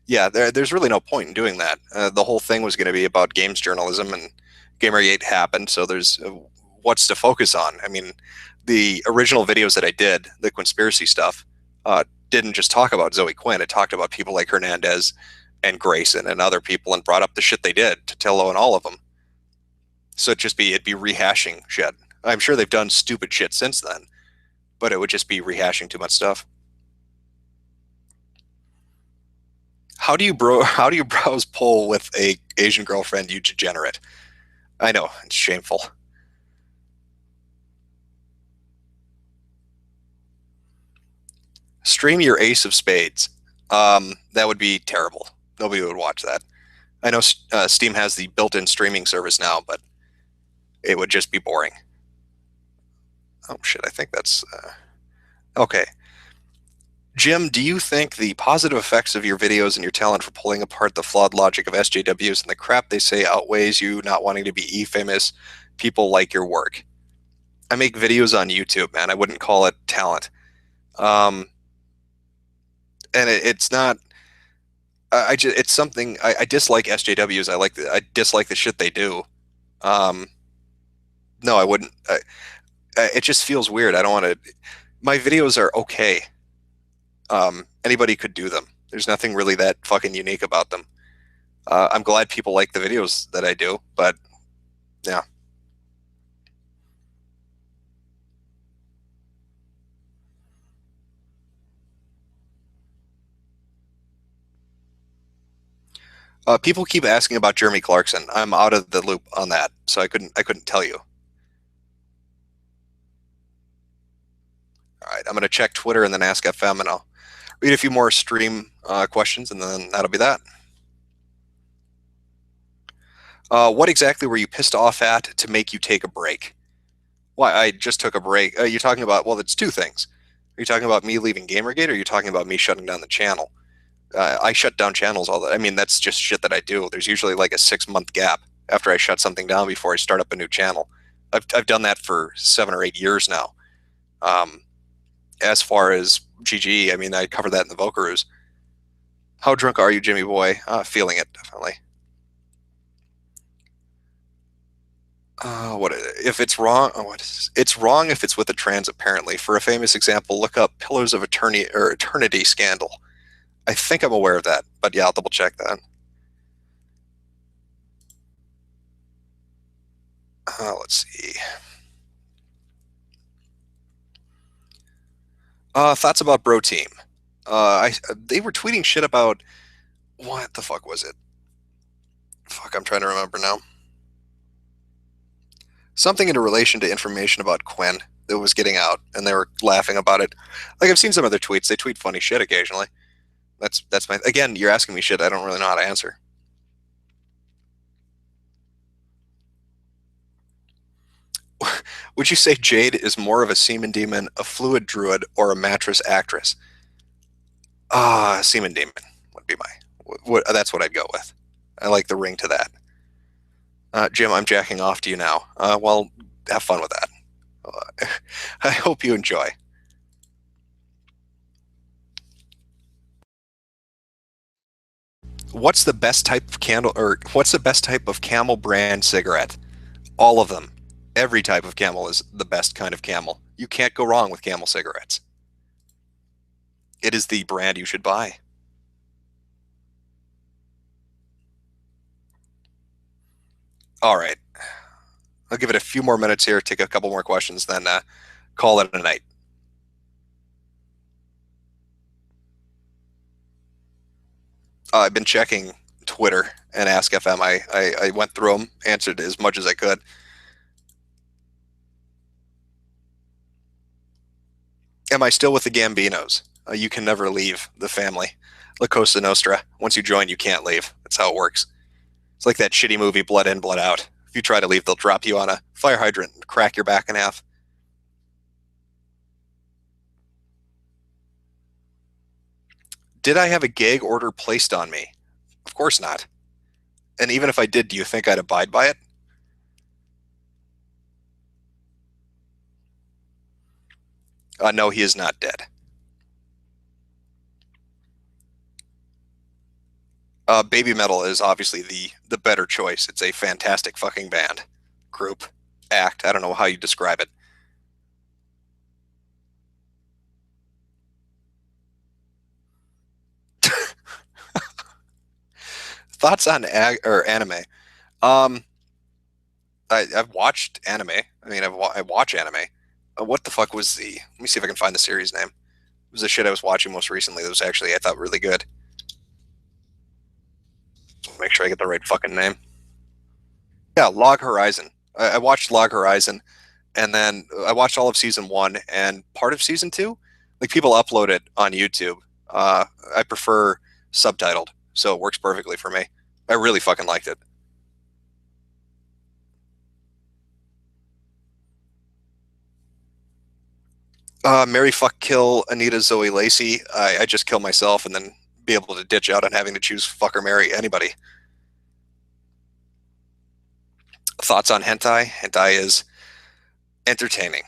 Yeah, there's really no point in doing that. The whole thing was going to be about games journalism, and Gamergate happened, so there's what's to focus on. I mean, the original videos that I did, the conspiracy stuff, didn't just talk about Zoe Quinn. It talked about people like Hernandez and Grayson and other people, and brought up the shit they did, Totillo and all of them. So it'd be rehashing shit. I'm sure they've done stupid shit since then, but it would just be rehashing too much stuff. How do you browse poll with a Asian girlfriend, you degenerate? I know, it's shameful. Stream your Ace of Spades. That would be terrible. Nobody would watch that. I know Steam has the built-in streaming service now, but it would just be boring. Oh shit, I think that's okay. Jim, do you think the positive effects of your videos and your talent for pulling apart the flawed logic of SJWs and the crap they say outweighs you not wanting to be e-famous? People like your work. I make videos on YouTube, man. I wouldn't call it talent. And it's not. I just it's something I dislike SJWs. I dislike the shit they do. Um, no, I wouldn't. It just feels weird. I don't want to. My videos are okay. Anybody could do them. There's nothing really that fucking unique about them. I'm glad people like the videos that I do, but yeah. People keep asking about Jeremy Clarkson. I'm out of the loop on that, so I couldn't tell you. All right, I'm gonna check Twitter and then Ask FM, and I'll read a few more stream questions, and then that'll be that. What exactly were you pissed off at to make you take a break? Why, I just took a break. You're talking about, well, it's two things. Are you talking about me leaving Gamergate, or are you talking about me shutting down the channel? I shut down channels all the. I mean, that's just shit that I do. There's usually like a 6-month gap after I shut something down before I start up a new channel. I've done that for 7 or 8 years now. Um, as far as GG, I mean, I covered that in the Vokaroos. How drunk are you, Jimmy boy? Feeling it, definitely. What if it's wrong? Oh, what is this? It's wrong if it's with a trans. Apparently, for a famous example, look up "Pillars of Eternity" or "Eternity" scandal. I think I'm aware of that, but yeah, I'll double check that. Let's see. Thoughts about Bro Team? They were tweeting shit about what the fuck was it? Fuck, I'm trying to remember now. Something in relation to information about Quinn that was getting out, and they were laughing about it. Like I've seen some other tweets. They tweet funny shit occasionally. That's my again. You're asking me shit I don't really know how to answer. Would you say Jade is more of a semen demon, a fluid druid, or a mattress actress? Semen demon would be that's what I'd go with. I like the ring to that. Jim, I'm jacking off to you now. Well, have fun with that. I hope you enjoy. What's the best type of candle, or what's the best type of Camel brand cigarette? All of them. Every type of Camel is the best kind of Camel. You can't go wrong with Camel cigarettes. It is the brand you should buy. All right. I'll give it a few more minutes here, take a couple more questions, then call it a night. I've been checking Twitter and Ask FM. I went through them, answered as much as I could. Am I still with the Gambinos? You can never leave the family. La Costa Nostra. Once you join, you can't leave. That's how it works. It's like that shitty movie Blood In, Blood Out. If you try to leave, they'll drop you on a fire hydrant and crack your back in half. Did I have a gag order placed on me? Of course not. And even if I did, do you think I'd abide by it? No, he is not dead. Baby Metal is obviously the better choice. It's a fantastic fucking band, group, act. I don't know how you describe it. Thoughts on or anime? Um, I've watched anime. I mean, I watch anime. What the fuck was the? Let me see if I can find the series name. It was the shit I was watching most recently. That was actually I thought really good. Make sure I get the right fucking name. Yeah, Log Horizon. I watched Log Horizon, and then I watched all of season one and part of season two. Like people upload it on YouTube. I prefer subtitled, so it works perfectly for me. I really fucking liked it. Mary fuck kill Anita Zoe Lacey. I just kill myself and then be able to ditch out on having to choose fuck or marry anybody. Thoughts on hentai? Hentai is entertaining.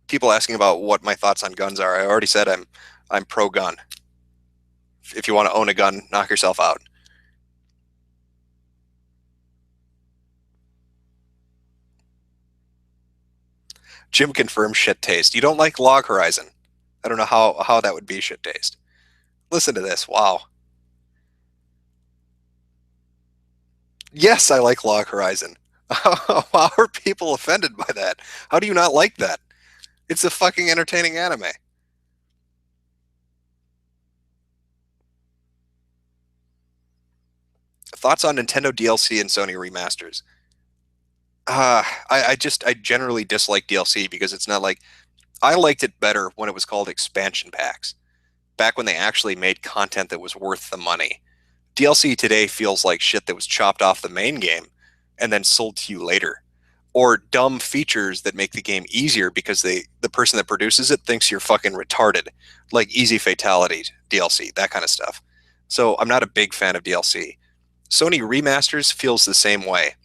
People asking about what my thoughts on guns are. I already said I'm pro gun. If you want to own a gun, knock yourself out. Jim confirms shit taste. You don't like Log Horizon. I don't know how that would be shit taste. Listen to this. Wow. Yes, I like Log Horizon. How are people offended by that? How do you not like that? It's a fucking entertaining anime. Thoughts on Nintendo DLC and Sony remasters? I generally dislike DLC because it's not like I liked it better when it was called expansion packs. Back when they actually made content that was worth the money. DLC today feels like shit that was chopped off the main game and then sold to you later. Or dumb features that make the game easier because the person that produces it thinks you're fucking retarded. Like easy fatality DLC, that kind of stuff. So I'm not a big fan of DLC. Sony remasters feels the same way.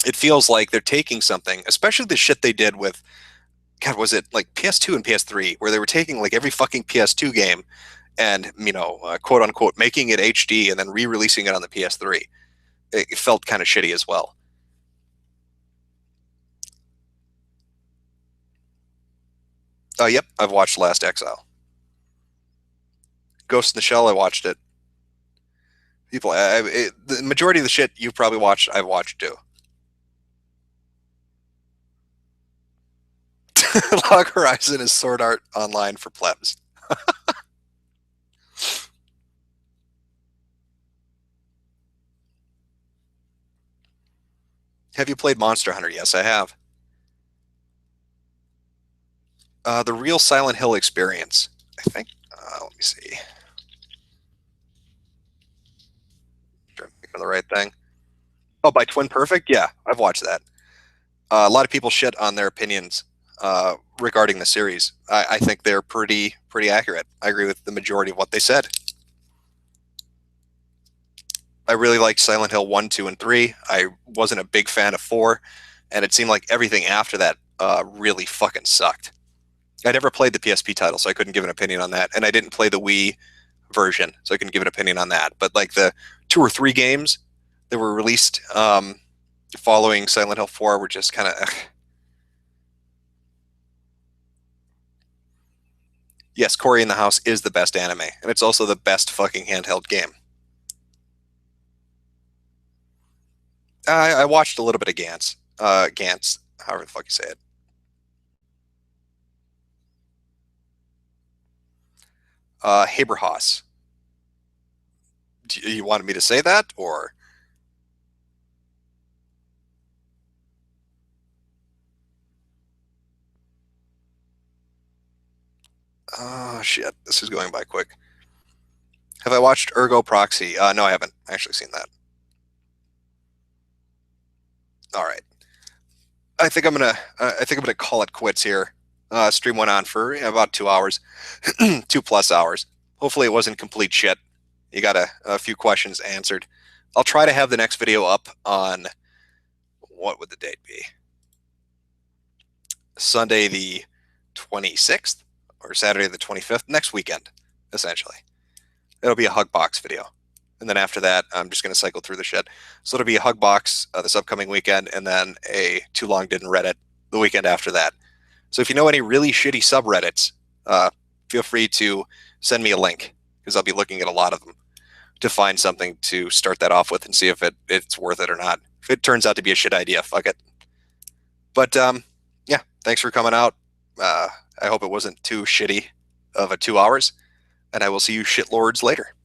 It feels like they're taking something, especially the shit they did with, God, was it like PS2 and PS3, where they were taking like every fucking PS2 game and, quote unquote, making it HD and then re-releasing it on the PS3. It felt kind of shitty as well. Yep, I've watched Last Exile. Ghost in the Shell, I watched it. The majority of the shit you've probably watched, I've watched too. Log Horizon is Sword Art Online for plebs. Have you played Monster Hunter? Yes, I have. The real Silent Hill experience, I think. Let me see. Trying to think of the right thing. Oh, by Twin Perfect? Yeah, I've watched that. A lot of people shit on their opinions regarding the series. I think they're pretty accurate. I agree with the majority of what they said. I really liked Silent Hill 1, 2, and 3. I wasn't a big fan of 4, and it seemed like everything after that really fucking sucked. I never played the PSP title, so I couldn't give an opinion on that, and I didn't play the Wii version, so I couldn't give an opinion on that. But like the 2 or 3 games that were released following Silent Hill 4 were just kind of. Yes, Cory in the House is the best anime, and it's also the best fucking handheld game. I watched a little bit of Gantz, however the fuck you say it. Haberhaus. Do you wanted me to say that, or? Oh shit, this is going by quick. Have I watched Ergo Proxy? No, I haven't actually seen that. All right, I think I'm gonna call it quits here. Stream went on for about 2 hours, 2 plus hours. Hopefully, it wasn't complete shit. You got a few questions answered. I'll try to have the next video up on, what would the date be? Sunday the 26th or Saturday the 25th, next weekend, essentially. It'll be a hug box video. And then after that, I'm just going to cycle through the shit. So it'll be a hug box this upcoming weekend, and then a Too Long Didn't Reddit the weekend after that. So if you know any really shitty subreddits, feel free to send me a link, because I'll be looking at a lot of them to find something to start that off with and see if it's worth it or not. If it turns out to be a shit idea, fuck it. But yeah, thanks for coming out. I hope it wasn't too shitty of a 2 hours, and I will see you shitlords later.